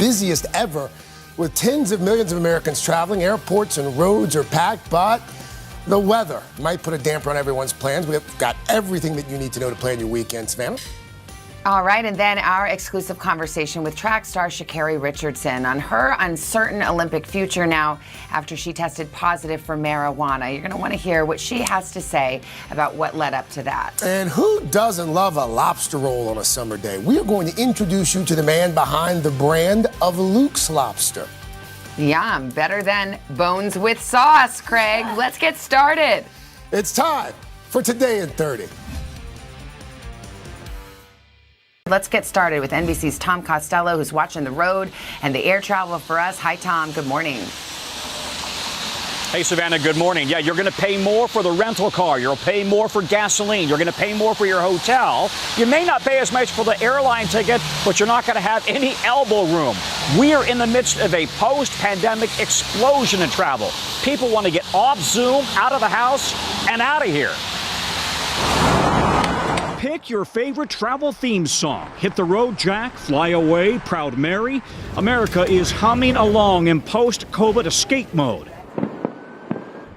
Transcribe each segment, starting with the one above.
busiest ever, with tens of millions of Americans traveling. Airports and roads are packed, but the weather might put a damper on everyone's plans. We've got everything that you need to know to plan your weekend. Savannah? All right, and then our exclusive conversation with track star Sha'Carri Richardson on her uncertain Olympic future now after she tested positive for marijuana. You're going to want to hear what she has to say about what led up to that. And who doesn't love a lobster roll on a summer day? We are going to introduce you to the man behind the brand of Luke's Lobster. Yum, better than bones with sauce, Craig. Let's get started. It's time for Today in 30. Let's get started with NBC's Tom Costello, who's watching the road and the air travel for us. Hi, Tom. Good morning. Hey, Savannah. Good morning. Yeah, you're going to pay more for the rental car. You'll pay more for gasoline. You're going to pay more for your hotel. You may not pay as much for the airline ticket, but you're not going to have any elbow room. We are in the midst of a post-pandemic explosion in travel. People want to get off Zoom, out of the house, and out of here. Pick your favorite travel theme song. Hit the road, Jack, Fly Away, Proud Mary. America is humming along in post-COVID escape mode.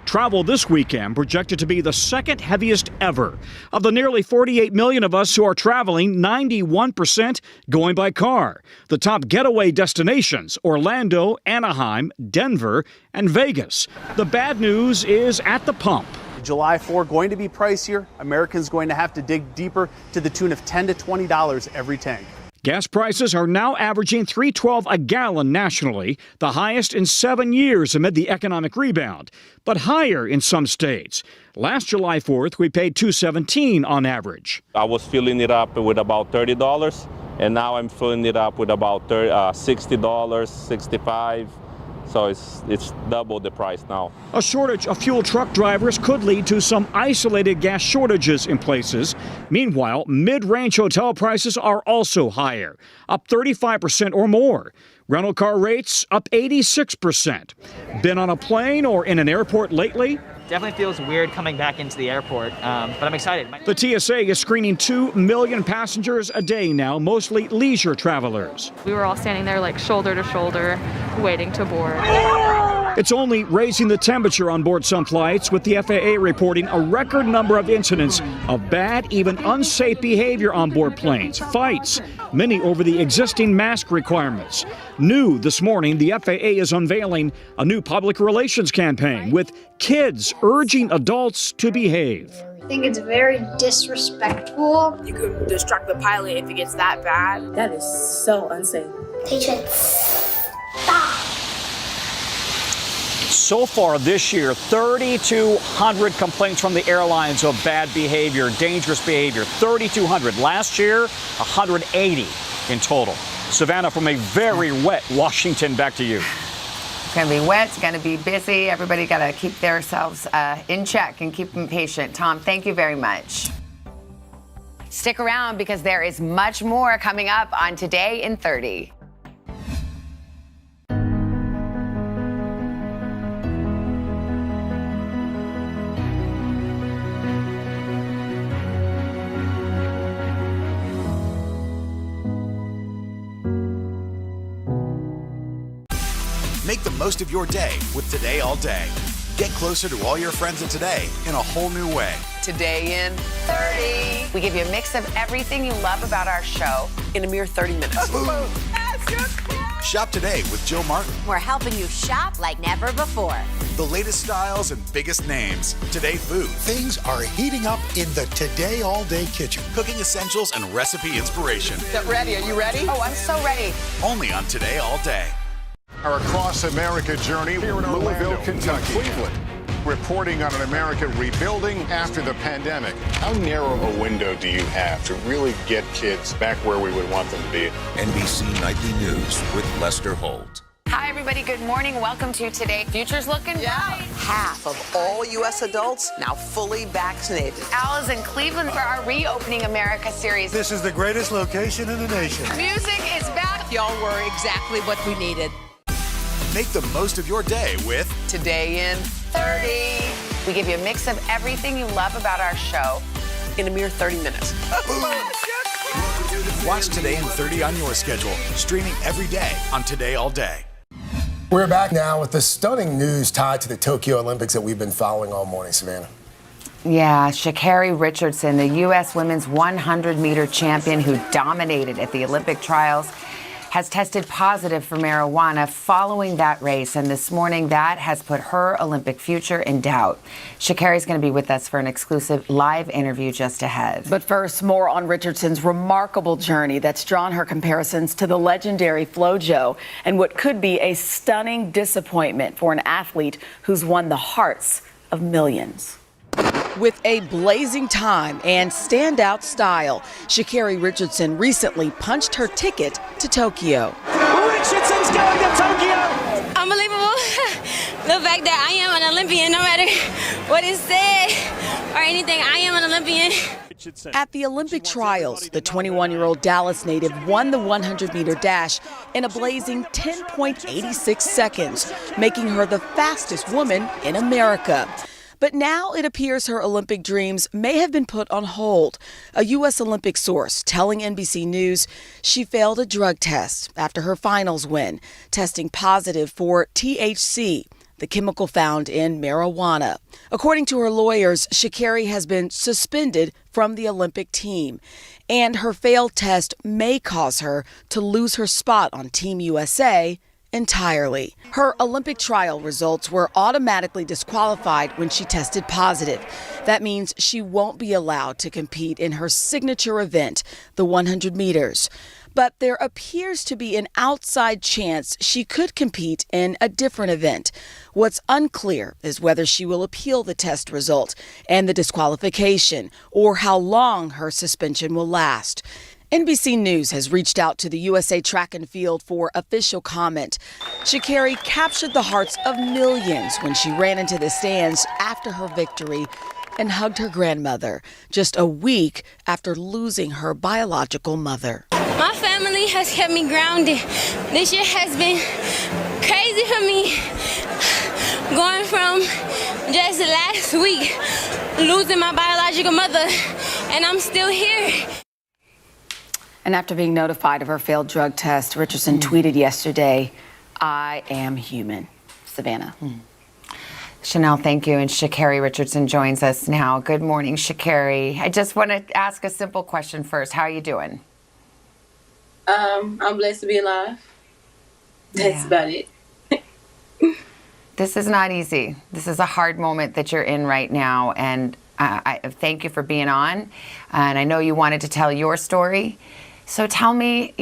Travel this weekend projected to be the second heaviest ever. Of the nearly 48 million of us who are traveling, 91% going by car. The top getaway destinations: Orlando, Anaheim, Denver, and Vegas. The bad news is at the pump. July 4 going to be pricier. Americans going to have to dig deeper to the tune of $10 to $20 every tank. Gas prices are now averaging $3.12 a gallon nationally, the highest in 7 years amid the economic rebound, but higher in some states. Last July 4th, we paid $2.17 on average. I was filling it up with about $30, and now I'm filling it up with about $60, $65. So it's double the price now. A shortage of fuel truck drivers could lead to some isolated gas shortages in places. Meanwhile, mid-range hotel prices are also higher, up 35% or more. Rental car rates up 86%. Been on a plane or in an airport lately? Definitely feels weird coming back into the airport, but I'm excited. The TSA is screening 2 million passengers a day now, mostly leisure travelers. We were all standing there like shoulder to shoulder, waiting to board. It's only raising the temperature on board some flights, with the FAA reporting a record number of incidents of bad, even unsafe behavior on board planes, fights, many over the existing mask requirements. New this morning, the FAA is unveiling a new public relations campaign with kids urging adults to behave. I think it's very disrespectful. You could distract the pilot if it gets that bad. That is so unsafe. Patriots, stop. So far this year, 3,200 complaints from the airlines of bad behavior, dangerous behavior. 3,200. Last year, 180 in total. Savannah, from a very wet Washington, back to you. It's going to be wet. It's going to be busy. Everybody got to keep themselves in check and keep them patient. Tom, thank you very much. Stick around because there is much more coming up on Today in 30. Make the most of your day with Today All Day. Get closer to all your friends at Today in a whole new way. Today in 30. We give you a mix of everything you love about our show In a mere 30 minutes. Shop today with Jill Martin. We're helping you shop like never before. The latest styles and biggest names. Today Food. Things are heating up in the Today All Day kitchen. Cooking essentials and recipe inspiration. Get ready. Are you ready? Oh, I'm so ready. Only on Today All Day. Our Across America journey here in Louisville, Kentucky. Cleveland, reporting on an America rebuilding after the pandemic. How narrow a window do you have to really get kids back where we would want them to be? NBC Nightly News with Lester Holt. Hi, everybody. Good morning. Welcome to Today. Future's looking bright. Half of all U.S. adults now fully vaccinated. Al is in Cleveland for our Reopening America series. This is the greatest location in the nation. Music is back. Y'all were exactly what we needed. Make the most of your day with Today in 30. We give you a mix of everything you love about our show in a mere 30 minutes. Watch Today in 30 on your schedule, streaming every day on Today All Day. We're back now with the stunning news tied to the Tokyo Olympics that we've been following all morning, Savannah. Yeah, Sha'Carri Richardson, the U.S. women's 100-meter champion who dominated at the Olympic trials, has tested positive for marijuana following that race. And this morning, that has put her Olympic future in doubt. Sha'Carri's going to be with us for an exclusive live interview just ahead. But first, more on Richardson's remarkable journey that's drawn her comparisons to the legendary FloJo and what could be a stunning disappointment for an athlete who's won the hearts of millions. With a blazing time and standout style, Sha'Carri Richardson recently punched her ticket to Tokyo. Richardson's going to Tokyo! Unbelievable. The fact that I am an Olympian, no matter what is said or anything, I am an Olympian. At the Olympic trials, the 21-year-old Dallas native won the 100-meter dash in a blazing 10.86 seconds, making her the fastest woman in America. But now it appears her Olympic dreams may have been put on hold. A U.S. Olympic source telling NBC News she failed a drug test after her finals win, testing positive for THC, the chemical found in marijuana. According to her lawyers, Sha'Carri has been suspended from the Olympic team, and her failed test may cause her to lose her spot on Team USA entirely. Her Olympic trial results were automatically disqualified when she tested positive. That means she won't be allowed to compete in her signature event, the 100 meters. But there appears to be an outside chance she could compete in a different event. What's unclear is whether she will appeal the test result and the disqualification, or how long her suspension will last. NBC News has reached out to the USA Track and Field for official comment. Sha'Carri captured the hearts of millions when she ran into the stands after her victory and hugged her grandmother just a week after losing her biological mother. My family has kept me grounded. This year has been crazy for me. Going from just last week, losing my biological mother, and I'm still here. And after being notified of her failed drug test, Richardson tweeted yesterday, "I am human." Savannah. Chanel, thank you. And Sha'Carri Richardson joins us now. Good morning, Sha'Carri. I just want to ask a simple question first. How are you doing? I'm blessed to be alive. That's about it. This is not easy. This is a hard moment that you're in right now. And I thank you for being on. And I know you wanted to tell your story. So tell me,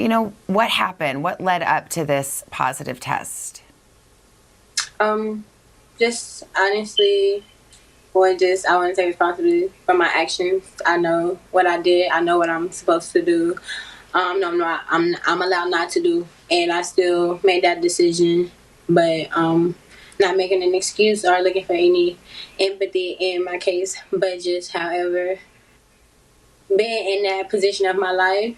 what happened? What led up to this positive test? Just honestly, I want to take responsibility for my actions. I know what I did. I know what I'm supposed to do. I'm allowed not to do, and I still made that decision. But not making an excuse or looking for any empathy in my case, but just, however, being in that position of my life,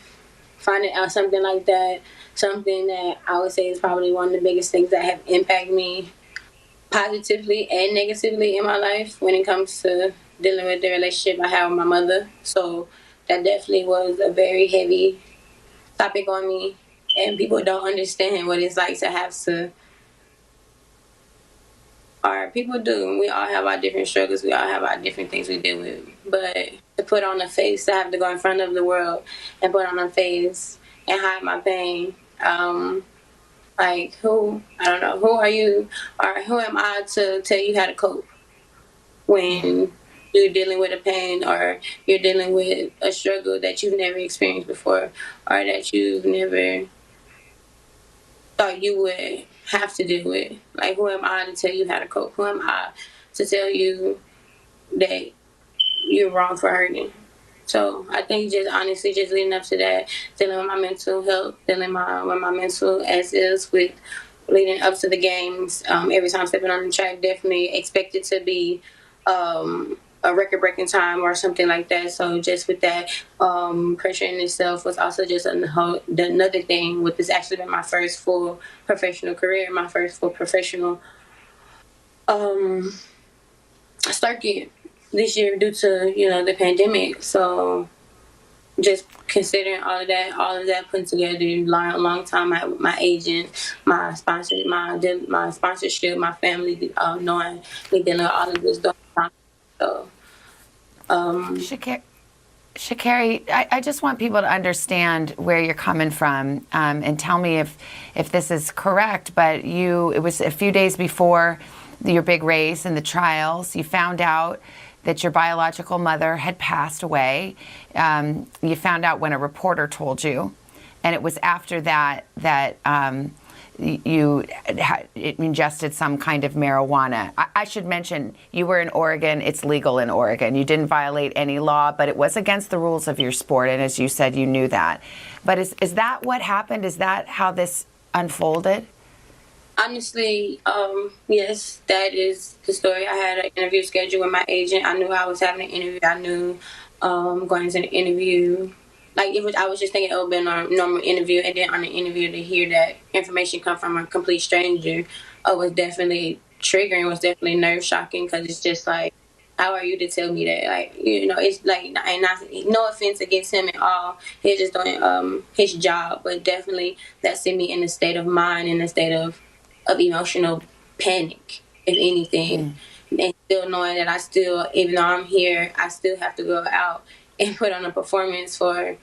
finding out something like that, something that I would say is probably one of the biggest things that have impacted me positively and negatively in my life when it comes to dealing with the relationship I have with my mother. So that definitely was a very heavy topic on me, and people don't understand what it's like to have to, or people do. We all have our different struggles. We all have our different things we deal with. But to put on a face, to have to go in front of the world and put on a face and hide my pain, like who are you, or who am I to tell you how to cope when you're dealing with a pain or you're dealing with a struggle that you've never experienced before or that you've never thought you would have to deal with. Like, who am I to tell you how to cope? Who am I to tell you that you're wrong for hurting? So I think just honestly just leading up to that, dealing with my mental health, dealing with my mental as is with leading up to the games, every time stepping on the track, definitely expect it to be a record-breaking time or something like that. So just with that, pressure in itself was also just another thing. With this actually been my first full professional career, my first full professional circuit this year due to the pandemic. So just considering all of that put together, long time, my agent, my sponsor, my sponsorship, my family, knowing me dealing with all of this during time. So, Sha'Carri, I just want people to understand where you're coming from, and tell me if this is correct. But it was a few days before your big race and the trials, you found out that your biological mother had passed away. You found out when a reporter told you, and it was after that you ingested some kind of marijuana. I should mention, you were in Oregon. It's legal in Oregon. You didn't violate any law, but it was against the rules of your sport, and as you said, you knew that. But is that what happened? Is that how this unfolded? Honestly, yes, that is the story. I had an interview scheduled with my agent. I knew I was having an interview. I knew going into the interview, I was just thinking it would be a normal interview, and then on the interview to hear that information come from a complete stranger was definitely triggering. Was definitely nerve shocking, because it's just like, how are you to tell me that? Like, it's like, and no offense against him at all. He's just doing his job, but definitely that sent me in a state of mind, in a state of emotional panic, if anything. And still knowing that even though I'm here, I still have to go out and put on a performance for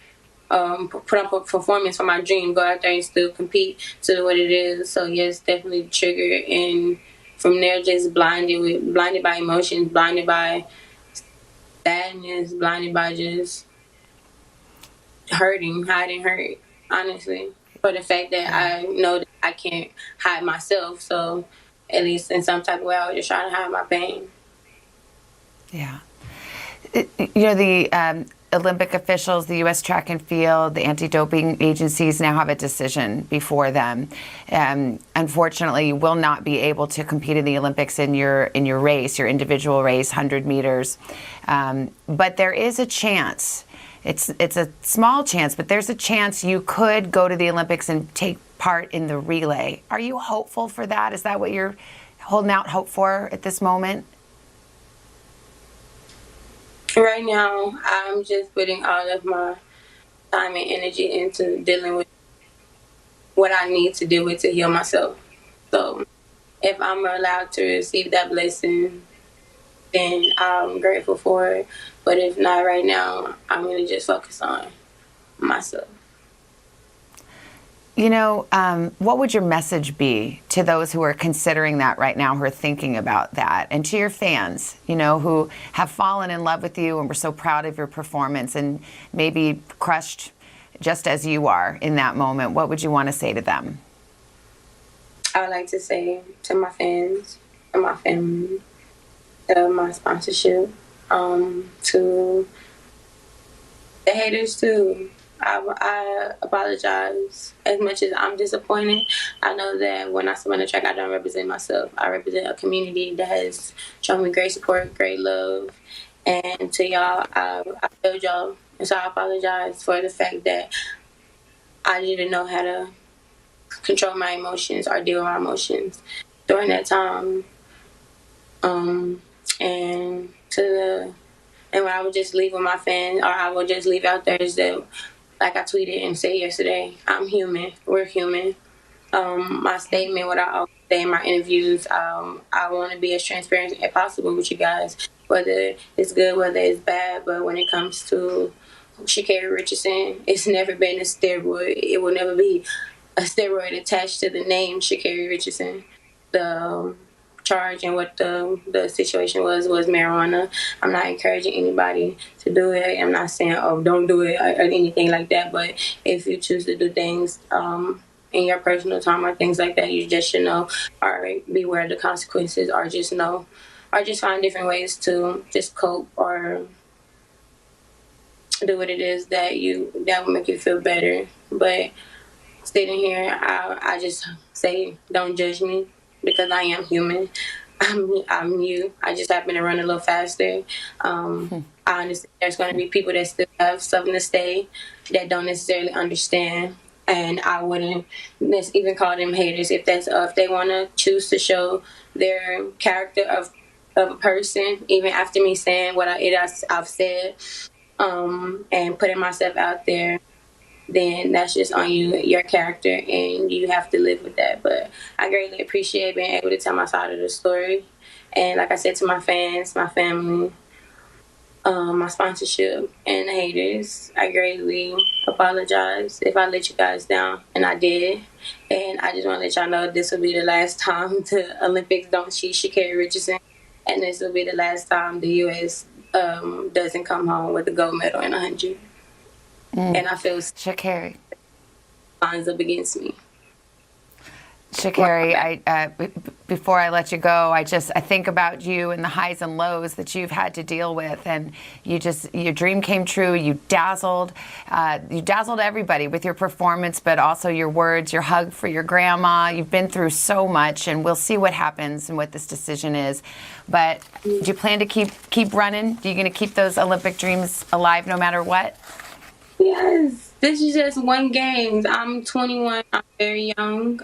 my dream, go out there and still compete to what it is. So yes, definitely triggered, and from there just blinded by emotions, blinded by sadness, blinded by just hiding hurt, honestly. For the fact that I know that I can't hide myself, so at least in some type of way I was just trying to hide my pain. Yeah. The Olympic officials, the U.S. track and field, the anti-doping agencies now have a decision before them. Unfortunately, you will not be able to compete in the Olympics in your race, your individual race, 100 meters. But there is a chance. It's a small chance, but there's a chance you could go to the Olympics and take part in the relay. Are you hopeful for that? Is that what you're holding out hope for at this moment? Right now, I'm just putting all of my time and energy into dealing with what I need to deal with to heal myself. So if I'm allowed to receive that blessing, then I'm grateful for it. But if not right now, I'm going to just focus on myself. What would your message be to those who are considering that right now, who are thinking about that, and to your fans, who have fallen in love with you and were so proud of your performance and maybe crushed just as you are in that moment? What would you want to say to them? I would like to say to my fans, to my family, to my sponsorship, to the haters too. I apologize as much as I'm disappointed. I know that when I swim on the track, I don't represent myself. I represent a community that has shown me great support, great love. And to y'all, I failed y'all. And so I apologize for the fact that I didn't know how to control my emotions or deal with my emotions during that time. And when I would just leave with my fans, or I would just leave out there, is that, like I tweeted and said yesterday, I'm human. We're human. My statement, what I always say in my interviews, I want to be as transparent as possible with you guys, whether it's good, whether it's bad. But when it comes to Sha'Carri Richardson, it's never been a steroid. It will never be a steroid attached to the name Sha'Carri Richardson. The charge and what the situation was marijuana. I'm not encouraging anybody to do it. I'm not saying, oh, don't do it or anything like that. But if you choose to do things in your personal time or things like that, you just should know, or beware of the consequences, or just know, or just find different ways to just cope or do what it is that will make you feel better. But sitting here, I just say, don't judge me, because I am human. I'm you. I just happen to run a little faster. I understand there's going to be people that still have something to say that don't necessarily understand, and I wouldn't even call them haters if they want to choose to show their character of a person, even after me saying what I've said. and putting myself out there, then that's just on you, your character, and you have to live with that. But I greatly appreciate being able to tell my side of the story. And like I said to my fans, my family, my sponsorship, and the haters, I greatly apologize if I let you guys down, and I did. And I just want to let y'all know this will be the last time the Olympics don't see Sha'Carri Richardson, and this will be the last time the U.S. Doesn't come home with a gold medal in 100. And I feel Sha'Carri lines up against me. Sha'Carri, before I let you go, I think about you and the highs and lows that you've had to deal with, and your dream came true. You dazzled everybody with your performance, but also your words, your hug for your grandma. You've been through so much, and we'll see what happens and what this decision is. But do you plan to keep running? Are you going to keep those Olympic dreams alive no matter what? Yes, this is just one game. I'm 21. I'm very young.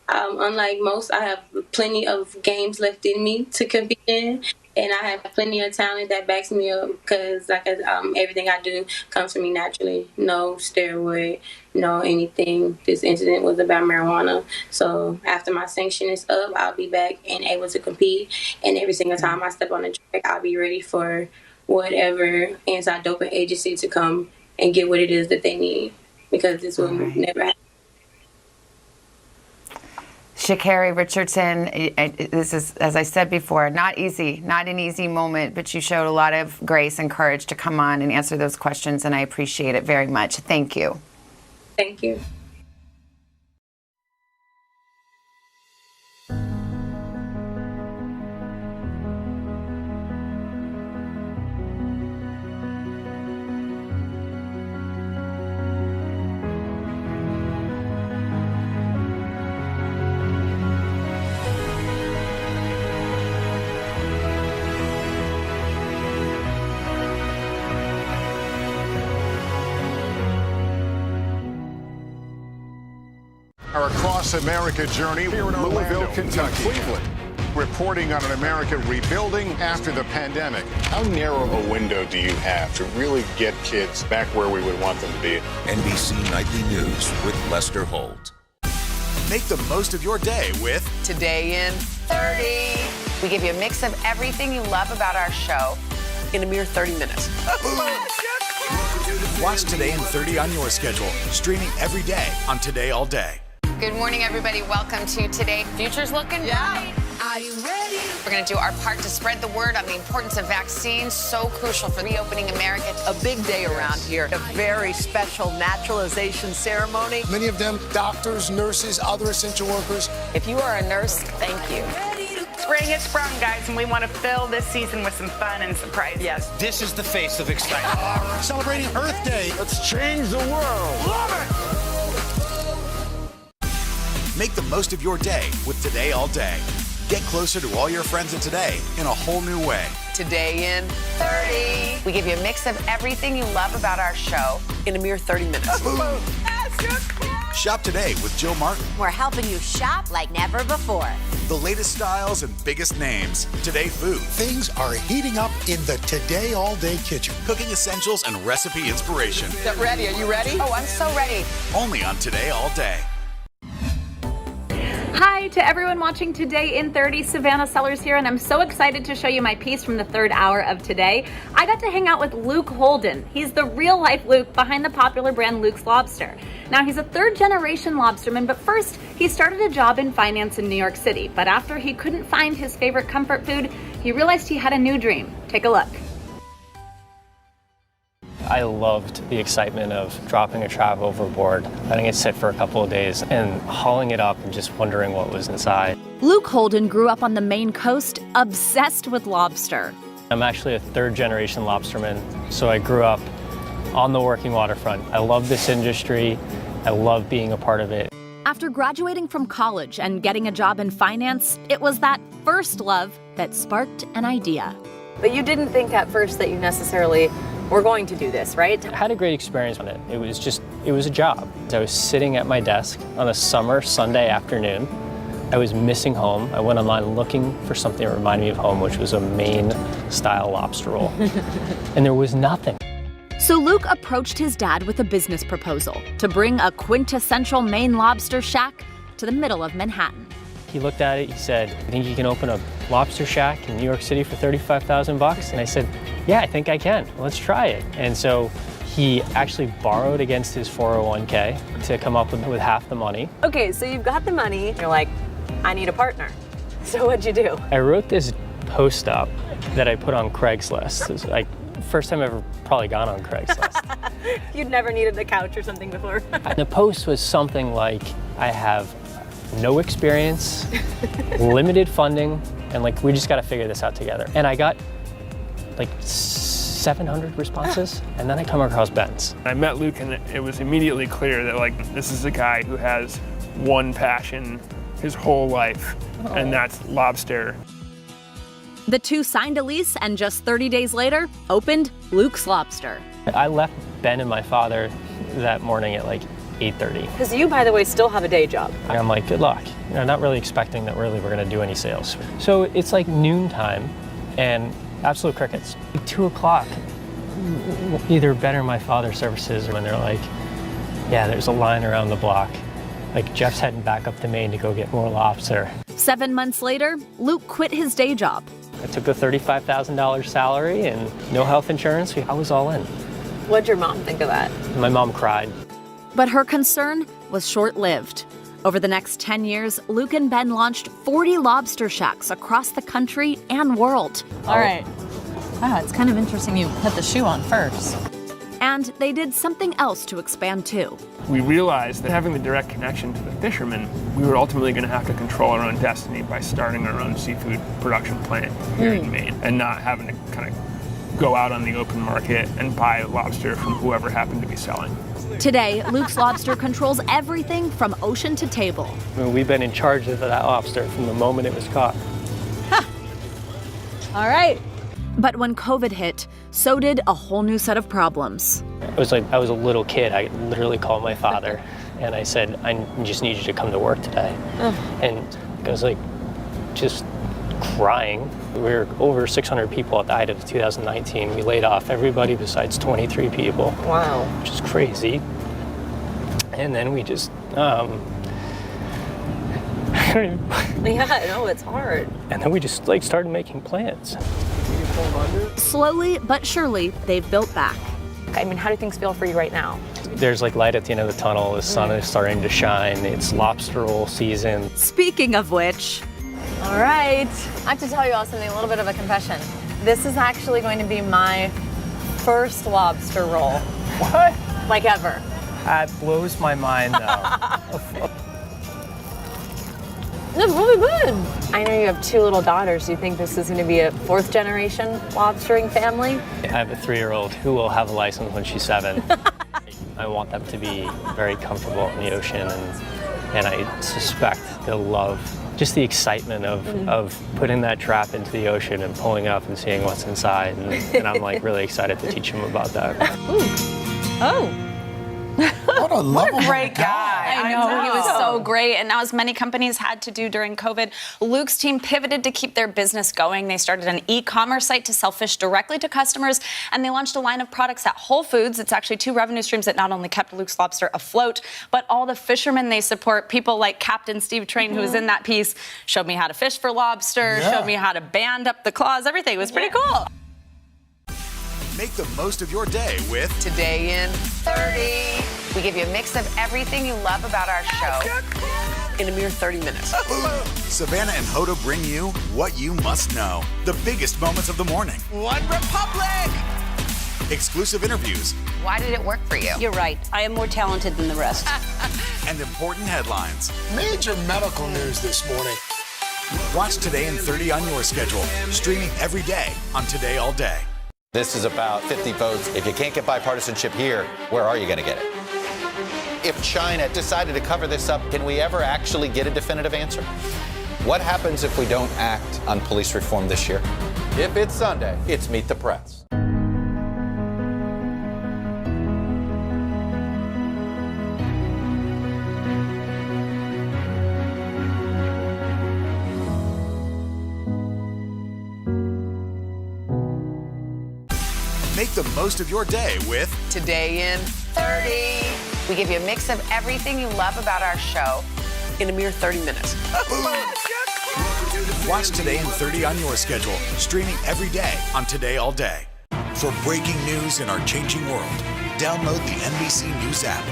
Unlike most, I have plenty of games left in me to compete in, and I have plenty of talent that backs me up because everything I do comes from me naturally. No steroid, no anything. This incident was about marijuana. So after my sanction is up, I'll be back and able to compete. And every single time I step on the track, I'll be ready for whatever anti-doping agency to come and get what it is that they need, because this will never happen. Sha'Carri Richardson, this is, as I said before, not an easy moment, but you showed a lot of grace and courage to come on and answer those questions, and I appreciate it very much. Thank you. Thank you. Our Across America journey here in Louisville, Kentucky. Cleveland, reporting on an America rebuilding after the pandemic. How narrow a window do you have to really get kids back where we would want them to be? NBC Nightly News with Lester Holt. Make the most of your day with Today in 30. We give you a mix of everything you love about our show in a mere 30 minutes. Watch Today in 30 on your schedule, streaming every day on Today All Day. Good morning, everybody. Welcome to Today. Future's looking bright. Are you ready? We're going to do our part to spread the word on the importance of vaccines, so crucial for reopening America. A big day around here. A very special naturalization ceremony. Many of them doctors, nurses, other essential workers. If you are a nurse, thank you. Spring has sprung, guys, and we want to fill this season with some fun and surprises. Yes, this is the face of excitement. Celebrating Earth Day. Let's change the world. Love it! Make the most of your day with Today All Day. Get closer to all your friends at Today in a whole new way. Today in 30. We give you a mix of everything you love about our show in a mere 30 minutes. Shop today with Jill Martin. We're helping you shop like never before. The latest styles and biggest names. Today Food. Things are heating up in the Today All Day kitchen. Cooking essentials and recipe inspiration. Get ready. Are you ready? Oh, I'm so ready. Only on Today All Day. Hi to everyone watching Today in 30. Savannah Sellers here, and I'm so excited to show you my piece from the third hour of today. I got to hang out with Luke Holden. He's the real-life Luke behind the popular brand Luke's Lobster. Now, he's a third-generation lobsterman, but first, he started a job in finance in New York City. But after he couldn't find his favorite comfort food, he realized he had a new dream. Take a look. I loved the excitement of dropping a trap overboard, letting it sit for a couple of days, and hauling it up and just wondering what was inside. Luke Holden grew up on the Maine coast, obsessed with lobster. I'm actually a third-generation lobsterman, so I grew up on the working waterfront. I love this industry. I love being a part of it. After graduating from college and getting a job in finance, it was that first love that sparked an idea. But you didn't think at first that you necessarily were going to do this, right? I had a great experience on it. It was a job. I was sitting at my desk on a summer Sunday afternoon. I was missing home. I went online looking for something that reminded me of home, which was a Maine-style lobster roll. And there was nothing. So Luke approached his dad with a business proposal to bring a quintessential Maine lobster shack to the middle of Manhattan. He looked at it, he said, "I think you can open a lobster shack in New York City for $35,000? And I said, "Yeah, I think I can. Let's try it." And so he actually borrowed against his 401k to come up with half the money. Okay, so you've got the money. You're like, I need a partner. So what'd you do? I wrote this post up that I put on Craigslist. It was like first time I've ever probably gone on Craigslist. You'd never needed a couch or something before. The post was something like, I have no experience, limited funding, and like, we just got to figure this out together. And I got like 700 responses, and then I come across Ben's. I met Luke, and it was immediately clear that like, this is a guy who has one passion his whole life, and that's lobster. The two signed a lease and just 30 days later opened Luke's Lobster. I left Ben and my father that morning at like 8:30. Because you, by the way, still have a day job. And I'm like, good luck. You know, not really expecting that really we're gonna do any sales. So it's like noontime and absolute crickets. 2 o'clock, either Ben or my father services when they're like, yeah, there's a line around the block. Like Jeff's heading back up to Maine to go get more lobster. 7 months later, Luke quit his day job. I took a $35,000 salary and no health insurance. I was all in. What'd your mom think of that? My mom cried. But her concern was short-lived. Over the next 10 years, Luke and Ben launched 40 lobster shacks across the country and world. All right. Wow, it's kind of interesting you put the shoe on first. And they did something else to expand too. We realized that having the direct connection to the fishermen, we were ultimately going to have to control our own destiny by starting our own seafood production plant here in Maine and not having to kind of go out on the open market and buy lobster from whoever happened to be selling. Today, Luke's Lobster controls everything from ocean to table. I mean, we've been in charge of that lobster from the moment it was caught. All right. But when COVID hit, so did a whole new set of problems. It was like I was a little kid. I literally called my father and I said, I just need you to come to work today. And I was like, just crying. We were over 600 people at the height of 2019. We laid off everybody besides 23 people. Wow. Which is crazy. And then we just, Yeah, no, it's hard. And then we just like started making plans. Slowly but surely, they've built back. I mean, how do things feel for you right now? There's like light at the end of the tunnel. The sun is starting to shine. It's lobster roll season. Speaking of which, all right, I have to tell you all something, a little bit of a confession. This is actually going to be my first lobster roll. What? Like ever. That blows my mind though. It's really good. I know you have 2 little daughters. Do you think this is going to be a 4th generation lobstering family? I have a 3-year-old who will have a license when she's 7. I want them to be very comfortable in the ocean, and I suspect they'll love just the excitement of putting that trap into the ocean and pulling up and seeing what's inside. And I'm like really excited to teach them about that. Oh. What a great guy. I know. He was so great. And now, as many companies had to do during COVID, Luke's team pivoted to keep their business going. They started an e-commerce site to sell fish directly to customers, and they launched a line of products at Whole Foods. It's actually 2 revenue streams that not only kept Luke's Lobster afloat, but all the fishermen they support, people like Captain Steve Train, who was in that piece, showed me how to fish for lobster, showed me how to band up the claws, everything. It was pretty cool. Make the most of your day with Today in 30. We give you a mix of everything you love about our show in a mere 30 minutes. Savannah and Hoda bring you what you must know. The biggest moments of the morning. One Republic! Exclusive interviews. Why did it work for you? You're right. I am more talented than the rest. And important headlines. Major medical news this morning. Watch Today in 30 on your schedule. Streaming every day on Today All Day. This is about 50 votes. If you can't get bipartisanship here, where are you going to get it? If China decided to cover this up, can we ever actually get a definitive answer? What happens if we don't act on police reform this year? If it's Sunday, it's Meet the Press. Make the most of your day with Today in 30. We give you a mix of everything you love about our show in a mere 30 minutes. Watch Today in 30 on your schedule, streaming every day on Today All Day. For breaking news in our changing world, download the NBC News app.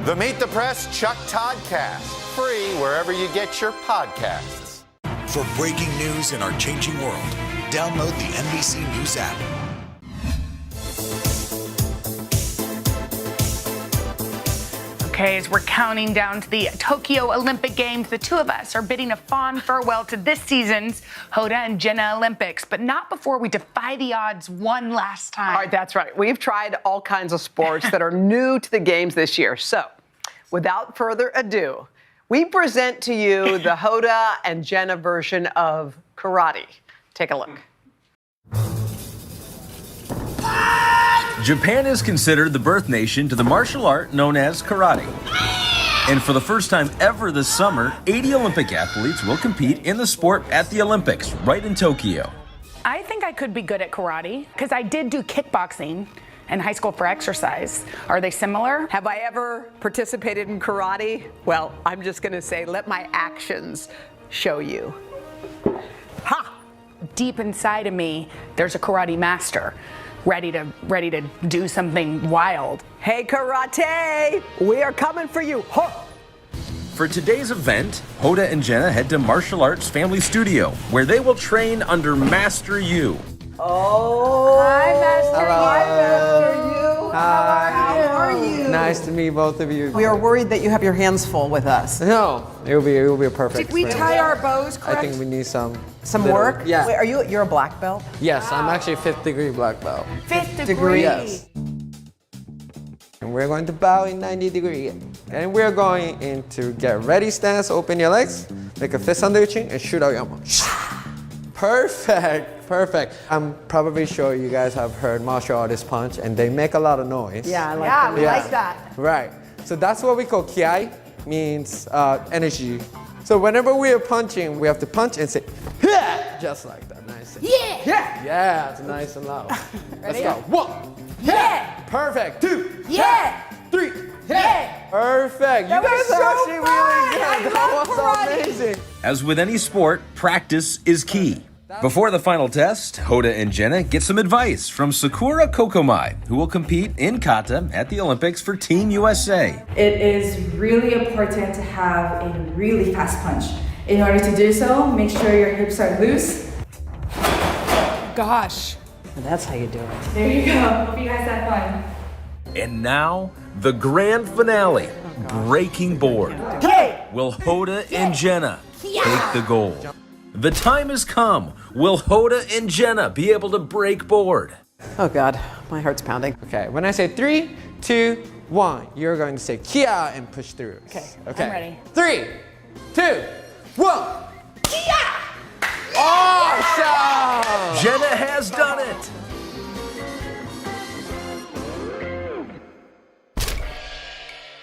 The Meet the Press Chuck Toddcast, free wherever you get your podcasts. For breaking news in our changing world, download the NBC News app. Okay, as we're counting down to the Tokyo Olympic Games, the two of us are bidding a fond farewell to this season's Hoda and Jenna Olympics, but not before we defy the odds one last time. All right, that's right. We've tried all kinds of sports that are new to the games this year. So, without further ado, we present to you the Hoda and Jenna version of karate. Take a look. Japan is considered the birth nation to the martial art known as karate. And for the first time ever this summer, 80 Olympic athletes will compete in the sport at the Olympics right in Tokyo. I think I could be good at karate because I did do kickboxing in high school for exercise. Are they similar? Have I ever participated in karate? Well, I'm just going to say, let my actions show you. Ha! Deep inside of me, there's a karate master. Ready to do something wild. Hey, karate, we are coming for you. Huh. For today's event, Hoda and Jenna head to Martial Arts Family Studio, where they will train under Master Yu. Oh, hi, Master Yu. Hi, Master Yu. Hi. How are you? Nice to meet both of you. We are worried that you have your hands full with us. No, it will be a perfect. Did we tie our bows I think we need some work? Yeah. Wait, you're a black belt? Yes, I'm actually 5th degree black belt. 5th degree. Yes. And we're going to bow in 90 degree. And we're going into get ready stance, open your legs, make a fist under your chin, and shoot out your arm. Perfect, perfect. I'm probably sure you guys have heard martial artists punch, and they make a lot of noise. Yeah, I like that. Right. So that's what we call kiai, means energy. So whenever we are punching, we have to punch and say, yeah, just like that. Nice. Yeah. Yeah. Yeah, it's nice and loud. Let's go. 1. Yeah. Perfect. 2. Yeah. 3. Yeah. Perfect. That you guys was so are actually fun. really good. That was amazing. As with any sport, practice is key. Before the final test, Hoda and Jenna get some advice from Sakura Kokomai, who will compete in kata at the Olympics for Team USA. It is really important to have a really fast punch. In order to do so, make sure your hips are loose. Gosh. That's how you do it. There you go. Hope you guys have fun. And now, the grand finale, breaking board. Hey! Will Hoda and Jenna take the gold? The time has come. Will Hoda and Jenna be able to break board? Oh God, my heart's pounding. Okay, when I say 3, 2, 1, you're going to say kia and push through. Okay, I'm ready. 3, 2, 1. Kia! Awesome! Jenna has done it.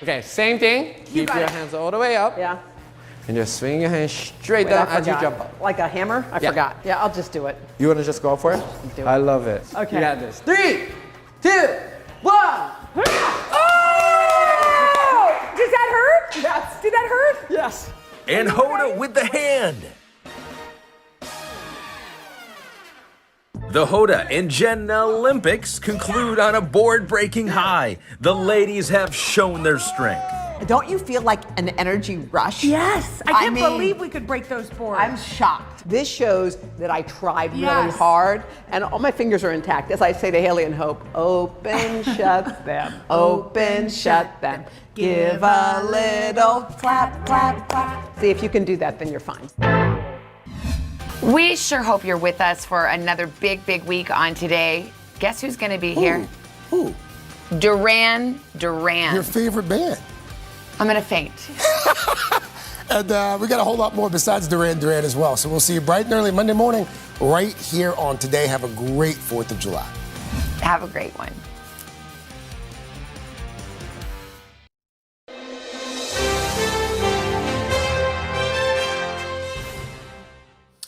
Okay, same thing. Keep your hands all the way up. Yeah. And just swing your hands straight down as you jump up. Like a hammer? I forgot. Yeah, I'll just do it. You want to just go for it? Do it. I love it. Okay. You got this. 3, 2, 1. Oh! Does that hurt? Yes. Did that hurt? Yes. And Hoda with the hand. The Hoda and Jenna Olympics conclude on a board-breaking high. The ladies have shown their strength. Don't you feel like an energy rush? Yes. I can't believe we could break those boards. I'm shocked. This shows that I tried really Yes. hard, and all my fingers are intact. As I say to Haley and Hope, open, shut them. Open, shut them. Give a little clap, clap, clap. See, if you can do that, then you're fine. We sure hope you're with us for another big, big week on Today. Guess who's going to be here? Who? Duran Duran. Your favorite band. I'm going to faint. And we got a whole lot more besides Duran Duran as well. So we'll see you bright and early Monday morning right here on Today. Have a great 4th of July. Have a great one.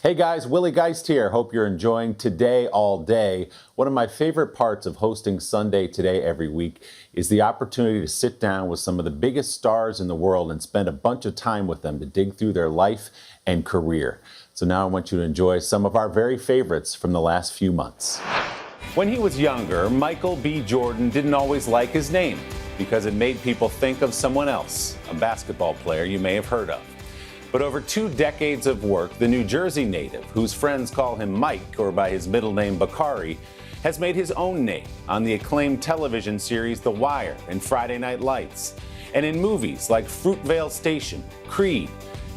Hey guys, Willie Geist here. Hope you're enjoying Today All Day. One of my favorite parts of hosting Sunday Today every week is the opportunity to sit down with some of the biggest stars in the world and spend a bunch of time with them to dig through their life and career. So now I want you to enjoy some of our very favorites from the last few months. When he was younger, Michael B. Jordan didn't always like his name because it made people think of someone else, a basketball player you may have heard of. But over 2 decades of work, the New Jersey native, whose friends call him Mike or by his middle name Bakari, has made his own name on the acclaimed television series The Wire and Friday Night Lights, and in movies like Fruitvale Station, Creed,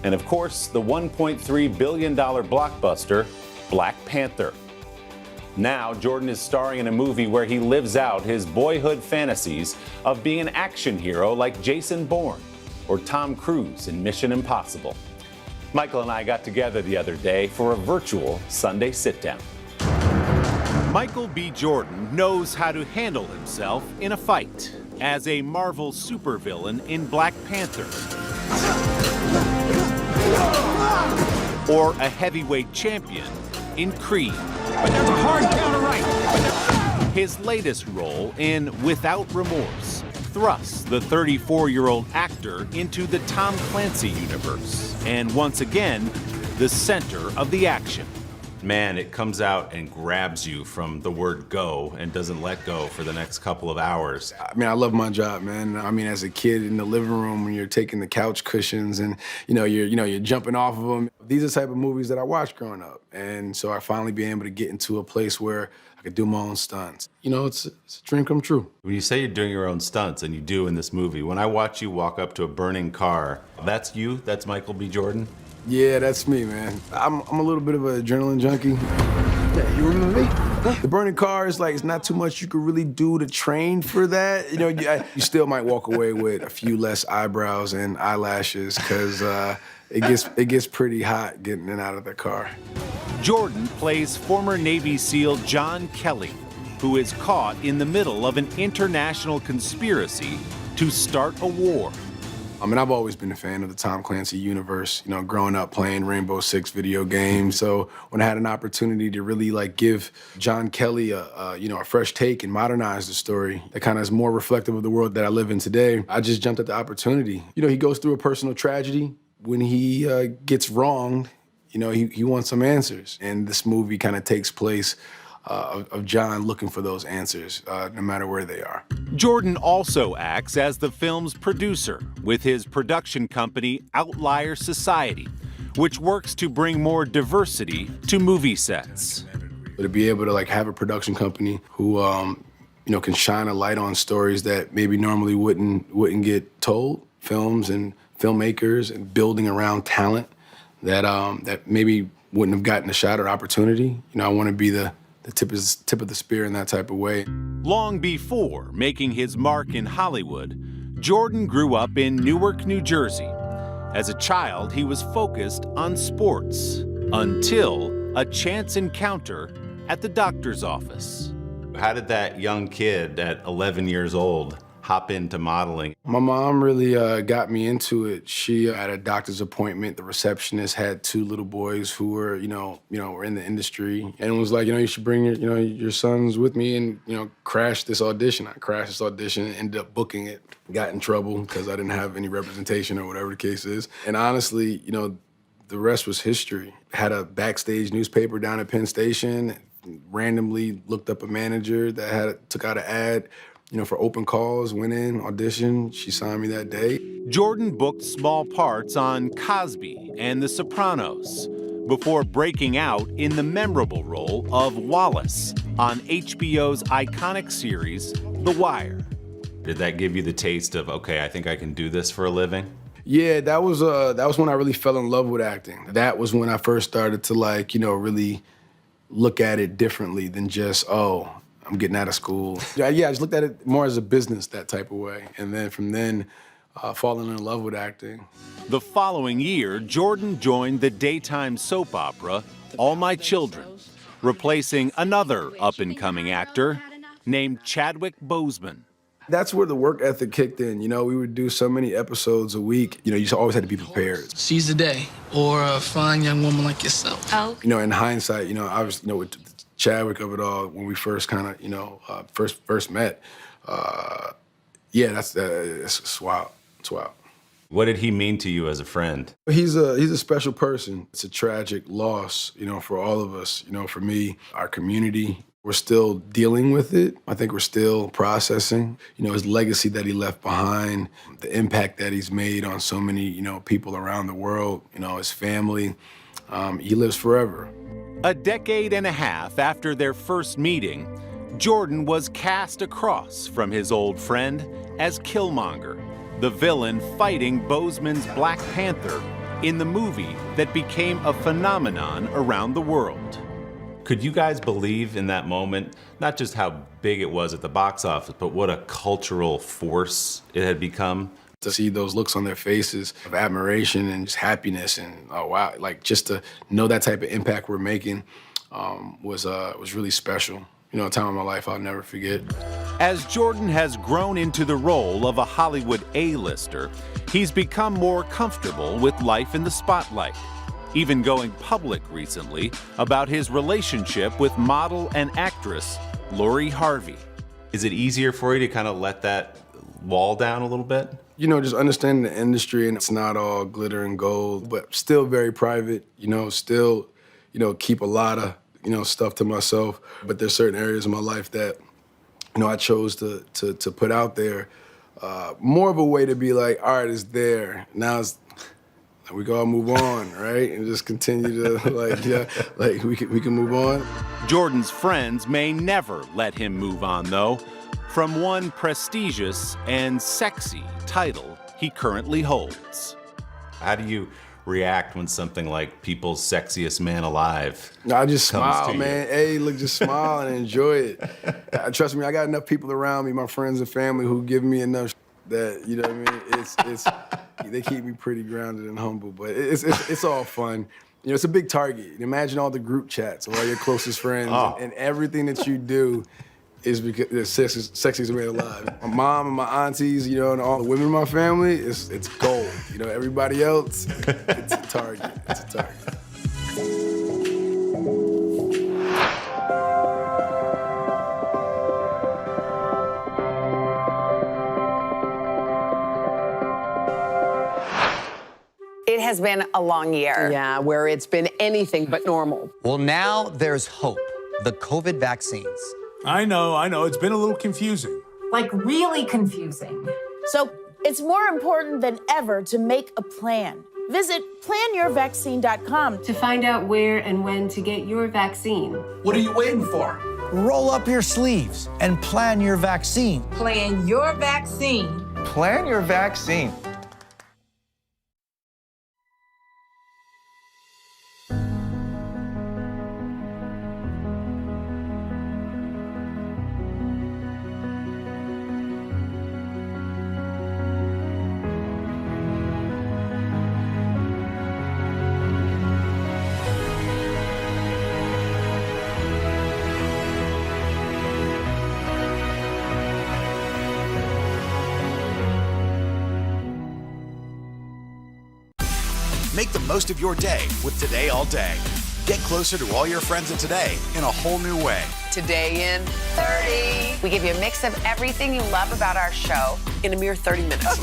and of course the $1.3 billion blockbuster Black Panther. Now, Jordan is starring in a movie where he lives out his boyhood fantasies of being an action hero like Jason Bourne or Tom Cruise in Mission Impossible. Michael and I got together the other day for a virtual Sunday sit-down. Michael B. Jordan knows how to handle himself in a fight as a Marvel supervillain in Black Panther, or a heavyweight champion in Creed. But there's a hard counter right. His latest role in Without Remorse thrusts the 34-year-old actor into the Tom Clancy universe, and once again, the center of the action. Man, it comes out and grabs you from the word go and doesn't let go for the next couple of hours. I mean, I love my job, man. I mean, as a kid in the living room when you're taking the couch cushions and, you're jumping off of them. These are the type of movies that I watched growing up. And so I finally being able to get into a place where I could do my own stunts. It's a dream come true. When you say you're doing your own stunts, and you do in this movie, when I watch you walk up to a burning car, that's you? That's Michael B. Jordan? Yeah, that's me, man. I'm a little bit of an adrenaline junkie. Yeah, you remember me? The burning car is it's not too much you could really do to train for that. You still might walk away with a few less eyebrows and eyelashes because it gets pretty hot getting in and out of the car. Jordan plays former Navy SEAL John Kelly, who is caught in the middle of an international conspiracy to start a war. I mean, I've always been a fan of the Tom Clancy universe, growing up playing Rainbow Six video games. So when I had an opportunity to really give John Kelly a fresh take and modernize the story that kind of is more reflective of the world that I live in today, I just jumped at the opportunity. He goes through a personal tragedy. When he gets wronged, he wants some answers. And this movie kind of takes place of John looking for those answers, no matter where they are. Jordan also acts as the film's producer with his production company Outlier Society, which works to bring more diversity to movie sets. But to be able to have a production company who can shine a light on stories that maybe normally wouldn't get told, films and filmmakers, and building around talent that maybe wouldn't have gotten a shot or opportunity. I want to be the tip of the spear in that type of way. Long before making his mark in Hollywood, Jordan grew up in Newark, New Jersey. As a child, he was focused on sports until a chance encounter at the doctor's office. How did that young kid at 11 years old hop into modeling? My mom really got me into it. She had a doctor's appointment. The receptionist had 2 little boys who were, were in the industry, and was like, you should bring your sons with me and, crash this audition. I crashed this audition and ended up booking it. Got in trouble because I didn't have any representation or whatever the case is. And honestly, the rest was history. Had a backstage newspaper down at Penn Station. Randomly looked up a manager that took out an ad, for open calls, went in, auditioned. She signed me that day. Jordan booked small parts on Cosby and The Sopranos before breaking out in the memorable role of Wallace on HBO's iconic series, The Wire. Did that give you the taste of, okay, I think I can do this for a living? Yeah, that was when I really fell in love with acting. That was when I first started to really look at it differently than just, I'm getting out of school. Yeah, I just looked at it more as a business, that type of way. And then from then, falling in love with acting. The following year, Jordan joined the daytime soap opera, All My Children, replacing another up-and-coming actor named Chadwick Boseman. That's where the work ethic kicked in. You know, we would do so many episodes a week. You know, you always had to be prepared. Seize the day, or a fine young woman like yourself. Oh. You know, in hindsight, you know, obviously, you know, with Chadwick of it all, when we first kind of, you know, first met, yeah, it's wild. It's wild. What did he mean to you as a friend? He's a special person. It's a tragic loss, you know, for all of us. You know, for me, our community. We're still dealing with it. I think we're still processing, you know, his legacy that he left behind, the impact that he's made on so many, you know, people around the world, you know, his family. He lives forever. A decade and a half after their first meeting, Jordan was cast across from his old friend as Killmonger, the villain fighting Boseman's Black Panther in the movie that became a phenomenon around the world. Could you guys believe in that moment, not just how big it was at the box office, but what a cultural force it had become? To see those looks on their faces of admiration and just happiness and, oh, wow, like just to know that type of impact we're making was really special. You know, a time in my life I'll never forget. As Jordan has grown into the role of a Hollywood A-lister, he's become more comfortable with life in the spotlight, even going public recently about his relationship with model and actress Lori Harvey. Is it easier for you to kind of let that wall down a little bit? You know, just understanding the industry, and it's not all glitter and gold, but still very private, you know, still, you know, keep a lot of, you know, stuff to myself. But there's certain areas of my life that, you know, I chose to put out there. More of a way to be like, all right, it's there. Now it's, we gotta move on, right? And just continue to, like, yeah, like we can move on. Jordan's friends may never let him move on, though, from one prestigious and sexy title he currently holds. How do you react when something like People's Sexiest Man Alive I just comes smile, to man. you? Hey, look, just smile and enjoy it. Trust me, I got enough people around me, my friends and family, who give me enough that, you know what I mean? It's they keep me pretty grounded and humble, but it's all fun. You know, it's a big target. Imagine all the group chats of all your closest friends and everything that you do is because the sexiest man alive. My mom and my aunties, you know, and all the women in my family, it's gold. You know, everybody else, it's a target. It's a target. It has been a long year. Yeah, where it's been anything but normal. Well, now there's hope. The COVID vaccines. I know. It's been a little confusing. Like, really confusing. So it's more important than ever to make a plan. Visit planyourvaccine.com to find out where and when to get your vaccine. What are you waiting for? Roll up your sleeves and plan your vaccine. Plan your vaccine. Plan your vaccine. Make the most of your day with Today All Day. Get closer to all your friends at Today in a whole new way. Today in 30. We give you a mix of everything you love about our show in a mere 30 minutes.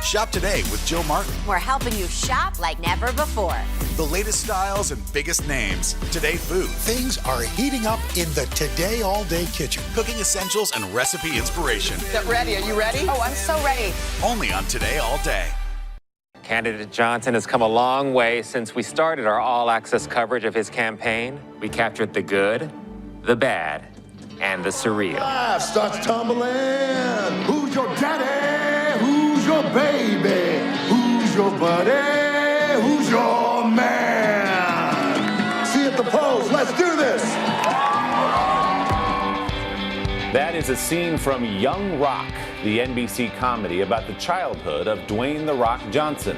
Shop today with Jill Martin. We're helping you shop like never before. The latest styles and biggest names. Today food. Things are heating up in the Today All Day kitchen. Cooking essentials and recipe inspiration. Get ready. Are you ready? Oh, I'm so ready. Only on Today All Day. Candidate Johnson has come a long way since we started our all-access coverage of his campaign. We captured the good, the bad, and the surreal. Life starts tumbling. Who's your daddy? Who's your baby? Who's your buddy? Who's your man? See you at the polls. Let's do this. That is a scene from Young Rock, the NBC comedy about the childhood of Dwayne "The Rock" Johnson,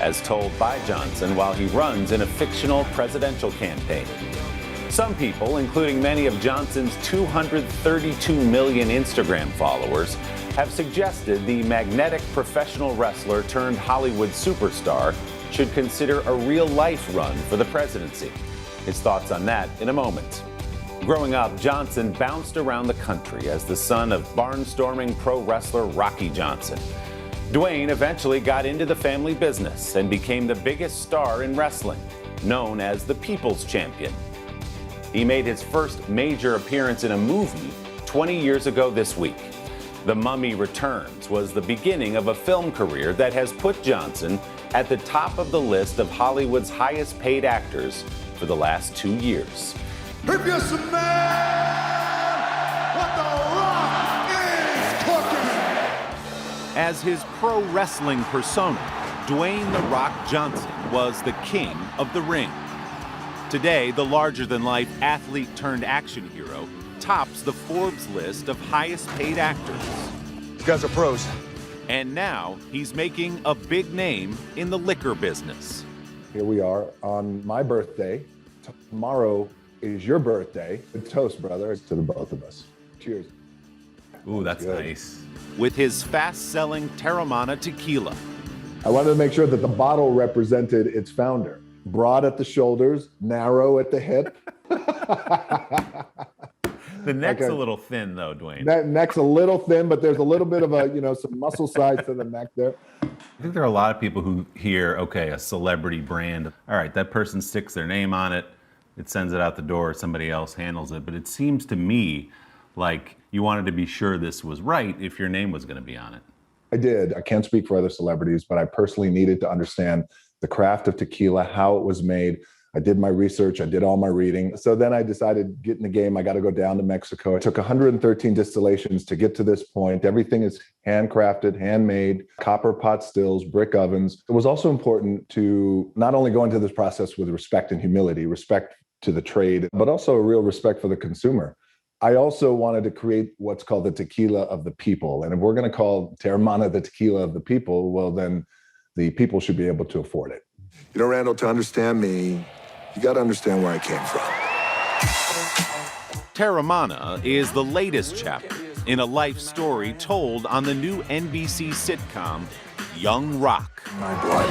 as told by Johnson while he runs in a fictional presidential campaign. Some people, including many of Johnson's 232 million Instagram followers, have suggested the magnetic professional wrestler turned Hollywood superstar should consider a real-life run for the presidency. His thoughts on that in a moment. Growing up, Johnson bounced around the country as the son of barnstorming pro wrestler Rocky Johnson. Dwayne eventually got into the family business and became the biggest star in wrestling, known as the People's Champion. He made his first major appearance in a movie 20 years ago this week. The Mummy Returns was the beginning of a film career that has put Johnson at the top of the list of Hollywood's highest paid actors for the last 2 years. If you smell what the Rock is cooking. As his pro wrestling persona, Dwayne "The Rock" Johnson was the king of the ring. Today, the larger-than-life athlete turned action hero tops the Forbes list of highest paid actors. These guys are pros. And now he's making a big name in the liquor business. Here we are on my birthday. Tomorrow is your birthday. Toast, brother, to the both of us. Cheers. Ooh, that's good. nice. With his fast-selling Terramana tequila. I wanted to make sure that the bottle represented its founder. Broad at the shoulders, narrow at the hip. The neck's a little thin, though, Dwayne. That neck's a little thin, but there's a little bit of some muscle size to the neck there. I think there are a lot of people who hear, okay, a celebrity brand. All right, that person sticks their name on it. It sends it out the door. Somebody else handles it. But it seems to me like you wanted to be sure this was right if your name was going to be on it. I did. I can't speak for other celebrities, but I personally needed to understand the craft of tequila, how it was made. I did my research. I did all my reading. So then I decided, get in the game. I got to go down to Mexico. It took 113 distillations to get to this point. Everything is handcrafted, handmade, copper pot stills, brick ovens. It was also important to not only go into this process with respect and humility, respect to the trade, but also a real respect for the consumer. I also wanted to create what's called the tequila of the people. And if we're going to call Terramana the tequila of the people, well, then the people should be able to afford it. You know, Randall, to understand me, you got to understand where I came from. Terramana is the latest chapter in a life story told on the new NBC sitcom, Young Rock. My blood.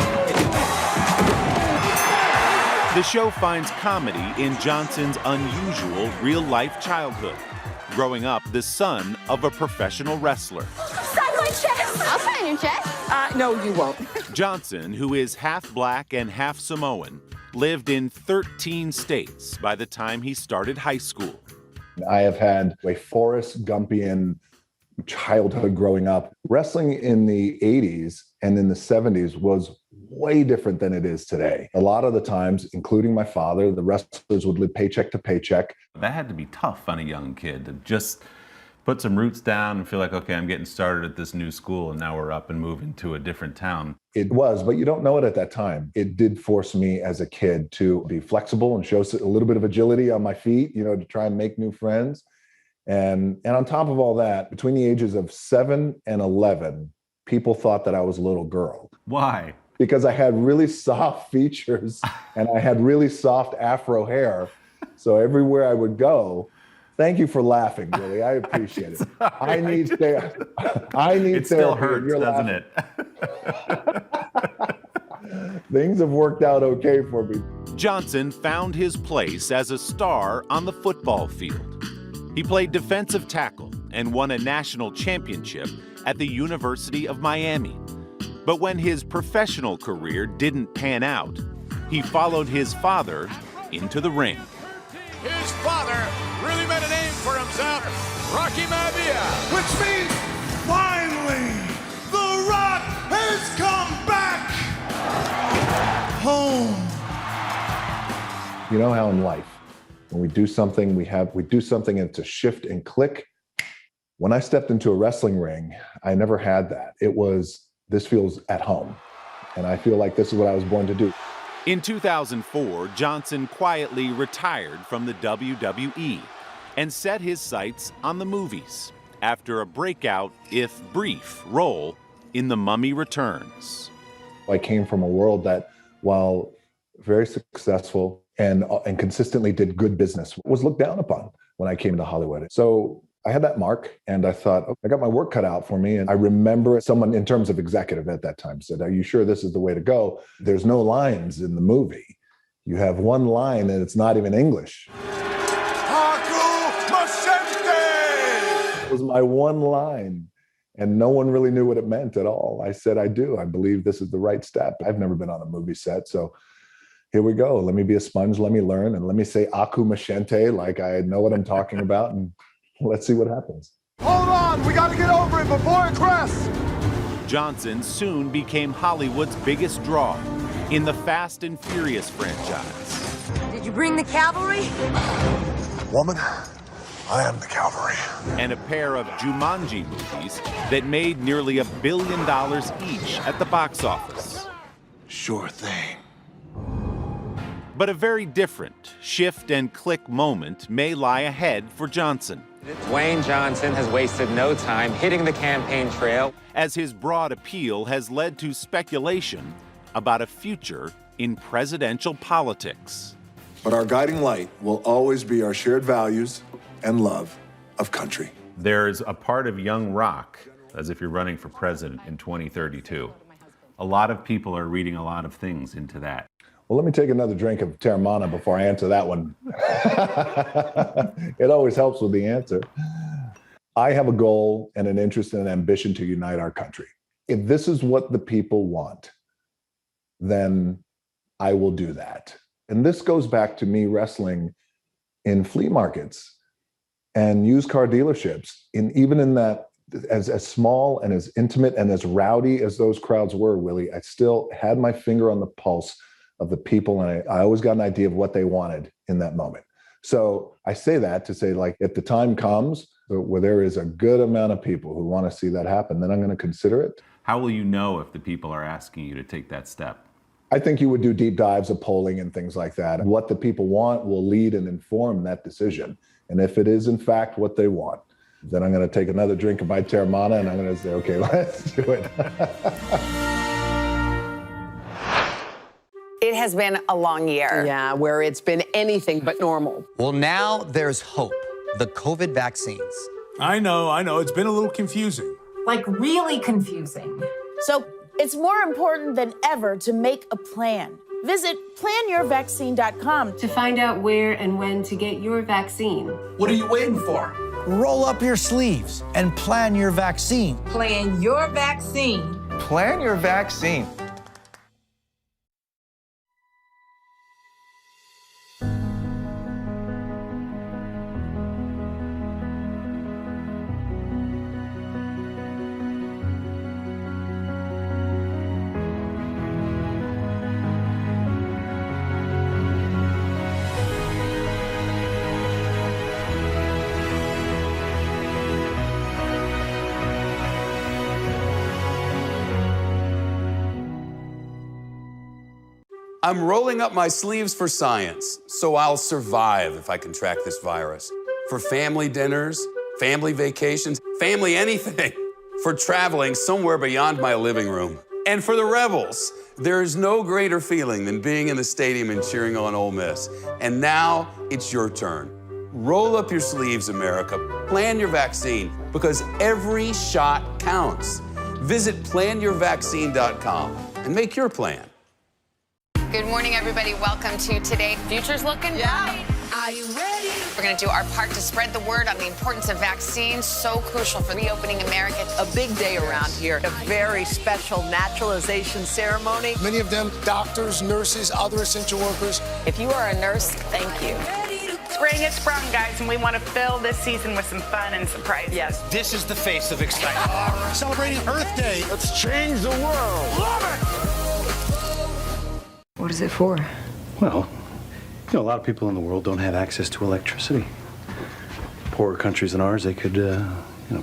The show finds comedy in Johnson's unusual real-life childhood, growing up the son of a professional wrestler. Sign my chest! I'll sign your chest. No, you won't. Johnson, who is half black and half Samoan, lived in 13 states by the time he started high school. I have had a Forrest Gumpian childhood growing up. Wrestling in the 80s and in the 70s was way different than it is today. A lot of the times, including my father, the wrestlers would live paycheck to paycheck. That had to be tough on a young kid to just put some roots down and feel like, okay, I'm getting started at this new school and now we're up and moving to a different town. It was, but you don't know it at that time. It did force me as a kid to be flexible and show a little bit of agility on my feet, to try and make new friends. And on top of all that, between the ages of 7 and 11, people thought that I was a little girl. Why? Because I had really soft features and I had really soft afro hair. So everywhere I would go, thank you for laughing, Billy. I appreciate it. I need therapy. It still hurts, doesn't it? Things have worked out okay for me. Johnson found his place as a star on the football field. He played defensive tackle and won a national championship at the University of Miami. But when his professional career didn't pan out, he followed his father into the ring. His father really made a name for himself, Rocky Maivia. Which means, finally, The Rock has come back home. You know how in life, when we do something, we do something and it's a shift and click. When I stepped into a wrestling ring, I never had that. This feels at home. And I feel like this is what I was born to do. In 2004, Johnson quietly retired from the WWE and set his sights on the movies after a breakout, if brief, role in The Mummy Returns. I came from a world that, while very successful, and consistently did good business, was looked down upon when I came to Hollywood. So I had that mark, and I thought, I got my work cut out for me. And I remember someone, in terms of executive at that time, said, "Are you sure this is the way to go? There's no lines in the movie. You have one line, and it's not even English." It was my one line, and no one really knew what it meant at all. I said, "I do. I believe this is the right step." I've never been on a movie set, so here we go. Let me be a sponge. Let me learn, and let me say "aku machente" like I know what I'm talking about, and let's see what happens. Hold on, we got to get over it before it crests. Johnson soon became Hollywood's biggest draw in the Fast and Furious franchise. Did you bring the cavalry? Woman, I am the cavalry. And a pair of Jumanji movies that made nearly $1 billion each at the box office. Sure thing. But a very different shift and click moment may lie ahead for Johnson. Dwayne Johnson has wasted no time hitting the campaign trail, as his broad appeal has led to speculation about a future in presidential politics. But our guiding light will always be our shared values and love of country. There's a part of young rock, as if you're running for president in 2032. A lot of people are reading a lot of things into that. Well, let me take another drink of Terramana before I answer that one. It always helps with the answer. I have a goal and an interest and an ambition to unite our country. If this is what the people want, then I will do that. And this goes back to me wrestling in flea markets and used car dealerships. Even in that, as small and as intimate and as rowdy as those crowds were, Willie, I still had my finger on the pulse of the people, and I always got an idea of what they wanted in that moment. So I say that to say, like, if the time comes where there is a good amount of people who want to see that happen, then I'm going to consider it. How will you know if the people are asking you to take that step? I think you would do deep dives of polling and things like that. What the people want will lead and inform that decision. And if it is, in fact, what they want, then I'm going to take another drink of my Terramana, and I'm going to say, okay, let's do it. It has been a long year. Yeah, where it's been anything but normal. Well, now there's hope. The COVID vaccines. I know. It's been a little confusing. Like really confusing. So it's more important than ever to make a plan. Visit planyourvaccine.com to find out where and when to get your vaccine. What are you waiting for? Roll up your sleeves and plan your vaccine. Plan your vaccine. Plan your vaccine. I'm rolling up my sleeves for science, so I'll survive if I contract this virus. For family dinners, family vacations, family anything. For traveling somewhere beyond my living room. And for the Rebels, there is no greater feeling than being in the stadium and cheering on Ole Miss. And now it's your turn. Roll up your sleeves, America. Plan your vaccine, because every shot counts. Visit planyourvaccine.com and make your plan. Good morning, everybody. Welcome to Today. Future's looking bright. Are you ready? We're going to do our part to spread the word on the importance of vaccines, so crucial for reopening America. A big day around here, a very special naturalization ceremony. Many of them doctors, nurses, other essential workers. If you are a nurse, thank you. Spring has sprung, guys, and we want to fill this season with some fun and surprises. Yes, this is the face of excitement. Celebrating Earth Day. Let's change the world. Love it! What is it for? Well, a lot of people in the world don't have access to electricity. Poorer countries than ours, they could,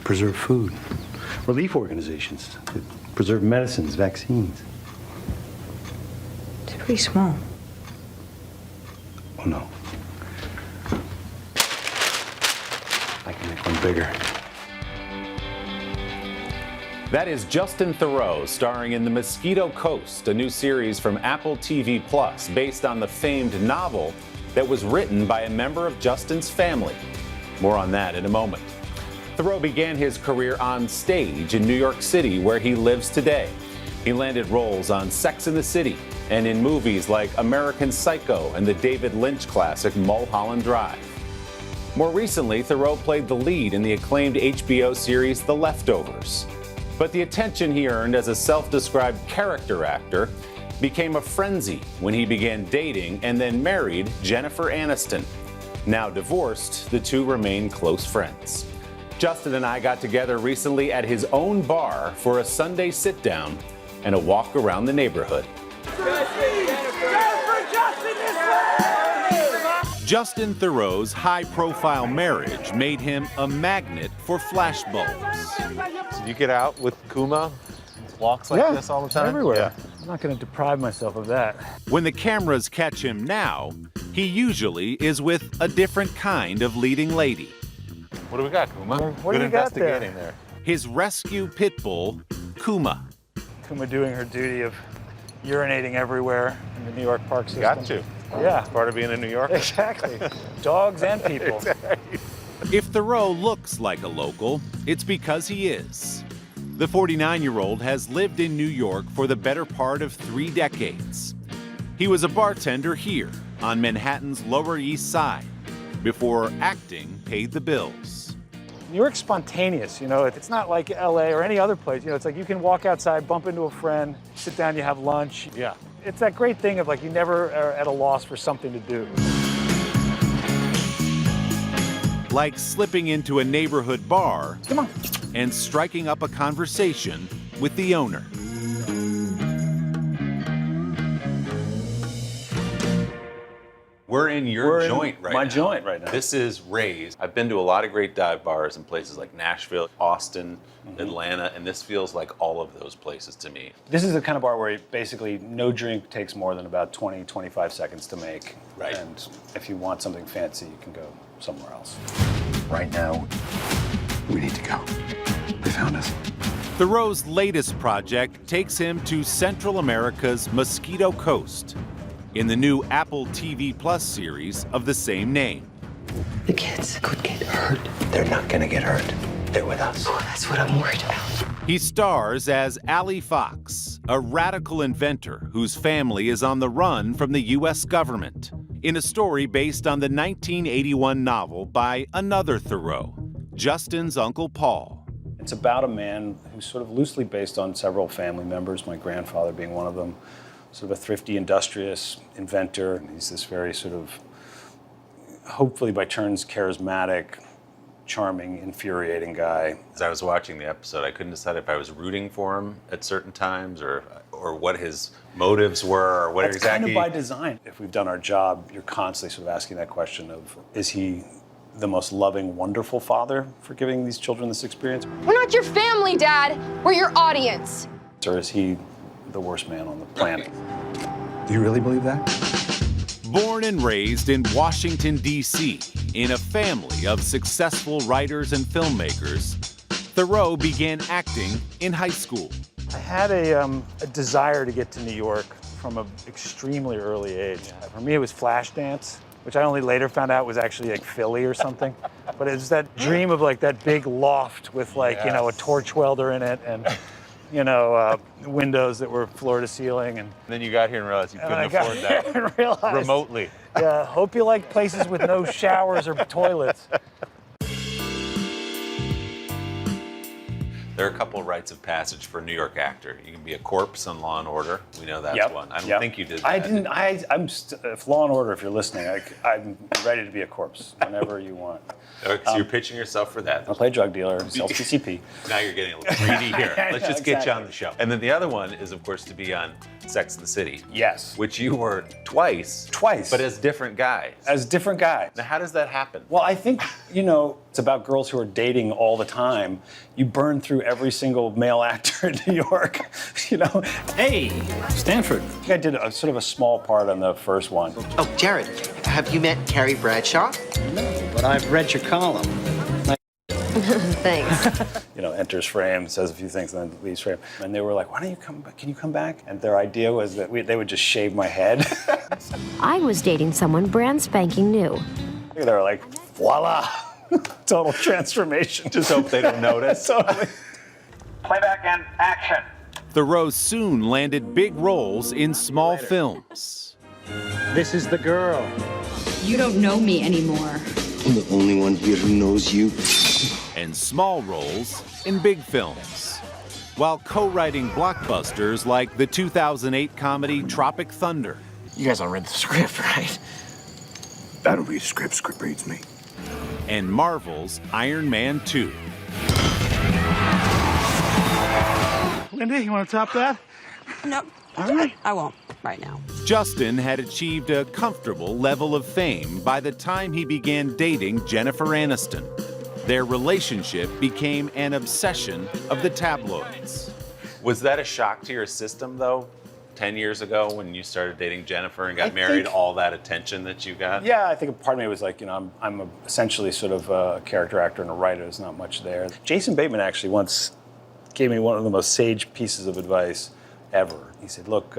preserve food. Relief organizations could preserve medicines, vaccines. It's pretty small. Oh, no. I can make one bigger. That is Justin Theroux starring in The Mosquito Coast, a new series from Apple TV Plus based on the famed novel that was written by a member of Justin's family. More on that in a moment. Theroux began his career on stage in New York City, where he lives today. He landed roles on Sex and the City and in movies like American Psycho and the David Lynch classic Mulholland Drive. More recently, Theroux played the lead in the acclaimed HBO series The Leftovers. But the attention he earned as a self-described character actor became a frenzy when he began dating and then married Jennifer Aniston. Now divorced, the two remain close friends. Justin and I got together recently at his own bar for a Sunday sit-down and a walk around the neighborhood. Justin Theroux's high-profile marriage made him a magnet for flashbulbs. So you get out with Kuma, walks like this all the time? Everywhere. Yeah. I'm not going to deprive myself of that. When the cameras catch him now, he usually is with a different kind of leading lady. What do we got, Kuma? What do you got there? His rescue pit bull, Kuma. Kuma doing her duty of urinating everywhere in the New York park system. Got to. Yeah. Part of being a New Yorker. Exactly. Dogs and people. Exactly. If Theroux looks like a local, it's because he is. The 49-year-old has lived in New York for the better part of 3 decades. He was a bartender here on Manhattan's Lower East Side before acting paid the bills. New York's spontaneous, you know. It's not like LA or any other place. You know, it's like you can walk outside, bump into a friend, sit down, you have lunch. Yeah. It's that great thing of like you never are at a loss for something to do. Like slipping into a neighborhood bar Come on. and striking up a conversation with the owner. We're in your joint right now. My joint right now. This is Ray's. I've been to a lot of great dive bars in places like Nashville, Austin, Atlanta, and this feels like all of those places to me. This is the kind of bar where basically no drink takes more than about 20, 25 seconds to make. Right. And if you want something fancy, you can go somewhere else. Right now, we need to go. They found us. Theroux's latest project takes him to Central America's Mosquito Coast in the new Apple TV Plus series of the same name. The kids could get hurt. They're not gonna get hurt. They're with us. Oh, that's what I'm worried about. He stars as Allie Fox, a radical inventor whose family is on the run from the U.S. government, in a story based on the 1981 novel by another Theroux, Justin's Uncle Paul. It's about a man who's sort of loosely based on several family members, my grandfather being one of them, sort of a thrifty, industrious inventor. And he's this very sort of, hopefully by turns, charismatic, charming, infuriating guy. As I was watching the episode, I couldn't decide if I was rooting for him at certain times or what his motives were or what That's exactly. kind of by design. If we've done our job, you're constantly sort of asking that question of, is he the most loving, wonderful father for giving these children this experience? We're not your family, Dad. We're your audience. Or is he the worst man on the planet? Do you really believe that? Born and raised in Washington, D.C., in a family of successful writers and filmmakers, Theroux began acting in high school. I had a desire to get to New York from an extremely early age. For me, it was Flashdance, which I only later found out was actually like Philly or something. But it was that dream of like that big loft with like, you know, a torch welder in it and, you know, windows that were floor to ceiling. And then you got here and realized you couldn't afford that and realized, remotely. Yeah, hope you like places with no showers or toilets. There are a couple of rites of passage for a New York actor. You can be a corpse on Law and Order. We know that's one. I don't think you did that. I didn't. If Law and Order, if you're listening, I'm ready to be a corpse whenever you want. So you're pitching yourself for that. I'll play drug dealer, sell PCP. Now you're getting a little greedy here. Let's just get you on the show. And then the other one is, of course, to be on Sex and the City. Yes. Which you were twice. Twice. But as different guys. As different guys. Now, how does that happen? Well, I think, you know, it's about girls who are dating all the time. You burn through every single male actor in New York, you know. Hey, Stanford. I think I did a sort of a small part on the first one. Oh, Jared, have you met Carrie Bradshaw? No, but I've read your column. Thanks. Enters frame, says a few things, and then leaves frame. And they were like, why don't you come back? Can you come back? And their idea was that they would just shave my head. I was dating someone brand spanking new. They were like, voila, total transformation. Just hope they don't notice. Totally. Playback and action. Theroux soon landed big roles in small films. This is the girl. You don't know me anymore. I'm the only one here who knows you. And small roles in big films, while co-writing blockbusters like the 2008 comedy Tropic Thunder. You guys don't read the script, right? I don't read script. Script reads me. And Marvel's Iron Man 2. Linda, you want to top that? No, All right. I won't right now. Justin had achieved a comfortable level of fame by the time he began dating Jennifer Aniston. Their relationship became an obsession of the tabloids. Was that a shock to your system, though? 10 years ago when you started dating Jennifer and got married, all that attention that you got? Yeah, I think a part of me was like, I'm essentially sort of a character actor and a writer. There's not much there. Jason Bateman actually once gave me one of the most sage pieces of advice ever. He said, look,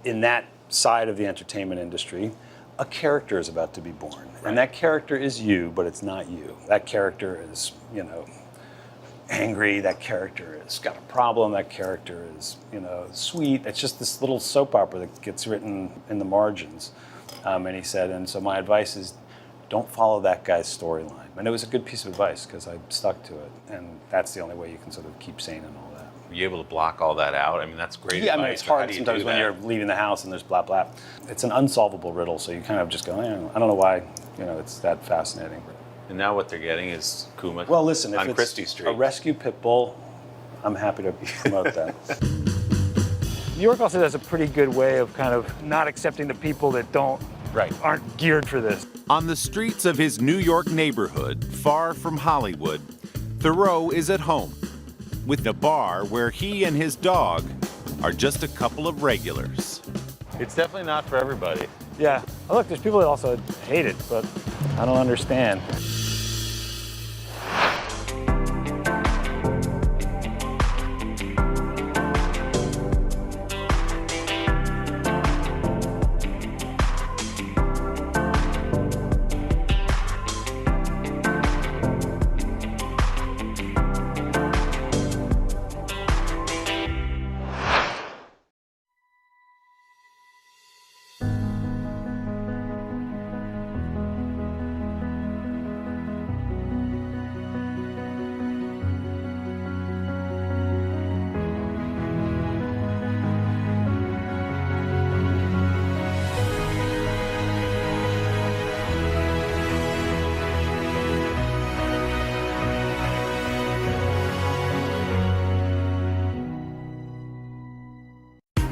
in that side of the entertainment industry, a character is about to be born. Right. And that character is you, but it's not you. That character is, angry. That character has got a problem. That character is, sweet. It's just this little soap opera that gets written in the margins. And he said, and so my advice is, don't follow that guy's storyline. And it was a good piece of advice because I stuck to it. And that's the only way you can sort of keep sane and all that. Were you able to block all that out? I mean, that's great advice. Yeah, I mean, it's hard sometimes when you're leaving the house and there's blah, blah. It's an unsolvable riddle, so you kind of just go, I don't know why, it's that fascinating. And now what they're getting is Kuma well, listen, on if Christie it's Street. A rescue pit bull, I'm happy to promote that. New York also does a pretty good way of kind of not accepting the people that aren't geared for this. On the streets of his New York neighborhood, far from Hollywood, Theroux is at home, with a bar where he and his dog are just a couple of regulars. It's definitely not for everybody. Yeah. Oh, look, there's people that also hate it, but I don't understand.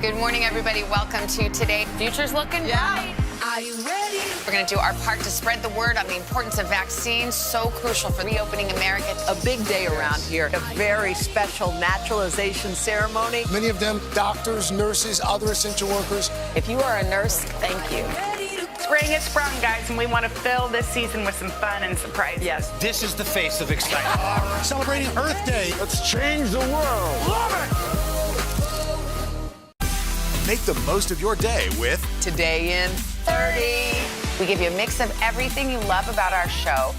Good morning, everybody. Welcome to Today. Future's looking bright. Are you ready? We're going to do our part to spread the word on the importance of vaccines, so crucial for reopening America. A big day around here. A very special naturalization ceremony. Many of them doctors, nurses, other essential workers. If you are a nurse, thank you. Spring has sprung, guys, and we want to fill this season with some fun and surprises. Yes. This is the face of excitement. Celebrating Earth Day. Let's change the world. Love it! Make the most of your day with Today in 30. We give you a mix of everything you love about our show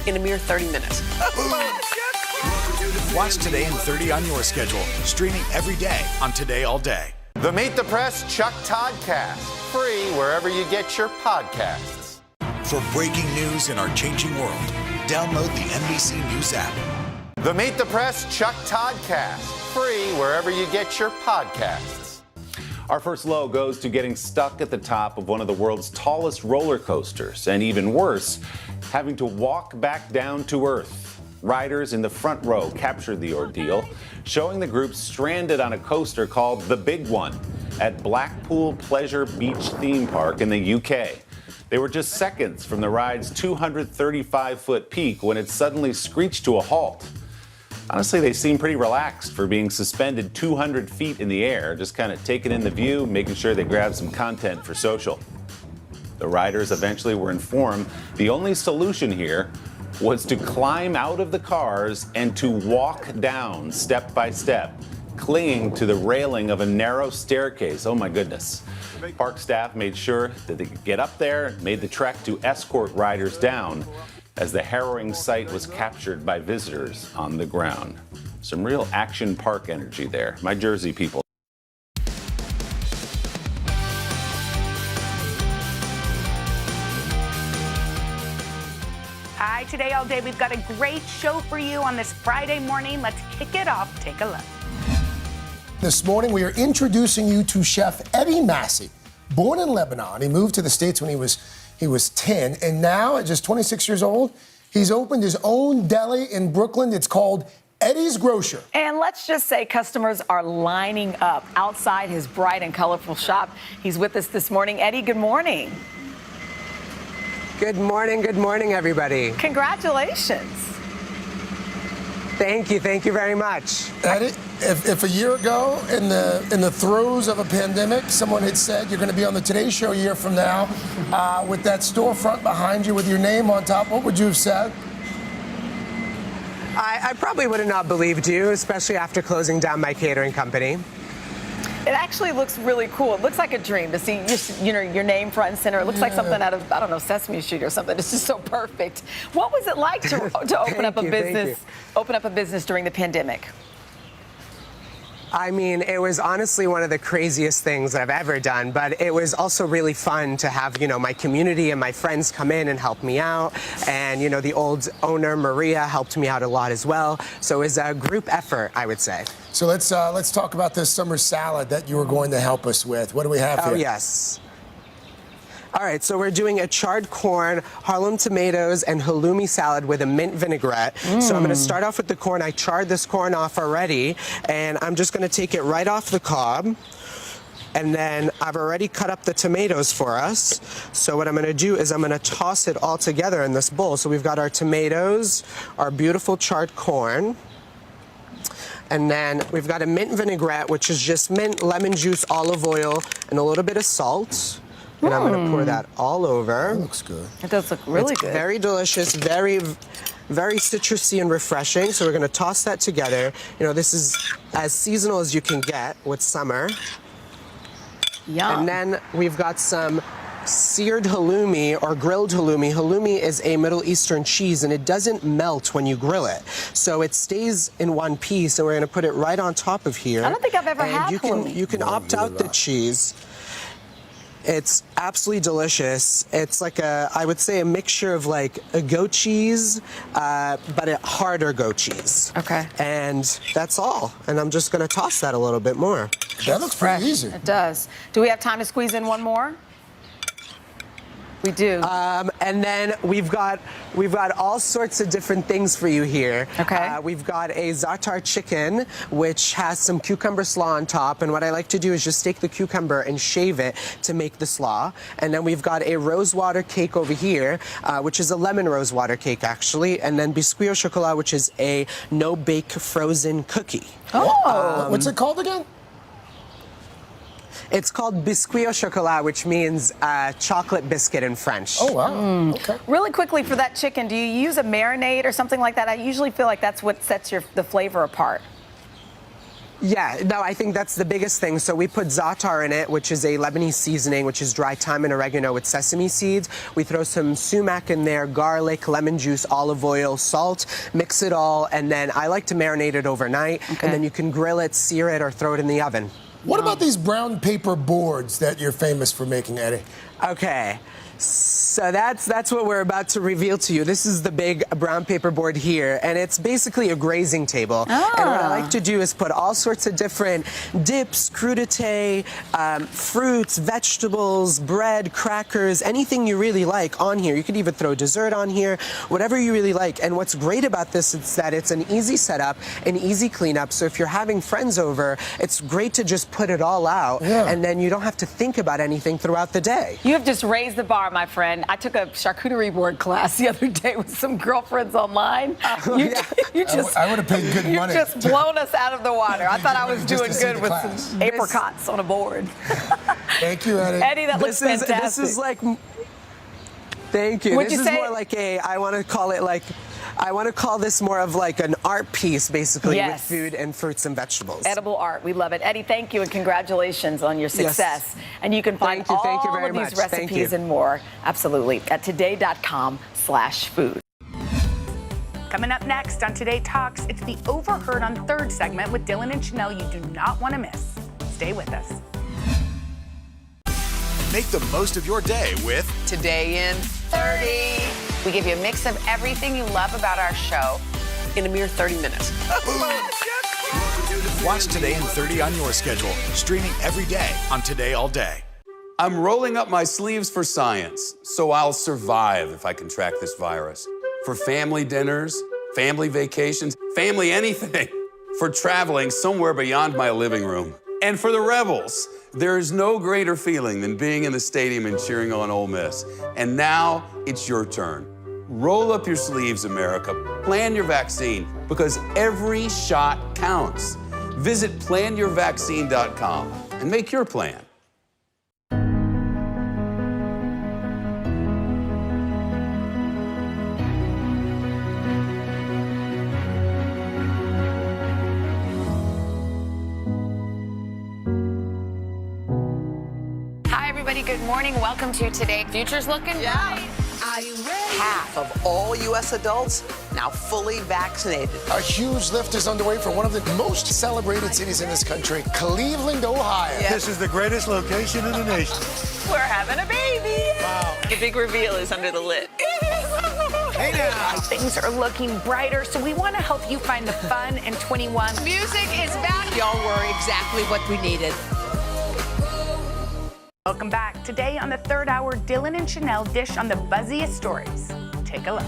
in a mere 30 minutes. Watch Today in 30 on your schedule. Streaming every day on Today All Day. The Meet the Press Chuck Toddcast. Free wherever you get your podcasts. For breaking news in our changing world, download the NBC News app. The Meet the Press Chuck Toddcast. Free wherever you get your podcasts. Our first low goes to getting stuck at the top of one of the world's tallest roller coasters, and even worse, having to walk back down to earth. Riders in the front row captured the ordeal, showing the group stranded on a coaster called The Big One at Blackpool Pleasure Beach Theme Park in the UK. They were just seconds from the ride's 235-foot peak when it suddenly screeched to a halt. Honestly, they seem pretty relaxed for being suspended 200 feet in the air, just kind of taking in the view, making sure they grab some content for social. The riders eventually were informed the only solution here was to climb out of the cars and to walk down step by step, clinging to the railing of a narrow staircase. Oh my goodness. Park staff made sure that they could get up there, made the trek to escort riders down as the harrowing sight was captured by visitors on the ground. Some real action park energy there. My Jersey people. Hi, Today All Day. We've got a great show for you on this Friday morning. Let's kick it off. Take a look. This morning, we are introducing you to Chef Eddie Massie. Born in Lebanon, he moved to the States when he was 10, and now, at just 26 years old, he's opened his own deli in Brooklyn. It's called Eddie's Grocer. And let's just say customers are lining up outside his bright and colorful shop. He's with us this morning. Eddie, good morning. Good morning, everybody. Congratulations. Thank you very much. Eddie, if a year ago, in the throes of a pandemic, someone had said you're going to be on the Today Show a year from now with that storefront behind you with your name on top, what would you have said? I probably would have not believed you, especially after closing down my catering company. It actually looks really cool. It looks like a dream to see your name front and center. It looks like something out of, I don't know, Sesame Street or something. It's just so perfect. What was it like to open up a business during the pandemic? I mean, it was honestly one of the craziest things I've ever done, but it was also really fun to have, my community and my friends come in and help me out. And, the old owner, Maria, helped me out a lot as well. So it was a group effort, I would say. So let's talk about this summer salad that you were going to help us with. What do we have here? Oh, yes. All right, so we're doing a charred corn, Harlem tomatoes, and halloumi salad with a mint vinaigrette. So I'm going to start off with the corn. I charred this corn off already, and I'm just going to take it right off the cob. And then I've already cut up the tomatoes for us. So what I'm going to do is I'm going to toss it all together in this bowl. So we've got our tomatoes, our beautiful charred corn. And then we've got a mint vinaigrette, which is just mint, lemon juice, olive oil, and a little bit of salt. And I'm going to pour that all over. That looks good. It does look really good. Very delicious, very, very citrusy and refreshing. So we're going to toss that together. This is as seasonal as you can get with summer. Yum. And then we've got some seared halloumi or grilled halloumi. Halloumi is a Middle Eastern cheese, and it doesn't melt when you grill it. So it stays in one piece, and we're going to put it right on top of here. I don't think I've ever had halloumi. You can opt out the cheese. It's absolutely delicious. It's like I would say a mixture of like a goat cheese, but a harder goat cheese. Okay. And that's all. And I'm just going to toss that a little bit more. That looks pretty easy. It does. Do we have time to squeeze in one more? We do. And then we've got all sorts of different things for you here. Okay. We've got a za'atar chicken, which has some cucumber slaw on top. And what I like to do is just take the cucumber and shave it to make the slaw. And then we've got a rosewater cake over here, which is a lemon rosewater cake, actually. And then biscuit au chocolat, which is a no-bake frozen cookie. Oh. What's it called again? It's called biscuit au chocolat, which means chocolate biscuit in French. Oh, wow. Okay. Really quickly for that chicken, do you use a marinade or something like that? I usually feel like that's what sets the flavor apart. Yeah, no, I think that's the biggest thing. So we put za'atar in it, which is a Lebanese seasoning, which is dry thyme and oregano with sesame seeds. We throw some sumac in there, garlic, lemon juice, olive oil, salt, mix it all, and then I like to marinate it overnight, and then you can grill it, sear it, or throw it in the oven. What about these brown paper boards that you're famous for making, Eddie? Okay. So that's what we're about to reveal to you. This is the big brown paper board here, and it's basically a grazing table. Oh. And what I like to do is put all sorts of different dips, crudité, fruits, vegetables, bread, crackers, anything you really like on here. You could even throw dessert on here, whatever you really like. And what's great about this is that it's an easy setup, an easy cleanup. So if you're having friends over, it's great to just put it all out, and then you don't have to think about anything throughout the day. You have just raised the bar, my friend. I took a charcuterie board class the other day with some girlfriends online. You just, I would have paid good money. You just blown us out of the water. I thought I was doing good with some apricots on a board. Thank you, Eddie. Eddie, that looks fantastic. This is like... Thank you. Would This you is say more like I want to call this more of like an art piece, basically, with food and fruits and vegetables. Edible art. We love it. Eddie, thank you and congratulations on your success. Yes. And you can find Thank you all very of these much. Thank recipes you. and more, absolutely, at today.com/food. Coming up next on Today Talks, it's the Overheard on Third segment with Dylan and Chanel you do not want to miss. Stay with us. Make the most of your day with Today in 30. We give you a mix of everything you love about our show in a mere 30 minutes. Watch Today in 30 on your schedule, streaming every day on Today All Day. I'm rolling up my sleeves for science, so I'll survive if I can track this virus. For family dinners, family vacations, family anything. For traveling somewhere beyond my living room. And for the Rebels, there is no greater feeling than being in the stadium and cheering on Ole Miss. And now it's your turn. Roll up your sleeves, America. Plan your vaccine, because every shot counts. Visit planyourvaccine.com and make your plan. Hi, everybody. Good morning. Welcome to Today. Future's looking bright. Are you ready? Half of all U.S. adults now fully vaccinated. A huge lift is underway for one of the most celebrated cities in this country, Cleveland, Ohio. This is the greatest location in the nation. We're having a baby. Wow. The big reveal is under the lid. Hey now. Things are looking brighter, so we want to help you find the fun in 21. Music is back. Y'all were exactly what we needed. Welcome back. Today on the third hour, Dylan and Chanel dish on the buzziest stories. Take a look.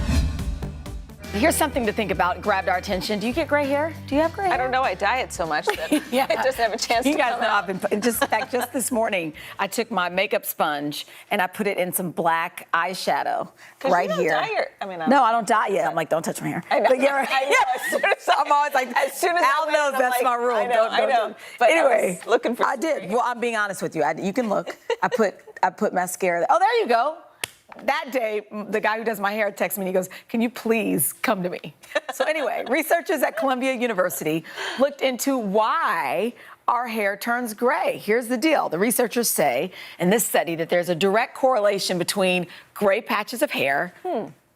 Here's something to think about. Grabbed our attention. Do you get gray hair? Do you have gray hair? I don't know. I diet so much that Yeah. it doesn't have a chance You to guys come know out. I've been just in fact, just this morning I took my makeup sponge and I put it in some black eyeshadow 'Cause right you don't here. dye your- I mean, no, I don't dye yet. I'm like, don't touch my hair. I know. But yeah, right. I know. As soon as I'm always like, as soon as Al knows that's my rule. I know. Don't. But anyway, I was looking for. I did. Well, I'm being honest with you. You can look. I put mascara. Oh, there you go. That day, the guy who does my hair texts me and he goes, can you please come to me? So anyway, researchers at Columbia University looked into why our hair turns gray. Here's the deal. The researchers say in this study that there's a direct correlation between gray patches of hair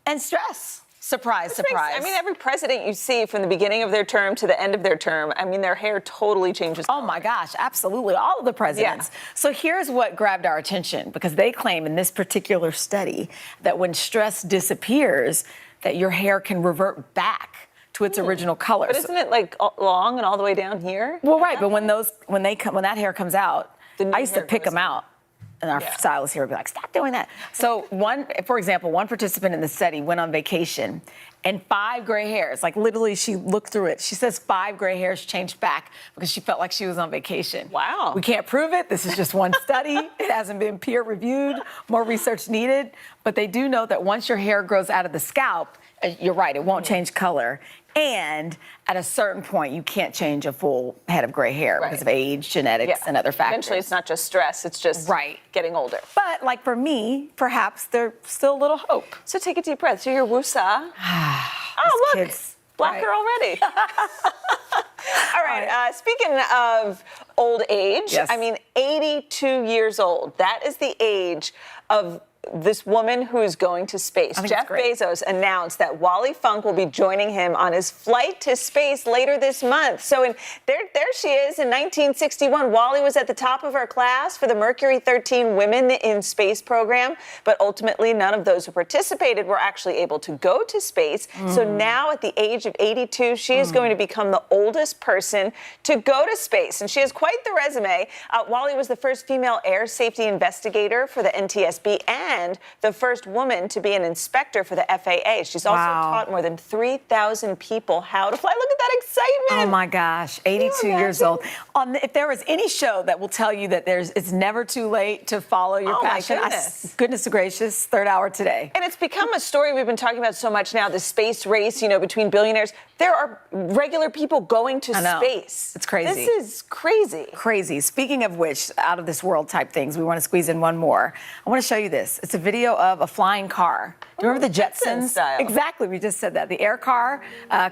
and stress. Surprise, surprise. I mean, every president you see from the beginning of their term to the end of their term, I mean, their hair totally changes. Oh my gosh, absolutely. All of the presidents. Yeah. So here's what grabbed our attention, because they claim in this particular study that when stress disappears, that your hair can revert back to its original color. But isn't it like long and all the way down here? Well, right, but when that hair comes out, I used to pick them out. And our stylist here would be like, stop doing that. So for example, one participant in the study went on vacation and 5 gray hairs, like literally she looked through it. She says 5 gray hairs changed back because she felt like she was on vacation. Wow. We can't prove it. This is just one study. It hasn't been peer reviewed. More research needed. But they do know that once your hair grows out of the scalp, you're right, it won't change color. And at a certain point, you can't change a full head of gray hair because of age, genetics, and other factors. Eventually, it's not just stress, it's just getting older. But like for me, perhaps there's still a little hope. So take a deep breath. So you're woosah. Oh, look, black girl already. All right, speaking of old age, I mean, 82 years old. That is the age of this woman who is going to space. Jeff Bezos announced that Wally Funk will be joining him on his flight to space later this month. So there she is. In 1961, Wally was at the top of her class for the Mercury 13 Women in Space program, but ultimately none of those who participated were actually able to go to space. So now at the age of 82, she is going to become the oldest person to go to space. And she has quite the resume. Wally was the first female air safety investigator for the NTSB and the first woman to be an inspector for the FAA. She's also taught more than 3,000 people how to fly. Look at that excitement. Oh my gosh, 82 years old. If there was any show that will tell you that it's never too late to follow your passion, my goodness. Goodness gracious, third hour today. And it's become a story we've been talking about so much now, the space race, between billionaires. There are regular people going to space. It's crazy. This is crazy. Crazy. Speaking of which, out of this world type things, we want to squeeze in one more. I want to show you this. this. It's a video of a flying car. Do you remember the Jetsons? style. Exactly, we just said that. The air car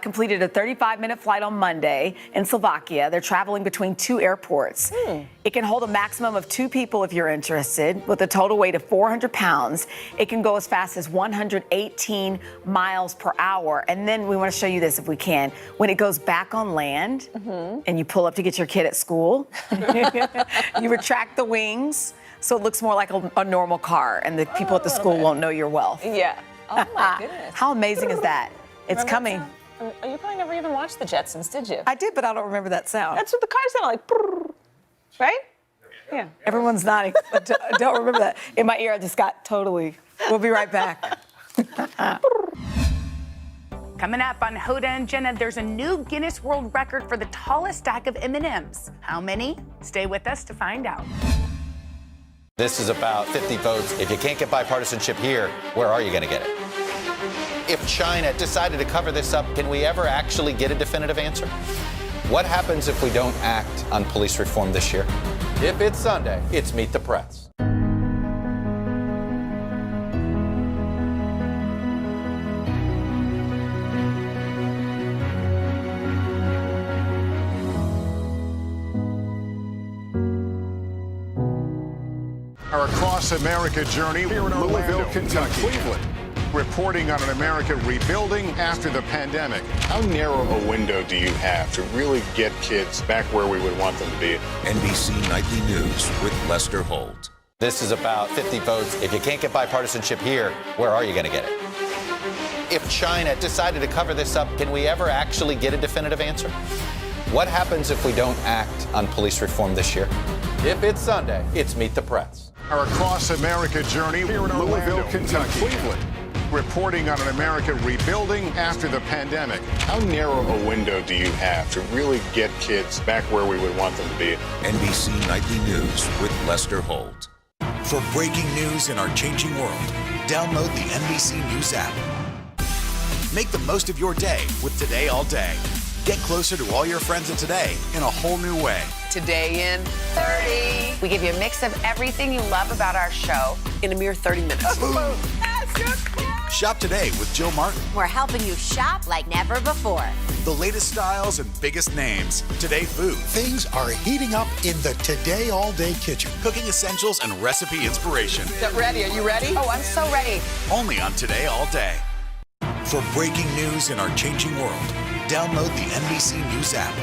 completed a 35-minute flight on Monday in Slovakia. They're traveling between 2 airports. It can hold a maximum of 2 people if you're interested, with a total weight of 400 pounds. It can go as fast as 118 miles per hour. And then we want to show you this if we can. When it goes back on land and you pull up to get your kid at school, you retract the wings so it looks more like a normal car, and the people at the school won't know your wealth. Yeah. Oh my goodness. How amazing is that? It's Remember coming. that sound? You probably never even watched the Jetsons, did you? I did, but I don't remember that sound. That's what the car sounded like. Brrr. Right? Yeah. Everyone's nodding. I don't remember that. In my ear, I just got totally. We'll be right back. Coming up on Hoda and Jenna, there's a new Guinness World Record for the tallest stack of M&Ms. How many? Stay with us to find out. This is about 50 votes. If you can't get bipartisanship here, where are you going to get it? If China decided to cover this up, can we ever actually get a definitive answer? What happens if we don't act on police reform this year? If it's Sunday, it's Meet the Press. Our Across America journey here in Louisville, Kentucky. Cleveland, reporting on an America rebuilding after the pandemic. How narrow a window do you have to really get kids back where we would want them to be? NBC Nightly News with Lester Holt. This is about 50 votes. If you can't get bipartisanship here, where are you going to get it? If China decided to cover this up, can we ever actually get a definitive answer? What happens if we don't act on police reform this year? If it's Sunday, it's Meet the Press. Our Across America journey here in Louisville, Kentucky. Cleveland, reporting on an America rebuilding after the pandemic. How narrow a window do you have to really get kids back where we would want them to be? NBC Nightly News with Lester Holt. For breaking news in our changing world, download the NBC News app. Make the most of your day with Today All Day. Get closer to all your friends at Today in a whole new way. Today in 30. We give you a mix of everything you love about our show in a mere 30 minutes. Shop today with Jill Martin. We're helping you shop like never before. The latest styles and biggest names. Today Food. Things are heating up in the Today All Day kitchen. Cooking essentials and recipe inspiration. Get ready. Are you ready? Oh, I'm so ready. Only on Today All Day. For breaking news in our changing world, download the NBC News app.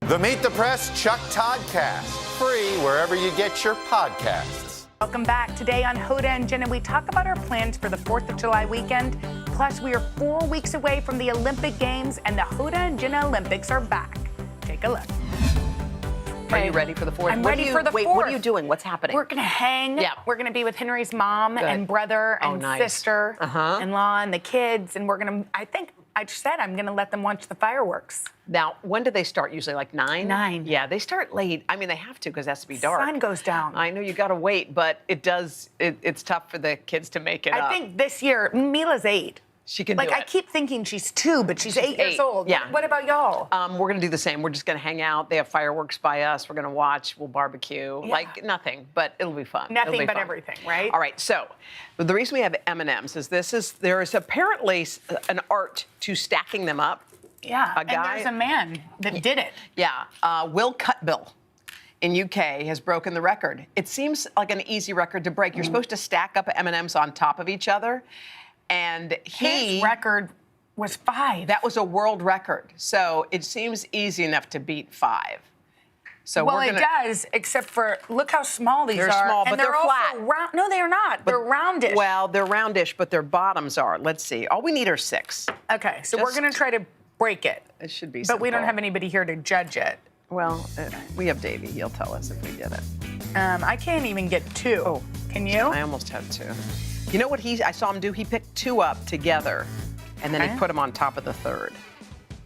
The Meet the Press Chuck Toddcast, free wherever you get your podcasts. Welcome back. Today on Hoda and Jenna, we talk about our plans for the 4th of July weekend. Plus, we are 4 weeks away from the Olympic Games, and the Hoda and Jenna Olympics are back. Take a look. Are you ready for the 4th? I'm ready for the 4th. Wait, what are you doing? What's happening? We're going to hang. Yeah. We're going to be with Henry's mom Good. and brother and nice. sister-in-law and the kids, and we're going to, I just said I'm going to let them watch the fireworks. Now, when do they start? Usually like 9? 9. Yeah, they start late. I mean, they have to because it has to be dark. Sun goes down. I know you got to wait, but it's tough for the kids to make it up. I think this year, Mila's 8. She can do it. I keep thinking she's 2, but she's 8 years old. Yeah. What about y'all? We're going to do the same. We're just going to hang out. They have fireworks by us. We're going to watch. We'll barbecue. Yeah. Like nothing, but it'll be fun. Nothing It'll be but fun. everything, right? All right. So the reason we have M&Ms is there is apparently an art to stacking them up. Yeah. A guy, and there's a man that did it. Yeah. Will Cutbill in UK has broken the record. It seems like an easy record to break. You're supposed to stack up M&Ms on top of each other. And his record was 5. That was a world record. So it seems easy enough to beat 5. So well, it does, except for look how small these are. They're small, and but they're flat. Also round. No, they are not. They're roundish. Well, they're roundish, but their bottoms are. Let's see. All we need are 6. Okay, so we're going to try to break it. It should be But simple. we don't have anybody here to judge it. Well, we have Davey. He'll tell us if we get it. I can't even get 2. Oh, can you? I almost had 2. You know what I saw him do? He picked 2 up together, and then he put them on top of the 3rd.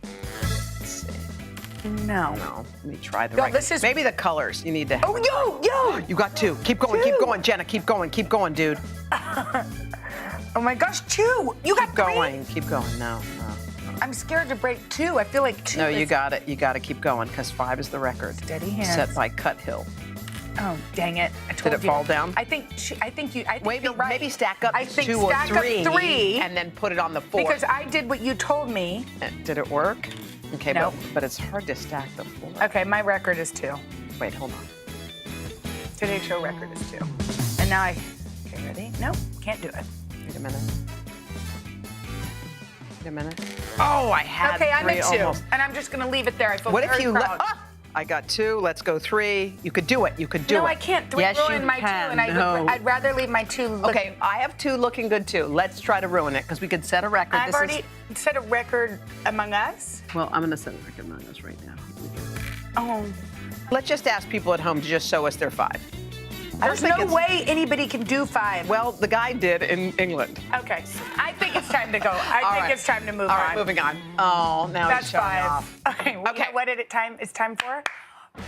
Let's see. No. Let me try the No, right. this is maybe the colors you need to have. Oh, yo! You got 2. Keep going, keep going, Jenna. Keep going, dude. Oh my gosh, 2! You got 3? Keep going. No. I'm scared to break 2. I feel like 2. No, you got it. You got to keep going because 5 is the record. Steady hands. Set by Cut Hill. Oh, dang it. I told you. Did it fall down? I think Maybe, you're right. maybe stack up I think 2 or stack 3, up 3 and then put it on the 4th. because I did what you told me. Did it work? Okay, Nope. but it's hard to stack the 4. Okay, my record is 2. Wait, hold on. Today's show record is 2. And now okay, ready? Nope, can't do it. Wait a minute. Wait a minute. Oh, I had three I'm at 2, almost. and I'm just gonna leave it there. I feel What very if you proud. I got 2. Let's go 3. You could do it. You could do it. No, I can't. 3 yes, ruined you my can. 2, and No. I'd rather leave my 2 looking. Okay, I have 2 looking good too. Let's try to ruin it because we could set a record. I've already set a record among us. Well, I'm going to set a record among us right now. Oh. Let's just ask people at home to just show us their 5. There's no way anybody can do 5. Well, the guy did in England. Okay, I think it's time to go. I think it's time to move All on. right, moving on. Oh, now That's he's showing 5. off. Okay, well, you know what it's time for?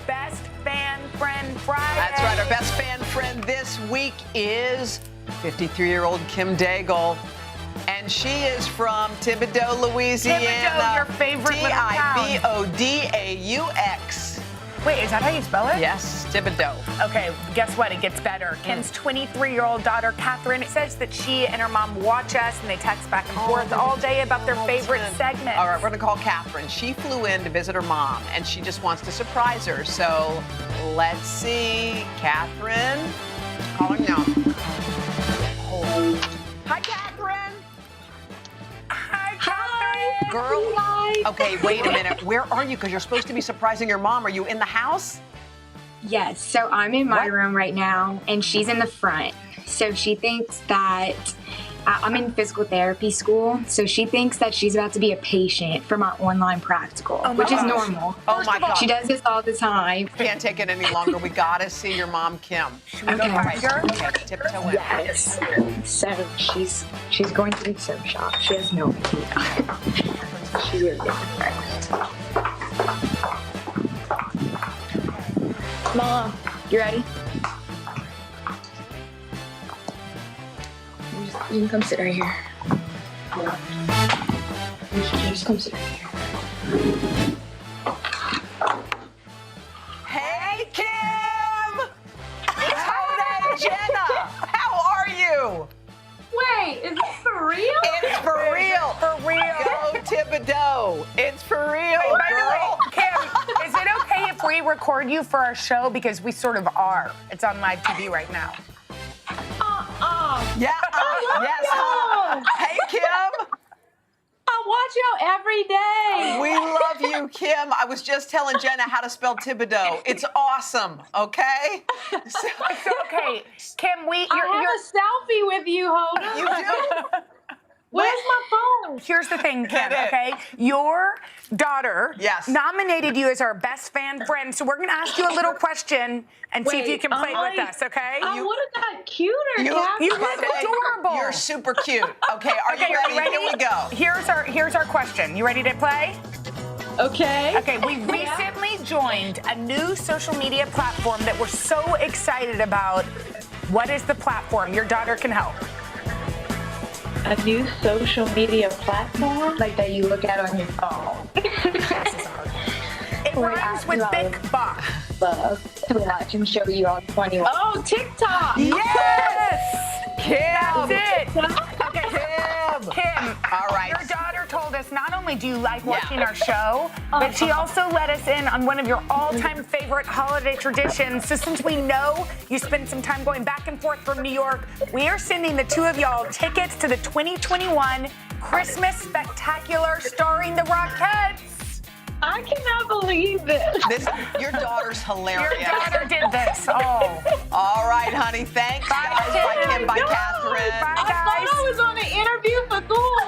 Best Fan Friend Friday. That's right. Our best fan friend this week is 53-year-old Kim Daigle. And she is from Thibodaux, Louisiana. Thibodaux, your favorite little town. Thibodaux. Wait, is that how you spell it? Yes, Thibodaux. Okay, guess what? It gets better. Kim's 23-year-old daughter, Catherine, says that she and her mom watch us and they text back and forth all day about their favorite segments. All right, we're going to call Catherine. She flew in to visit her mom, and she just wants to surprise her. So let's see. Catherine, calling now. Hi, Catherine. Hi, Catherine. Girl. Okay, wait a minute. Where are you? Because you're supposed to be surprising your mom. Are you in the house? Yes, so I'm in my room right now, and she's in the front. So she thinks that I'm in physical therapy school, so she thinks that she's about to be a patient from our online practical, which is normal. Oh my God. She does this all the time. Can't take it any longer. We gotta see your mom, Kim. Should we go find her? Okay, tiptoe in. Yes. So she's going to the soap shop. She has no idea. She's really different. Mom, you ready? You can come sit right here. You just come sit right here. Hey, Kim! It's Hoda and Jenna! How are you? Wait, is this for real? It's for real. For real. Go Thibodaux. It's for real, Wait, by the way, girl. Kim, is it okay if we record you for our show? Because we sort of are. It's on live TV right now. Yeah, yes, huh? Hey, Kim. I watch y'all every day. We love you, Kim. I was just telling Jenna how to spell Thibodaux. It's awesome, okay? So, okay, Kim, I have a selfie with you, Hoda. You do? Where's my phone? Here's the thing, Kim, okay? Your daughter nominated you as our best fan friend, so we're going to ask you a little question and see if you can play with us, okay? I would have got cuter, You look adorable. You're super cute. Okay, are you ready? Here we go. Here's our question. You ready to play? Okay. Okay, we recently joined a new social media platform that we're so excited about. What is the platform? Your daughter can help. A new social media platform? Like that you look at on your phone. It rhymes with Big Box. Love to watch and show you all 21. Oh, TikTok! Yes! Kim! That's it! Okay, Kim, all right. Your daughter told us not only do you like watching our show, but she also let us in on one of your all-time favorite holiday traditions. So since we know you spend some time going back and forth from New York, we are sending the 2 of y'all tickets to the 2021 Christmas Spectacular starring the Rockettes. I cannot believe this. Your daughter's hilarious. Your daughter did this. Oh. All right, honey. Thanks, guys. Bye, Kim. Bye, Catherine. Bye, I thought I was on an interview for school.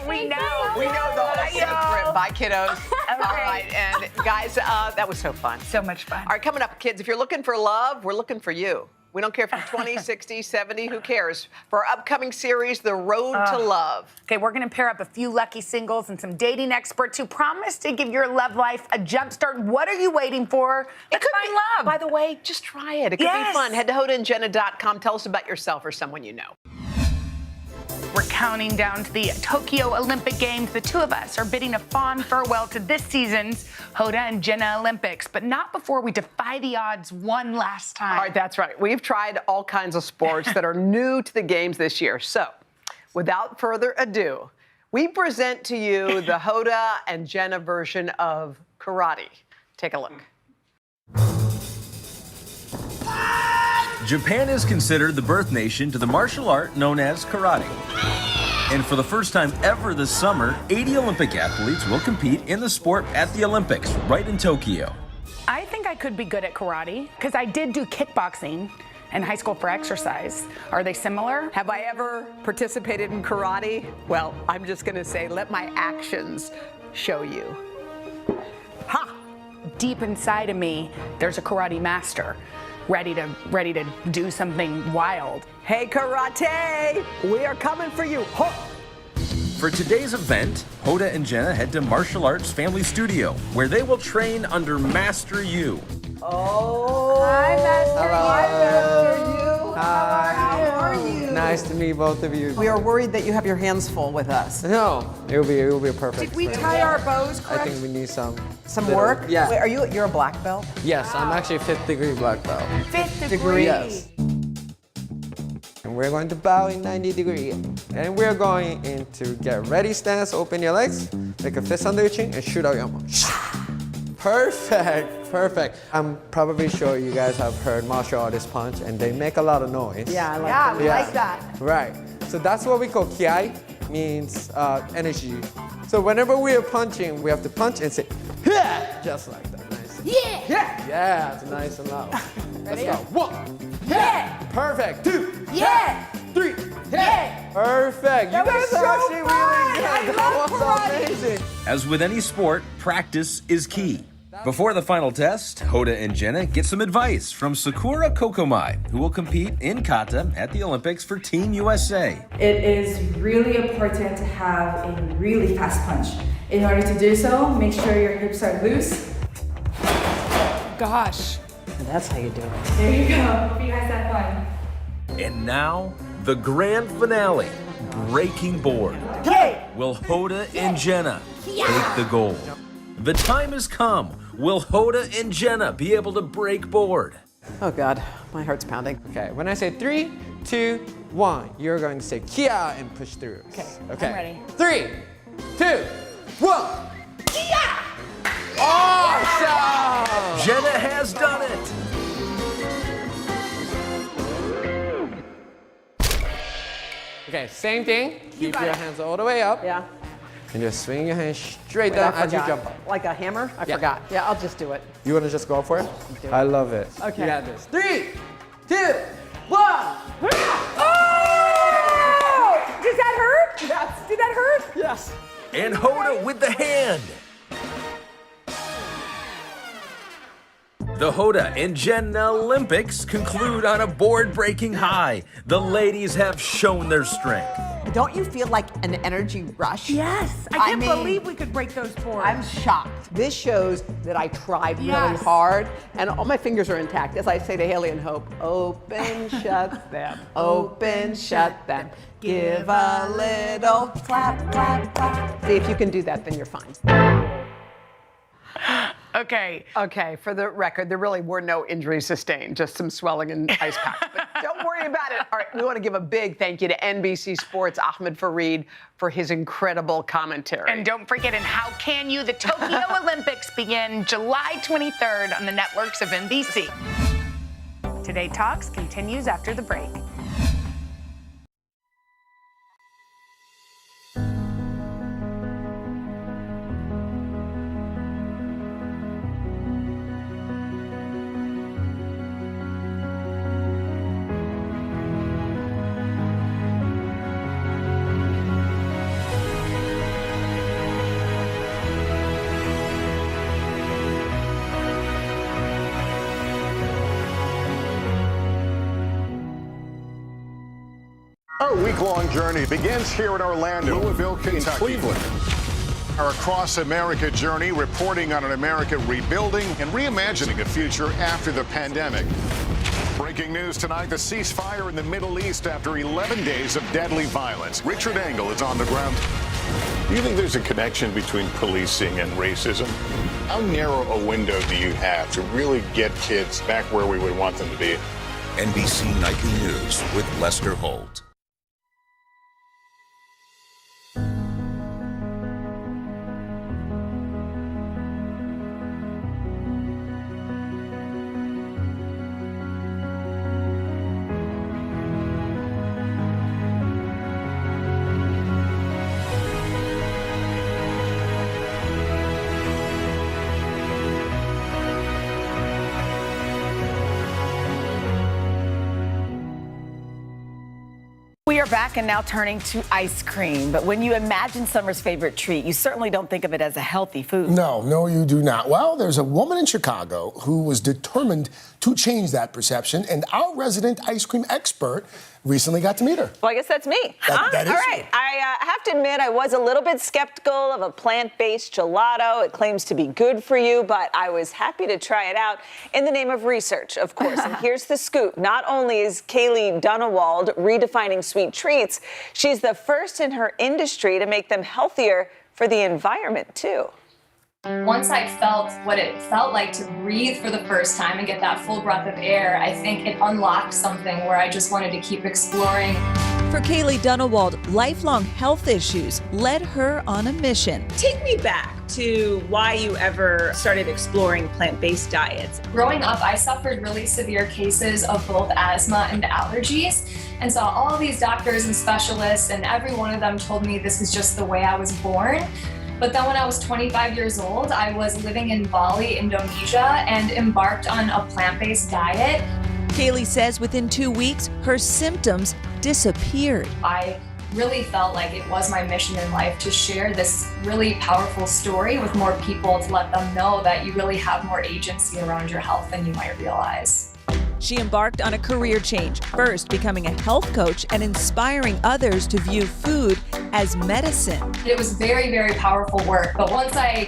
We know. We know the whole secret. Bye, kiddos. Okay. All right, and guys, that was so fun. So much fun. All right, coming up, kids, if you're looking for love, we're looking for you. We don't care if you're 20, 60, 70, who cares? For our upcoming series, The Road to Love. Okay, we're going to pair up a few lucky singles and some dating experts who promise to give your love life a jump start. What are you waiting for? Let's find love. By the way, just try it. It could be fun. Head to hodaandjenna.com. Tell us about yourself or someone you know. We're counting down to the Tokyo Olympic Games. The two of us are bidding a fond farewell to this season's Hoda and Jenna Olympics, but not before we defy the odds one last time. All right, that's right. We've tried all kinds of sports that are new to the games this year. So, without further ado, we present to you the Hoda and Jenna version of karate. Take a look. Japan is considered the birth nation to the martial art known as karate. And for the first time ever this summer, 80 Olympic athletes will compete in the sport at the Olympics, right in Tokyo. I think I could be good at karate because I did do kickboxing in high school for exercise. Are they similar? Have I ever participated in karate? Well, I'm just going to say, let my actions show you. Ha! Deep inside of me, there's a karate master ready to do something wild. Hey, karate! We are coming for you. Ho! For today's event, Hoda and Jenna head to Martial Arts Family Studio, where they will train under Master Yu. Oh! Hi, Master Yu. Master Yu. Hi. How are you? Nice to meet both of you. We are worried that you have your hands full with us. No, it will be perfect. Did we tie our bows correct? I think we need some work? Yeah. Wait, you're a black belt? Yes, I'm actually 5th degree black belt. 5th degree? Yes. And we're going to bow in 90 degrees. And we're going into get ready stance, open your legs, make a fist under your chin, and shoot out your mouth. Perfect, perfect. I'm probably sure you guys have heard martial artists punch, and they make a lot of noise. Yeah, I like that. Right. So that's what we call kiai, means energy. So whenever we are punching, we have to punch and say, yeah, just like that. Nice. Yeah. Yeah. Yeah, it's nice and loud. Ready? Let's go. 1. Yeah. Perfect. 2. Yeah. 3. Yeah. Perfect. That You was guys are so actually fun. really I good. love That was karate. amazing. As with any sport, practice is key. Before the final test, Hoda and Jenna get some advice from Sakura Kokomai, who will compete in kata at the Olympics for Team USA. It is really important to have a really fast punch. In order to do so, make sure your hips are loose. Gosh. That's how you do it. There you go. Hope you guys have fun. And now, the grand finale, breaking board. Will Hoda and Jenna take the gold? The time has come. Will Hoda and Jenna be able to break board? Oh God, my heart's pounding. Okay, when I say 3, 2, 1, you're going to say kia and push through. Okay, I'm ready. 3, 2, 1. Kia! Awesome! Jenna has done it. Okay, same thing. Keep your hands all the way up. Yeah. And just swing your hands straight Wait, down I as you forgot. jump up. Like a hammer? I Yeah. forgot. Yeah, I'll just do it. You want to just go for it? Do it. I love it. Okay. You got this. 3, 2, 1. Oh! Does that hurt? Yes. Did that hurt? Yes. And Hoda with the hand. The Hoda and Jenna Olympics conclude on a board-breaking high. The ladies have shown their strength. Don't you feel like an energy rush? Yes. I can't believe we could break those boards. I'm shocked. This shows that I tried really Yes. hard, and all my fingers are intact. As I say to Haley and Hope, open, shut them. Open, shut them. Give a little clap, clap, clap. See, if you can do that, then you're fine. Okay. Okay, for the record, there really were no injuries sustained, just some swelling and ice packs. But don't worry about it. All right, we want to give a big thank you to NBC Sports' Ahmed Fareed for his incredible commentary. And don't forget, and how can you? The Tokyo Olympics begin July 23rd on the networks of NBC. Today Talks continues after the break. Our week-long journey begins here in Orlando, Louisville, Kentucky, Cleveland. Our Across America journey reporting on an America rebuilding and reimagining a future after the pandemic. Breaking news tonight, the ceasefire in the Middle East after 11 days of deadly violence. Richard Engel is on the ground. Do you think there's a connection between policing and racism? How narrow a window do you have to really get kids back where we would want them to be? NBC Nightly News with Lester Holt. We are back and now turning to ice cream. But when you imagine summer's favorite treat, you certainly don't think of it as a healthy food. No, you do not. Well, there's a woman in Chicago who was determined to change that perception, and our resident ice cream expert recently got to meet her. Well, I guess that's me. That is All right. I have to admit, I was a little bit skeptical of a plant-based gelato. It claims to be good for you, but I was happy to try it out in the name of research, of course. And here's the scoop. Not only is Kaylee Dunewald redefining sweet treats, she's the first in her industry to make them healthier for the environment, too. Once I felt what it felt like to breathe for the first time and get that full breath of air, I think it unlocked something where I just wanted to keep exploring. For Kaylee Dunewald, lifelong health issues led her on a mission. Take me back to why you ever started exploring plant-based diets. Growing up, I suffered really severe cases of both asthma and allergies, and saw all these doctors and specialists, and every one of them told me this was just the way I was born. But then when I was 25 years old, I was living in Bali, Indonesia, and embarked on a plant-based diet. Kaylee says within 2 weeks, her symptoms disappeared. I really felt like it was my mission in life to share this really powerful story with more people, to let them know that you really have more agency around your health than you might realize. She embarked on a career change, first becoming a health coach and inspiring others to view food as medicine. It was very, very powerful work. But once I,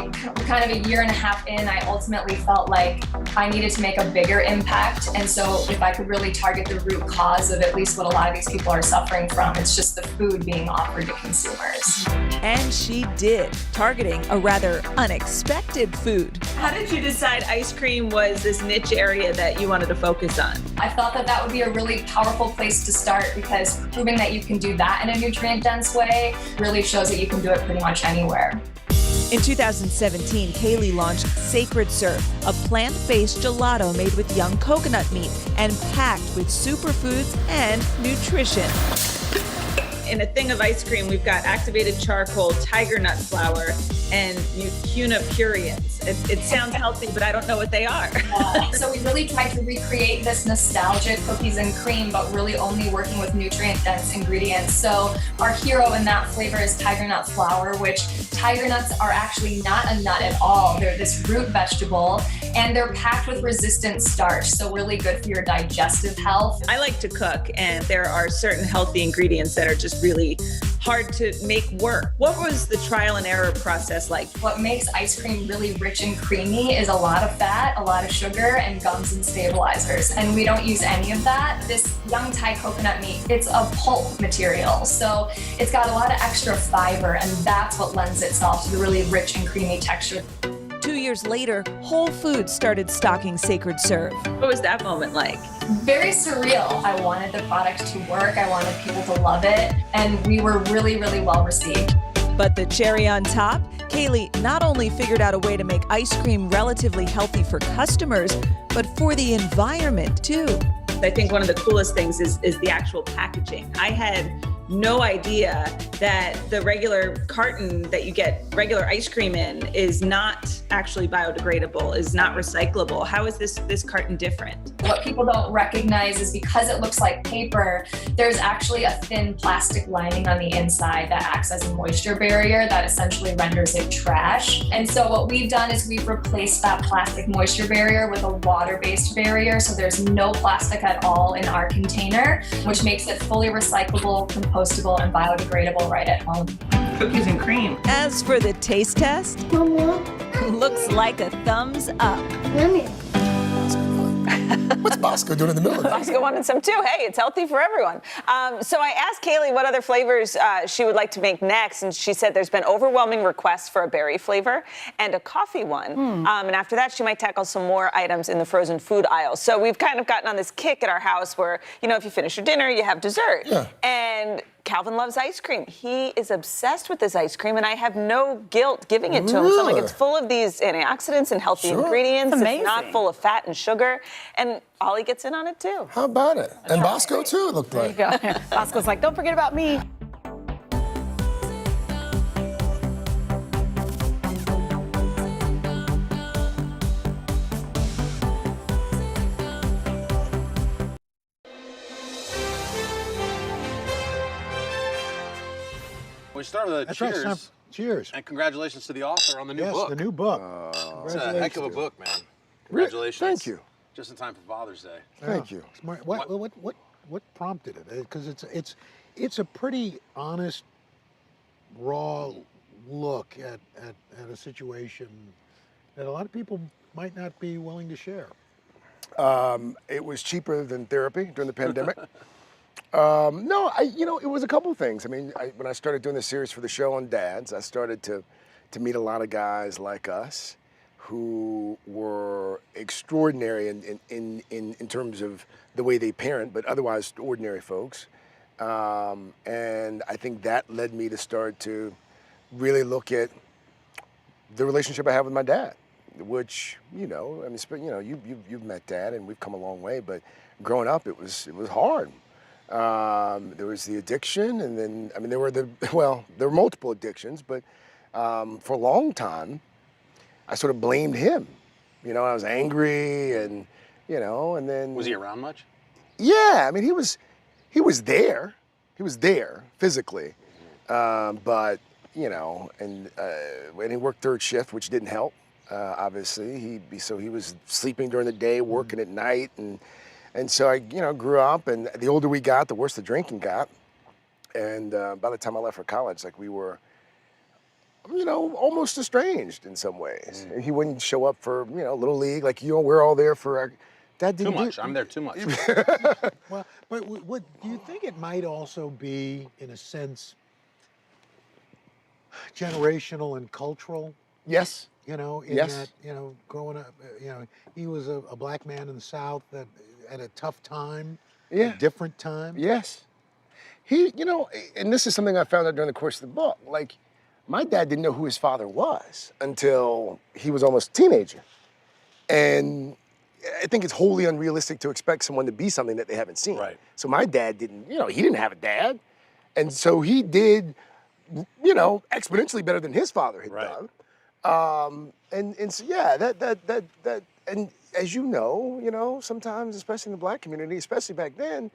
kind of a year and a half in, I ultimately felt like I needed to make a bigger impact. And so if I could really target the root cause of at least what a lot of these people are suffering from, it's just the food being offered to consumers. And she did, targeting a rather unexpected food. How did you decide ice cream was this niche area that you wanted to focus on? I thought that that would be a really powerful place to start, because proving that you can do that in a nutrient-dense way really shows that you can do it pretty much anywhere. In 2017, Kaylee launched Sacred Serve, a plant-based gelato made with young coconut meat and packed with superfoods and nutrition. In a thing of ice cream, we've got activated charcoal, tiger nut flour, and mucuna purines. It sounds healthy, but I don't know what they are. So we really tried to recreate this nostalgic cookies and cream, but really only working with nutrient-dense ingredients. So our hero in that flavor is tiger nut flour, which tiger nuts are actually not a nut at all. They're this root vegetable, and they're packed with resistant starch, so really good for your digestive health. I like to cook, and there are certain healthy ingredients that are just really hard to make work. What was the trial and error process like? What makes ice cream really rich and creamy is a lot of fat, a lot of sugar, and gums and stabilizers. And we don't use any of that. This young Thai coconut meat, it's a pulp material. So it's got a lot of extra fiber, and that's what lends itself to the really rich and creamy texture. 2 years later, Whole Foods started stocking Sacred Serve. What was that moment like? Very surreal. I wanted the product to work. I wanted people to love it. And we were really, really well received. But the cherry on top, Kaylee not only figured out a way to make ice cream relatively healthy for customers, but for the environment too. I think one of the coolest things is the actual packaging. I had no idea that the regular carton that you get regular ice cream in is not actually biodegradable, is not recyclable. How is this carton different? What people don't recognize is because it looks like paper, there's actually a thin plastic lining on the inside that acts as a moisture barrier that essentially renders it trash. And so what we've done is we've replaced that plastic moisture barrier with a water-based barrier, so there's no plastic at all in our container, which makes it fully recyclable, compostable, and biodegradable right at home. Cookies and cream. As for the taste test, looks like a thumbs up. What's Bosco doing in the middle of that? Bosco wanted some too. Hey, it's healthy for everyone. So I asked Kaylee what other flavors she would like to make next, and she said there's been overwhelming requests for a berry flavor and a coffee one. And after that, she might tackle some more items in the frozen food aisle. So we've kind of gotten on this kick at our house where, you know, if you finish your dinner, you have dessert. Yeah. And Calvin loves ice cream. He is obsessed with this ice cream, and I have no guilt giving it to him. So I'm like, it's full of these antioxidants and healthy ingredients. It's not full of fat and sugar. And Ollie gets in on it, too. How about it? And Bosco, too, it looked like. There you go. Bosco's like, don't forget about me. We start with a cheers. Right, cheers. And congratulations to the author on the new yes, book. the new book. It's a heck of a book, man. Congratulations. Thank you. Just in time for Father's Day. Thank you. What prompted it? Because it's a pretty honest, raw look at a situation that a lot of people might not be willing to share. It was cheaper than therapy during the pandemic. No, it was a couple things. I mean, when I started doing the series for the show on dads, I started to meet a lot of guys like us who were extraordinary in terms of the way they parent, but otherwise ordinary folks. And I think that led me to start to really look at the relationship I have with my dad, which, you've met Dad and we've come a long way, but growing up, it was hard. There was the addiction, and then, there were multiple addictions, but for a long time, I sort of blamed him. I was angry, and then. Was he around much? Yeah, he was there. He was there physically, but when he worked third shift, which didn't help, obviously. He was sleeping during the day, working at night, and so I, grew up, and the older we got, the worse the drinking got. And by the time I left for college, we were, almost estranged in some ways. And he wouldn't show up for, Little League. We're all there for our, Dad didn't Too much. I'm there too much. Well, but what do you think it might also be, in a sense, generational and cultural? Yes. That, growing up, he was a black man in the South that at a tough time, a different time. Yes. He, and this is something I found out during the course of the book. My dad didn't know who his father was until he was almost a teenager. And I think it's wholly unrealistic to expect someone to be something that they haven't seen. Right. So my dad didn't, he didn't have a dad. And so he did, exponentially better than his father had done. And so, that, and as you know, sometimes, especially in the black community, especially back then,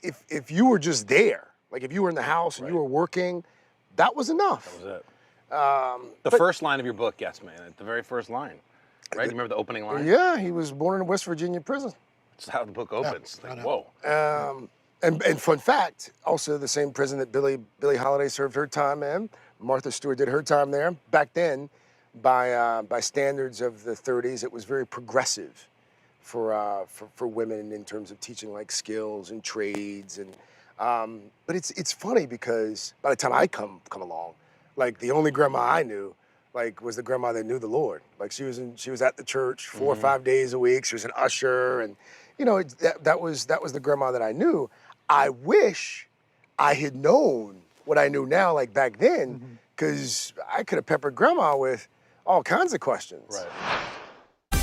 if you were just there, if you were in the house and you were working, that was enough. That was it. The first line of your book, yes, man, the very first line, right? You remember the opening line? Yeah, he was born in a West Virginia prison. That's how the book opens. Whoa. And fun fact, also the same prison that Billie Holiday served her time in. Martha Stewart did her time there. Back then, by standards of the 30s, it was very progressive for women in terms of teaching skills and trades. And but it's funny because by the time I come along, the only grandma I knew was the grandma that knew the Lord. She was at the church 4 or 5 days a week. She was an usher, and that was the grandma that I knew. I wish I had known what I knew now, back then, because I could have peppered grandma with all kinds of questions. Right.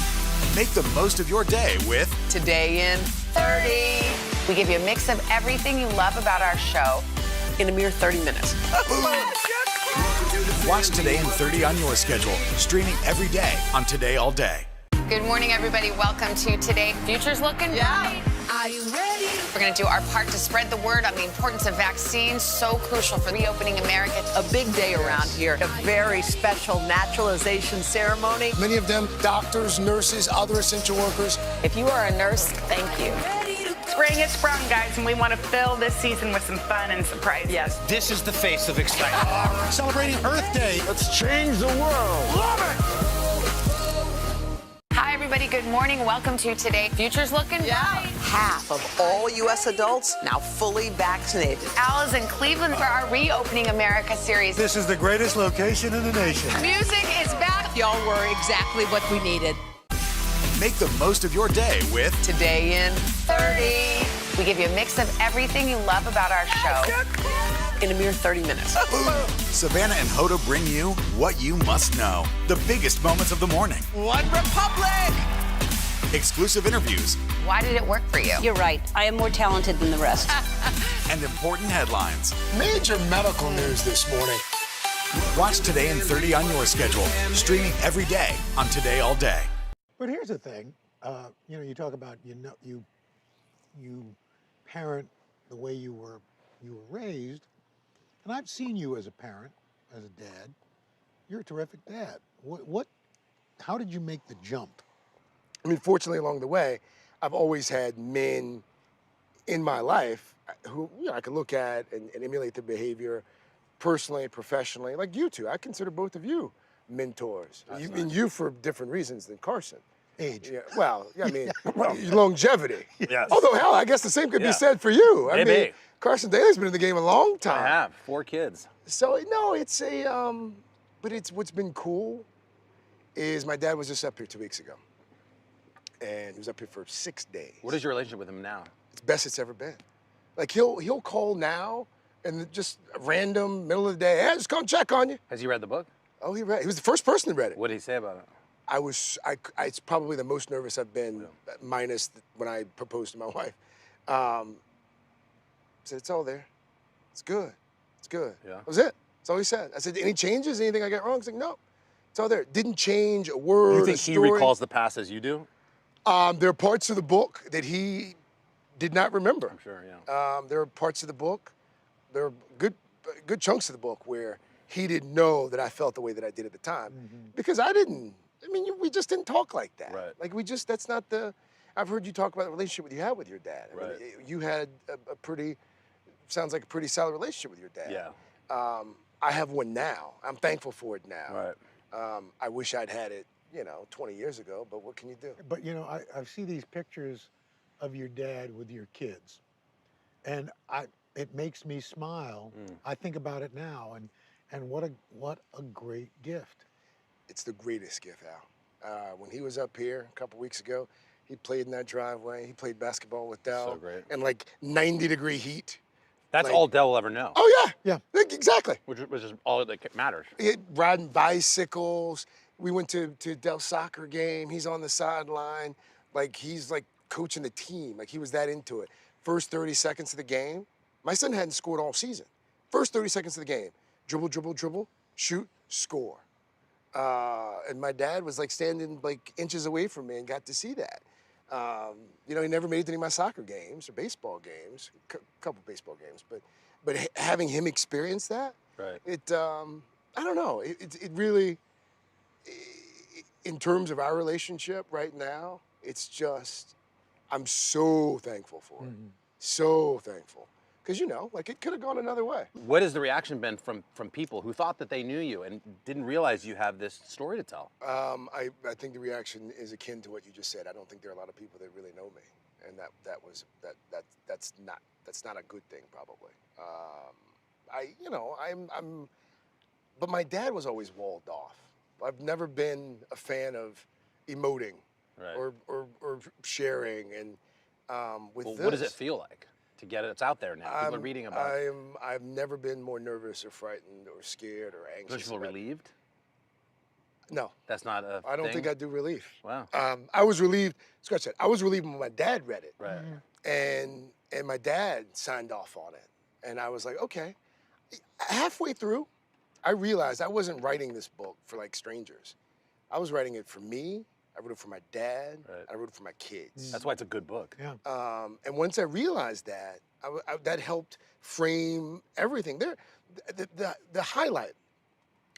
Make the most of your day with Today in 30. We give you a mix of everything you love about our show in a mere 30 minutes. Watch Today in 30 on your schedule, streaming every day on Today All Day. Good morning, everybody. Welcome to Today. Future's looking bright. Are you ready? We're going to do our part to spread the word on the importance of vaccines, so crucial for reopening America. A big day around here, a very special naturalization ceremony. Many of them doctors, nurses, other essential workers. If you are a nurse, thank you. Spring has sprung, guys, and we want to fill this season with some fun and surprises. Yes. This is the face of excitement. Celebrating Earth Day. Let's change the world. Love it! Hi, everybody. Good morning. Welcome to Today. Future's looking bright. Half of all U.S. adults now fully vaccinated. Al is in Cleveland for our Reopening America series. This is the greatest location in the nation. Music is back. Y'all were exactly what we needed. Make the most of your day with Today in 30. We give you a mix of everything you love about our show in a mere 30 minutes. Savannah and Hoda bring you what you must know. The biggest moments of the morning. One Republic! Exclusive interviews. Why did it work for you? You're right. I am more talented than the rest. And important headlines. Major medical news this morning. Watch Today in 30 on your schedule. Streaming every day on Today All Day. But here's the thing, you talk about you parent the way you were raised, and I've seen you as a parent, as a dad. You're a terrific dad. How did you make the jump? I mean, fortunately, along the way, I've always had men in my life who I can look at and emulate their behavior personally, professionally, like you two. I consider both of you mentors. You for different reasons than Carson. Age. Yeah, well, I mean, longevity. Yes. Although, hell, I guess the same could be said for you. I Maybe. mean, Carson Daly's been in the game a long time. I have 4 kids. So, no, it's but what's been cool is my dad was just up here 2 weeks ago. And he was up here for 6 days. What is your relationship with him now? It's best it's ever been. Like, he'll call now and just random, middle of the day, hey, just come check on you. Has he read the book? Oh, he was the first person that read it. What did he say about it? It's probably the most nervous I've been, minus when I proposed to my wife. Said, it's all there. It's good. It's good. Yeah. That was it. That's all he said. I said, any changes? Anything I got wrong? He's like, no. It's all there. Didn't change a word. You think he recalls the past as you do? There are parts of the book that he did not remember. I'm sure, yeah. There are parts of the book, there are good chunks of the book where he didn't know that I felt the way that I did at the time. Because we just didn't talk like that. Right. Like that's not I've heard you talk about the relationship you had with your dad. I mean, you had sounds like a pretty solid relationship with your dad. Yeah. I have one now. I'm thankful for it now. Right. I wish I'd had it, 20 years ago, but what can you do? But I see these pictures of your dad with your kids, and it makes me smile. I think about it now, and what a great gift. It's the greatest gift, Al. When he was up here a couple weeks ago, he played in that driveway. He played basketball with Dell. So great. In like 90-degree heat. That's all Dell will ever know. Oh, yeah. Exactly. Which is all that matters. Riding bicycles. We went to Dell's soccer game. He's on the sideline. Like, he's like coaching the team. Like, he was that into it. First 30 seconds of the game, my son hadn't scored all season. First 30 seconds of the game, dribble, dribble, dribble, shoot, score. And my dad was like standing like inches away from me and got to see that. He never made it to any of my soccer games or baseball games, a couple baseball games, but having him experience that, right? I don't know. It really, in terms of our relationship right now, it's just, I'm so thankful for it. So thankful. Because, it could have gone another way. What has the reaction been from people who thought that they knew you and didn't realize you have this story to tell? I think the reaction is akin to what you just said. I don't think there are a lot of people that really know me, and that's not a good thing, probably. But my dad was always walled off. I've never been a fan of emoting or sharing, and with this. What does it feel like to get it? It's out there now. People are reading about it. I've never been more nervous or frightened or scared or anxious. Don't you feel relieved? No. That's not a I don't thing? think I do relief. Wow. I was relieved, scratch that. I was relieved when my dad read it. Right. And my dad signed off on it. And I was like, okay. Halfway through, I realized I wasn't writing this book for like strangers. I was writing it for me. I wrote it for my dad. Right. I wrote it for my kids. That's why it's a good book. Yeah. And once I realized that, that helped frame everything. The highlight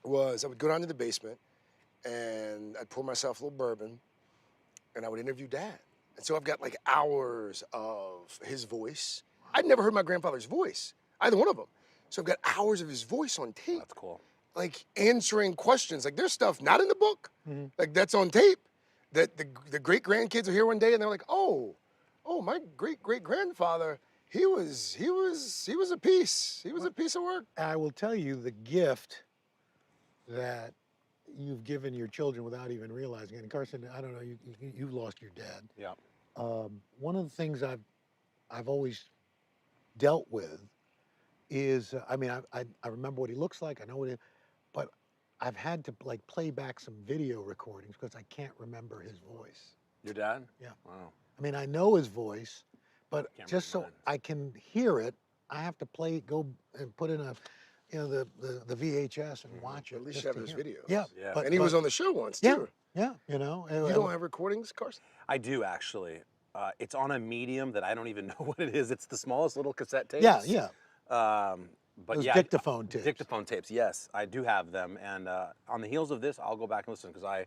was I would go down to the basement and I'd pour myself a little bourbon and I would interview Dad. And so I've got like hours of his voice. I'd never heard my grandfather's voice, either one of them. So I've got hours of his voice on tape. That's cool. Like answering questions. Like there's stuff not in the book, like that's on tape. that the great grandkids are here one day and they're like, oh, my great grandfather, he was a piece. He was a piece of work. I will tell you the gift that you've given your children without even realizing it. And Carson, I don't know, you've lost your dad. Yeah. One of the things I've always dealt with is, I mean, I remember what he looks like. I know but I've had to like play back some video recordings because I can't remember his voice. Your dad? Yeah. Wow. I mean, I know his voice, but just so I can hear it, I have to go and put in the VHS and watch it. At least just you have to his hear it. videos. Yeah. Yeah. And he was on the show once, too. Yeah, you know. You don't have recordings, Carson? I do, actually. It's on a medium that I don't even know what it is. It's the smallest little cassette tapes. Yeah. But Those yeah, dictaphone tapes. Dictaphone tapes, yes. I do have them. And on the heels of this, I'll go back and listen because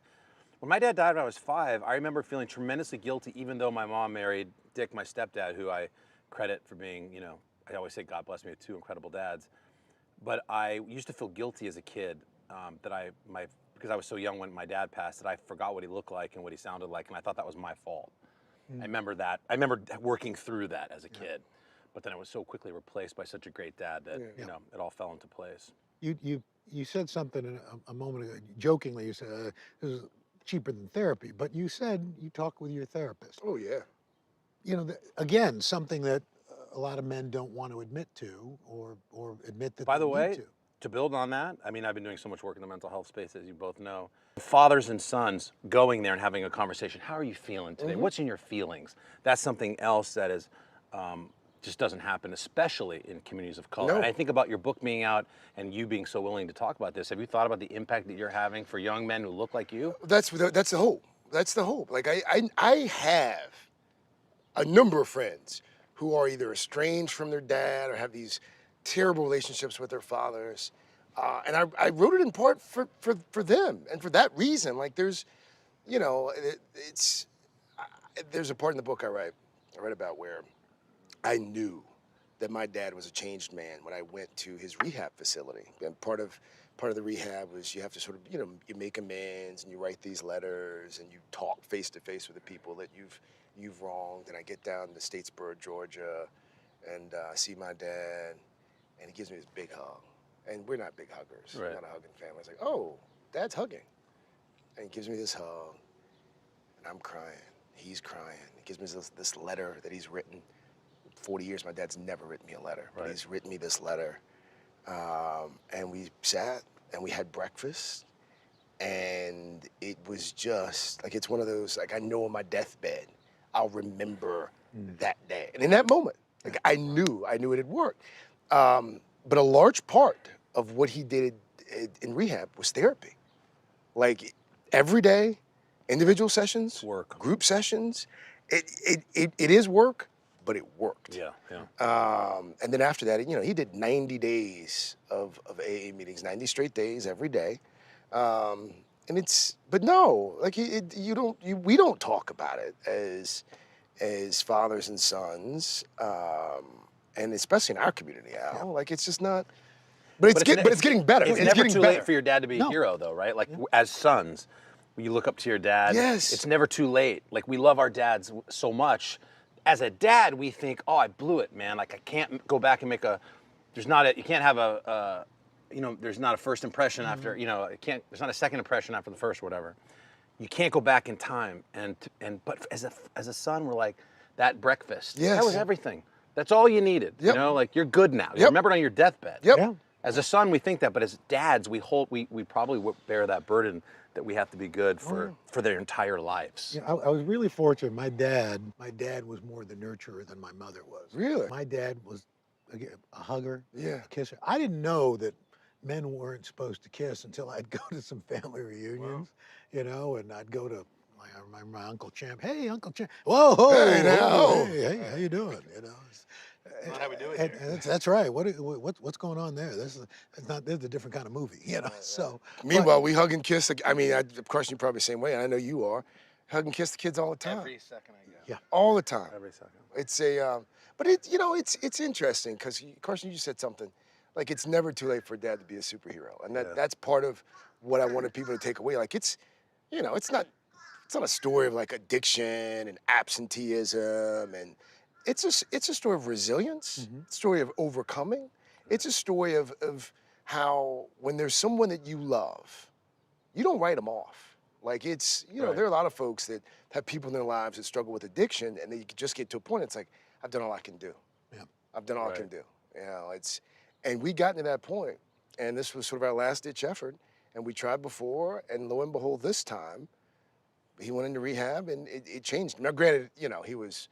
when my dad died when I was 5, I remember feeling tremendously guilty, even though my mom married Dick, my stepdad, who I credit for being, I always say God bless me with 2 incredible dads. But I used to feel guilty as a kid because I was so young when my dad passed that I forgot what he looked like and what he sounded like, and I thought that was my fault. I remember that. I remember working through that as a kid, but then I was so quickly replaced by such a great dad that it all fell into place. You said something a moment ago, jokingly. You said this is cheaper than therapy, but you said you talk with your therapist. Oh yeah. You know, again, something that a lot of men don't want to admit to or admit that. By the way, to build on that, I mean, I've been doing so much work in the mental health space, as you both know. Fathers and sons going there and having a conversation. How are you feeling today? What's in your feelings? That's something else that is just doesn't happen, especially in communities of color. No. And I think about your book being out and you being so willing to talk about this. Have you thought about the impact that you're having for young men who look like you? That's the hope. That's the hope. Like I have a number of friends who are either estranged from their dad or have these terrible relationships with their fathers. And I wrote it in part for them and for that reason. Like there's, there's a part in the book I write about where I knew that my dad was a changed man when I went to his rehab facility. And part of the rehab was you have to sort of, you make amends and you write these letters and you talk face to face with the people that you've wronged. And I get down to Statesboro, Georgia, and I see my dad, and he gives me this big hug. And we're not big huggers. Right. We're not a hugging family. It's like, oh, Dad's hugging. And he gives me this hug, and I'm crying. He's crying. He gives me this letter that he's written. 40 years, my dad's never written me a letter, but he's written me this letter. And we sat, and we had breakfast, and it was just, like, it's one of those, like, I know on my deathbed, I'll remember that day. And in that moment, like, I knew it had worked. But a large part of what he did in rehab was therapy. Like every day, individual sessions, group sessions. It is work, but it worked. Yeah. And then after that, he did 90 days of AA meetings, 90 straight days every day. But no, like we don't talk about it as fathers and sons. And especially in our community, Al, like it's just not. But it's getting better. It's never too late for your dad to be a hero, though, right? Like as sons, you look up to your dad. Yes. It's never too late. Like we love our dads so much. As a dad, we think, oh, I blew it, man. Like I can't go back and make you can't have there's not a first impression after, there's not a second impression after the first or whatever. You can't go back in time. But as a son, we're like, that breakfast, that was everything. That's all you needed. Yep. Like you're good now. You remember it on your deathbed. Yep. Yeah. As a son, we think that, but as dads, we probably bear that burden that we have to be good for their entire lives. Yeah, I was really fortunate. My dad was more the nurturer than my mother was. Really? My dad was a hugger, a kisser. I didn't know that men weren't supposed to kiss until I'd go to some family reunions, and I'd go to. I remember my Uncle Champ. Hey, Uncle Champ. Whoa, hey, now. Hey, how you doing? That's not how we do it here. That's right. What's going on there? This is a different kind of movie, So meanwhile, we hug and kiss. I mean, of course, you're probably the same way. I know you are. Hug and kiss the kids all the time. Every second I get. Yeah. All the time. Every second. It's but it's interesting because Carson, you just said something. Like it's never too late for dad to be a superhero, and that's part of what I wanted people to take away. Like it's not not a story of like addiction and absenteeism, and it's a story of resilience, story of overcoming. It's a story of how when there's someone that you love, you don't write them off. Like it's, you know, there are a lot of folks that have people in their lives that struggle with addiction, and they just get to a point, it's like, I've done all I can do. Yeah. I've done all I can do. You know, and we got to that point, and this was sort of our last ditch effort, and we tried before, and lo and behold, this time, he went into rehab, and it changed. Now, granted, you know, he was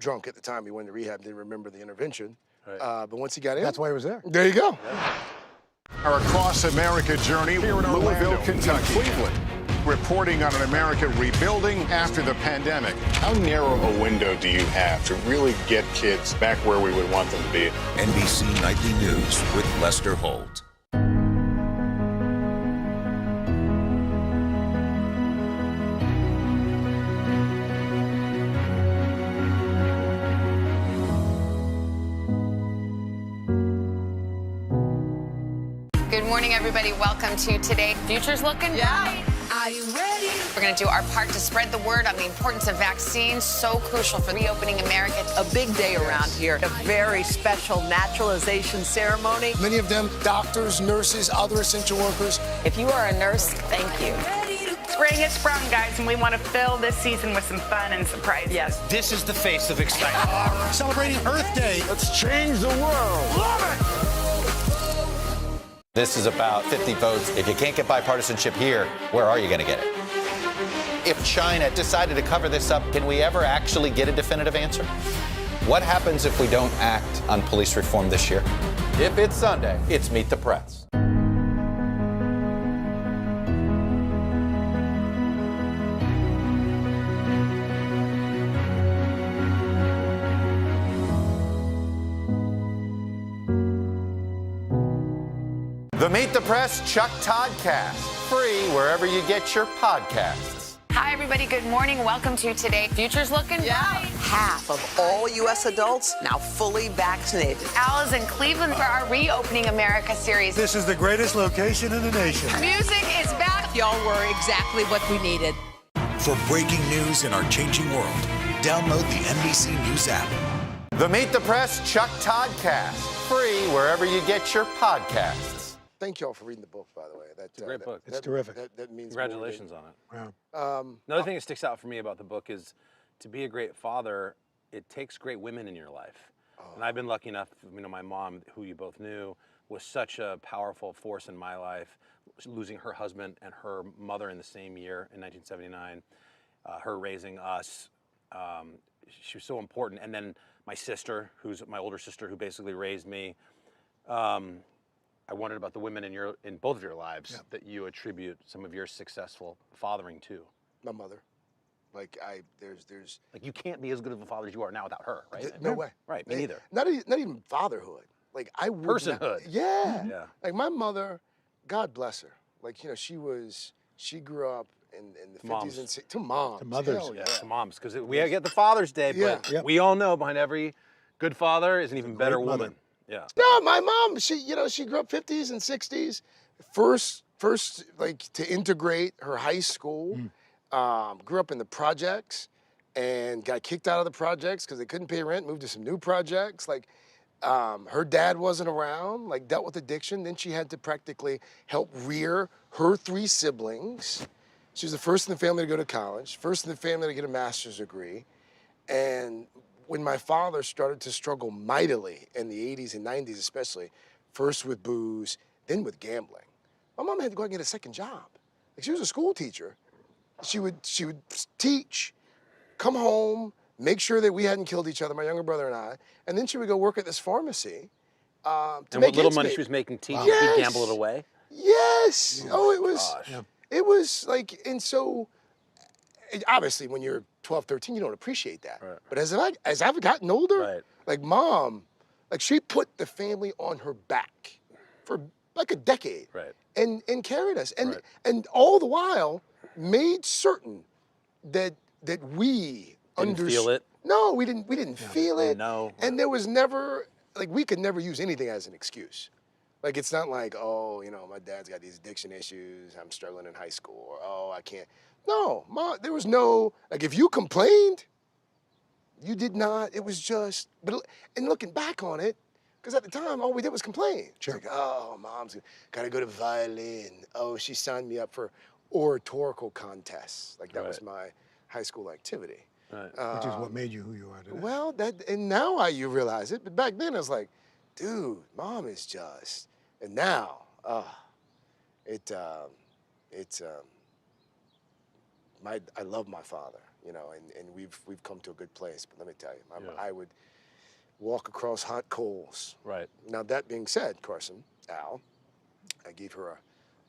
drunk at the time he went into rehab, didn't remember the intervention. But once he got in, That's why he was there. there you go. Our across America journey here in Louisville, Kentucky, Cleveland, reporting on an America rebuilding after the pandemic. How narrow a window do you have to really get kids back where we would want them to be? NBC Nightly News with Lester Holt. Good morning, everybody. Welcome to Today. Future's looking bright. Are you ready? We're going to do our part to spread the word on the importance of vaccines, so crucial for reopening America. A big day around here. A very special naturalization ceremony. Many of them doctors, nurses, other essential workers. If you are a nurse, thank you. Spring has sprung, guys, and we want to fill this season with some fun and surprises. Yes. This is the face of excitement. Celebrating Earth Day. Let's change the world. Love it! This is about 50 votes. If you can't get bipartisanship here, where are you going to get it? If China decided to cover this up, can we ever actually get a definitive answer? What happens if we don't act on police reform this year? If it's Sunday, it's Meet the Press. The Meet the Press Chuck Toddcast, free wherever you get your podcasts. Hi, everybody. Good morning. Welcome to Today. Future's looking bright. Half of all U.S. adults now fully vaccinated. Al is in Cleveland for our Reopening America series. This is the greatest location in the nation. Music is back. Y'all were exactly what we needed. For breaking news in our changing world, download the NBC News app. The Meet the Press Chuck Toddcast, free wherever you get your podcasts. Thank you all for reading the book, by the way. It's a great book. It's terrific. That means Congratulations on it. Yeah. Another thing that sticks out for me about the book is to be a great father, it takes great women in your life. And I've been lucky enough, you know, my mom, who you both knew, was such a powerful force in my life, losing her husband and her mother in the same year in 1979, her raising us. She was so important. And then my sister, who's my older sister, who basically raised me. I wondered about the women in both of your lives that you attribute some of your successful fathering to. My mother. Like there's like you can't be as good of a father as you are now without her, right? No way. Right, me neither. Not even fatherhood. Like I would personhood. Yeah. Like my mother, God bless her. Like, you know, she grew up in the 50s and 60s. To moms. To mothers. To moms, because we get the Father's Day, but we all know behind every good father is an even better woman. Yeah. No, my mom, she grew up 50s and 60s. First like to integrate her high school. Grew up in the projects and got kicked out of the projects because they couldn't pay rent, moved to some new projects. Like her dad wasn't around, like dealt with addiction. Then she had to practically help rear her 3 siblings. She was the first in the family to go to college, first in the family to get a master's degree. And when my father started to struggle mightily in the 80s and 90s especially, first with booze, then with gambling, my mom had to go out and get a second job. Like she was a school teacher. She would teach, come home, make sure that we hadn't killed each other, my younger brother and I, and then she would go work at this pharmacy to and make what little ends money meet. she was making teaching, Yes. she'd gamble it away? Yes. Oh, it was. Gosh. It was like, and so, obviously, when you're 12, 13, you don't appreciate that. Right. But as I've gotten older, like mom, like she put the family on her back for like a decade, and carried us, and all the while made certain that we Didn't feel it? No, we didn't feel it. No. And there was never, like, we could never use anything as an excuse. Like, it's not like, oh, you know, my dad's got these addiction issues, I'm struggling in high school, or oh, I can't. No, Mom, there was no, like, if you complained, you did not. It was just, and looking back on it, because at the time, all we did was complain. Sure. It's like, oh, Mom's got to go to violin. Oh, she signed me up for oratorical contests. Like, that was my high school activity. Right. Which is what made you who you are today. Well, and now you realize it, but back then I was like, dude, Mom is just, and now, I love my father, you know, and we've come to a good place. But let me tell you, I would walk across hot coals. Right. Now, that being said, Carson, Al, I gave her a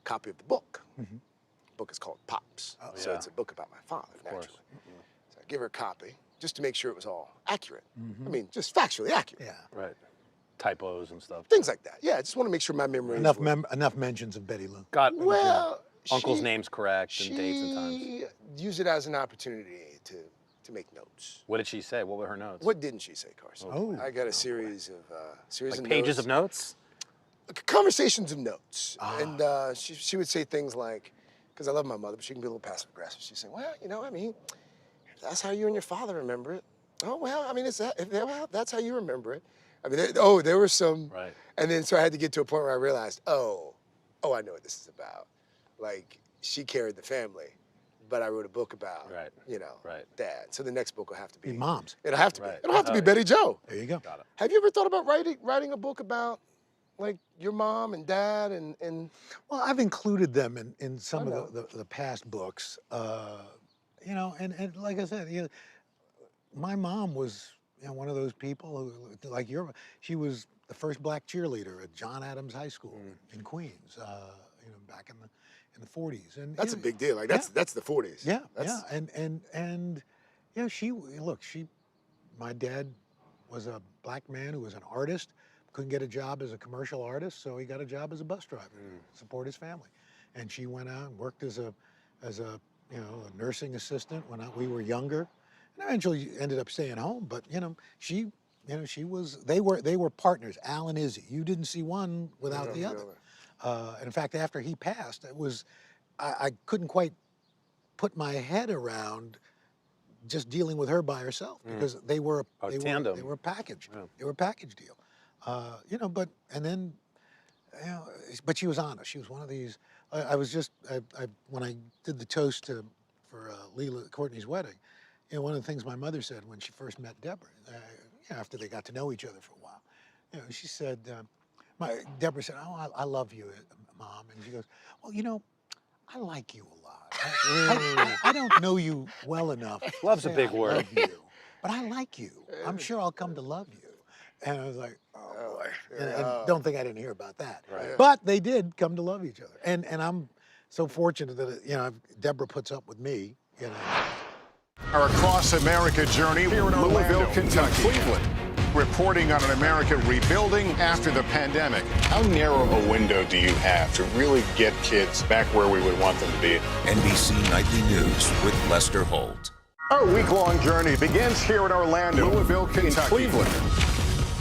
copy of the book. Mm-hmm. The book is called Pops. So it's a book about my father, naturally. So I give her a copy just to make sure it was all accurate. I mean, just factually accurate. Yeah. Right. Typos and stuff. Things like that. Yeah, I just want to make sure my memory enough mentions of Betty Lou. Well, Uncle's name's correct and dates and times. She used it as an opportunity to make notes. What did she say? What were her notes? What didn't she say, Carson? Oh. I got a series of like pages of notes? Conversations of notes. And she would say things like, because I love my mother, but she can be a little passive aggressive. She'd say, well, you know, I mean, if that's how you and your father remember it. Oh, well, I mean, well, that's how you remember it. I mean, there were some. Right. And then so I had to get to a point where I realized, oh, I know what this is about. Like, she carried the family, but I wrote a book about, you know, Dad. So the next book will have to be Moms. It'll have to be. It'll have to be Betty Joe. There you go. Got it. Have you ever thought about writing a book about, like, your mom and dad and? Well, I've included them in some of the past books. You know, and like I said, you know, my mom was, you know, one of those people who, like she was the first black cheerleader at John Adams High School in Queens. You know, back in the 40s, and that's a big deal. Like that's the 40s. Yeah, and yeah, my dad was a black man who was an artist, couldn't get a job as a commercial artist, so he got a job as a bus driver to support his family. And she went out and worked as a you know, a nursing assistant when we were younger, and eventually ended up staying home. But you know, they were partners, Al and Izzy. You didn't see one without the other. And in fact, after he passed, it was I couldn't quite put my head around just dealing with her by herself, because they were a package. Yeah. They were a package deal. You know, but she was honest. She was one of these. When I did the toast for Leela Courtney's wedding, you know, one of the things my mother said when she first met Deborah, after they got to know each other for a while, you know, she said, Deborah said, "Oh, I love you, Mom," and she goes, "Well, you know, I like you a lot. I don't know you well enough. Love's a big word. Love you, but I like you. I'm sure I'll come to love you." And I was like, oh boy. And don't think I didn't hear about that. Right. But they did come to love each other. And I'm so fortunate that, you know, Deborah puts up with me, you know. Our Across America journey here in Louisville, Kentucky. Cleveland. Reporting on an America rebuilding after the pandemic. How narrow a window do you have to really get kids back where we would want them to be? NBC Nightly News with Lester Holt. Our week-long journey begins here in Orlando, Louisville, Kentucky. Cleveland.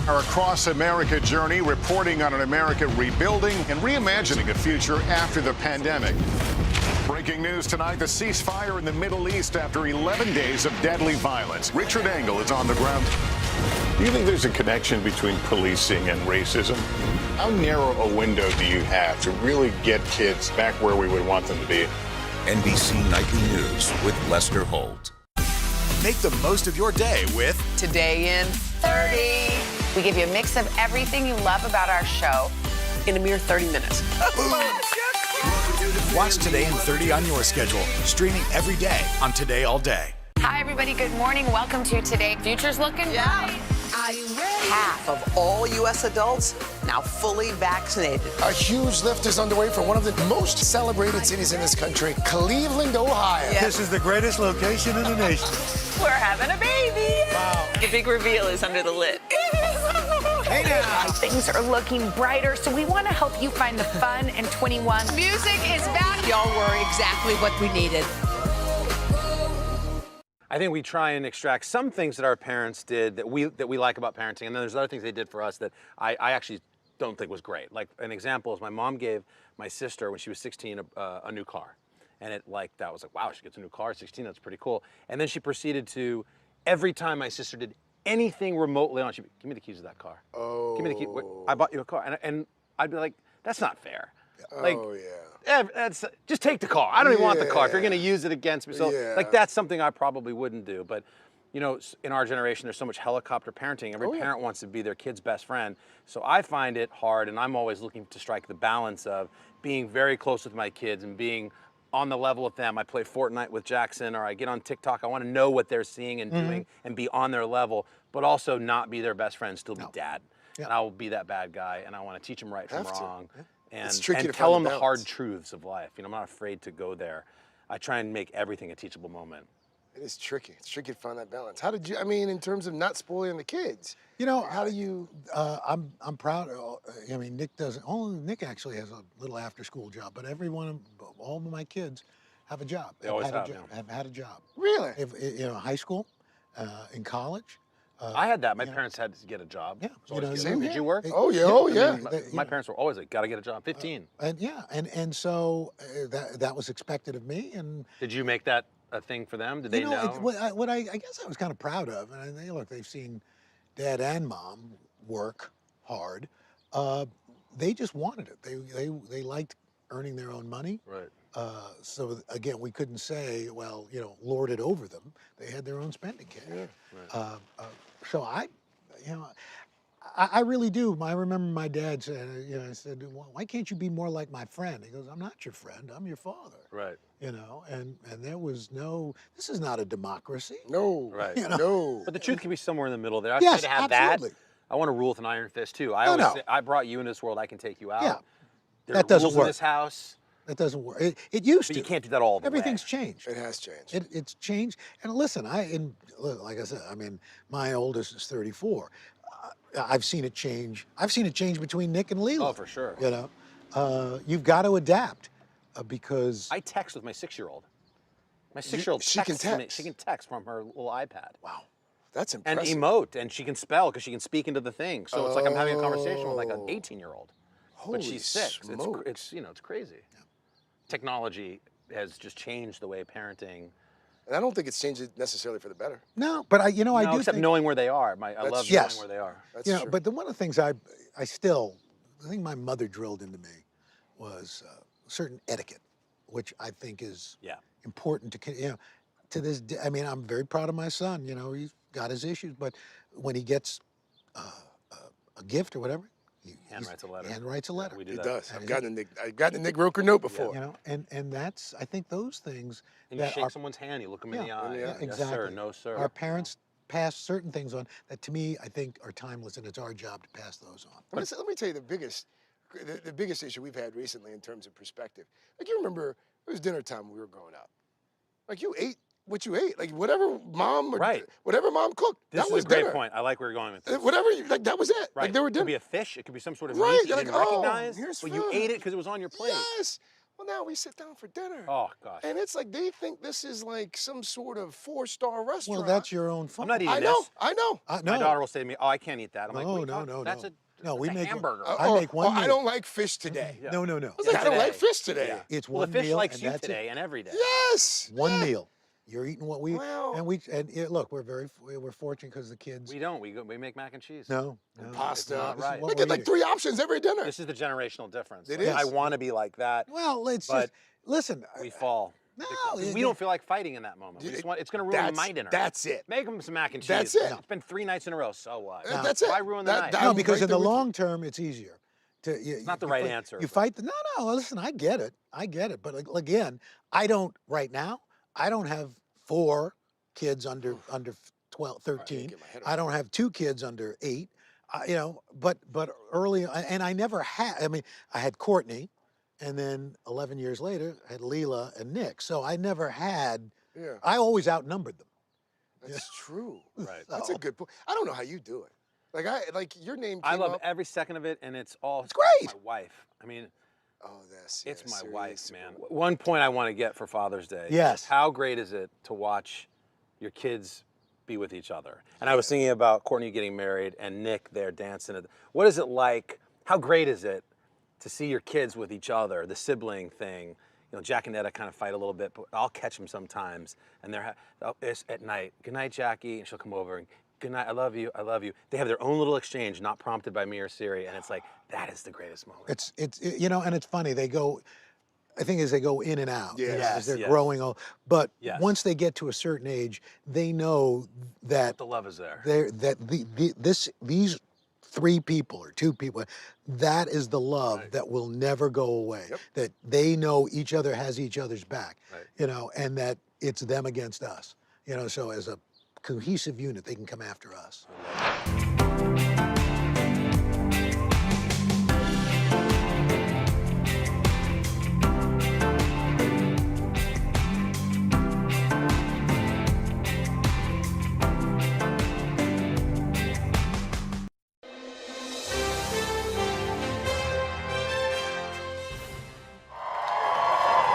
Our Across America journey reporting on an America rebuilding and reimagining a future after the pandemic. Breaking news tonight, the ceasefire in the Middle East after 11 days of deadly violence. Richard Engel is on the ground. Do you think there's a connection between policing and racism? How narrow a window do you have to really get kids back where we would want them to be? NBC Nightly News with Lester Holt. Make the most of your day with Today in 30. We give you a mix of everything you love about our show in a mere 30 minutes. Watch Today in 30 on your schedule, streaming every day on Today All Day. Hi, everybody. Good morning. Welcome to Today. Future's looking bright. Are you ready? Half of all U.S. adults now fully vaccinated. A huge lift is underway for one of the most celebrated cities in this country, Cleveland, Ohio. Yes. This is the greatest location in the nation. We're having a baby. Wow. The big reveal is under the lid. Hey now. Things are looking brighter, so we want to help you find the fun in 21. Music is back. Y'all were exactly what we needed. I think we try and extract some things that our parents did that we like about parenting, and then there's other things they did for us that I actually don't think was great. Like an example is my mom gave my sister, when she was 16, a new car. And that was like, wow, she gets a new car at 16, that's pretty cool. And then she proceeded to, every time my sister did anything remotely on, she'd be, give me the keys of that car. Oh. Give me the key. I bought you a car. And I'd be like, that's not fair. Oh, yeah. Just take the car. I don't even want the car if you're going to use it against me. So, that's something I probably wouldn't do. But, you know, in our generation, there's so much helicopter parenting. Every parent wants to be their kid's best friend. So I find it hard, and I'm always looking to strike the balance of being very close with my kids and being on the level with them. I play Fortnite with Jackson, or I get on TikTok. I want to know what they're seeing and doing and be on their level, but also not be their best friend, still be dad. And I will be that bad guy, and I want to teach them right from wrong. And tell them the hard truths of life. You know, I'm not afraid to go there. I try and make everything a teachable moment. It is tricky. It's tricky to find that balance. How did you, I mean, in terms of not spoiling the kids, you know, how do you? I'm proud. I mean, Nick doesn't. Only Nick actually has a little after-school job, but all of my kids have a job. They always have had a job. Really? You know, high school, in college. I had that. My parents had to get a job. Yeah. So did you work? Oh yeah. Oh yeah. I mean, my parents were always like, got to get a job. 15. And so that was expected of me. And did you make that a thing for them? Did they know? What I guess I was kind of proud of, and they've seen Dad and Mom work hard. They just wanted it. They liked earning their own money. Right. So again, we couldn't say, well, you know, lord it over them. They had their own spending cash. Yeah. Right. So I really do. I remember my dad said, I said, why can't you be more like my friend? He goes, I'm not your friend. I'm your father. Right. You know, and there was this is not a democracy. No. Right. You know? No. But the truth can be somewhere in the middle there. I Yes, to have absolutely. that. I want to rule with an iron fist too. I always say, I brought you into this world. I can take you out. Yeah. There That are doesn't rules work. in this house. That doesn't work. It used But to. you can't do that all the Everything's way. changed. It has changed. It's changed. And listen, like I said, I mean, my oldest is 34. I've seen it change. I've seen it change between Nick and Leela. Oh, for sure. You know, you've got to adapt because I text with my 6-year-old. My 6-year-old she can texts me. text. She can text from her little iPad. Wow. That's And impressive. emote, and she can spell because she can speak into the thing. So it's like I'm having a conversation with like an 18-year-old. Holy But she's 6. smokes. It's it's crazy. Yeah. Technology has just changed the way parenting. And I don't think it's changed necessarily for the better. no, but I do except think, knowing where they are. I love knowing yes. where they are. That's you know, true. but one of the things I think my mother drilled into me was certain etiquette, which I think is important to to this day. I mean, I'm very proud of my son. You know, he's got his issues, but when he gets a gift or whatever, he Handwrites a letter. Handwrites a letter. We do He that. does. I've gotten a Nick Roker note before. You know, and that's, I think those things And you that shake someone's hand, you look them in the eye. yeah, Yes, exactly. sir. No, sir. Our parents pass certain things on that to me I think are timeless, and it's our job to pass those on. Let me tell you the biggest issue we've had recently in terms of perspective. Like, you remember, it was dinner time when we were growing up. Like, you ate what you ate. Like, whatever mom cooked, This that is was a great dinner. point. I like where you're going with this. Whatever, that was it. Right. Like, there were It could dinner. be a fish. It could be some sort of Right, meat you you're didn't like, oh, recognize. here's But you food. ate it because it was on your plate. Yes. Well, now we sit down for dinner. Oh, gosh. And it's like they think this is like some sort of 4-star restaurant. Well, that's your own fault. I'm not eating I know. this. I know. My daughter will say to me, "Oh, I can't eat that." I'm like, No, "What are you no, talking- no, That's no. a No, we that's a make hamburger." I make one I meal. don't like fish today. No. I was like, I don't like fish today. Yeah. It's Well, one the fish meal, likes and you that's today it. and every day. Yes. One meal. You're eating what we Well- look. We're fortunate because the kids. We don't. We make mac and cheese. No. Pasta. not This is right. what They we're get like eating. 3 options every dinner. This is the generational difference. It Like, is. I want to be like that. Well, it's But just listen. we fall. No, Because we don't feel like fighting in that moment. We just want. It's going to ruin my dinner. That's it. Make them some mac and cheese. That's it. It's been 3 nights in a row. So what? That's it. Why ruin the night? No, because right in the there with you. long term, it's easier. It's not the right answer, You but- fight the no. Listen, I get it. But again, I don't right now. I don't have 4 kids under 12, 13. I don't have 2 kids under 8. But early, and I never had. I mean, I had Courtney, and then 11 years later, I had Leela and Nick. So I never had. Yeah. I always outnumbered them. That's true. Right. That's a good point. I don't know how you do it. Like your name came I love up. every second of it, and it's great. My wife. I mean, Oh, that's it's my serious. wife, man. One point I want to get for Father's Day. Yes. How great is it to watch your kids be with each other? And I was thinking about Courtney getting married and Nick there dancing. What is it like? How great is it to see your kids with each other, the sibling thing? Jack and Etta kind of fight a little bit, but I'll catch them sometimes. And it's at night. Good night, Jackie. And she'll come over and, good night, I love you, I love you. They have their own little exchange, not prompted by me or Siri. And it's like, that is the greatest moment. It's and it's funny. They go, I think as they go in and out, as they're yes. growing old. But Yes. once they get to a certain age, they know that the love is there. These 3 people or 2 people, that is the love that will never go away. Yep. That they know each other has each other's back, Right. and that it's them against us. So as a cohesive unit, they can come after us.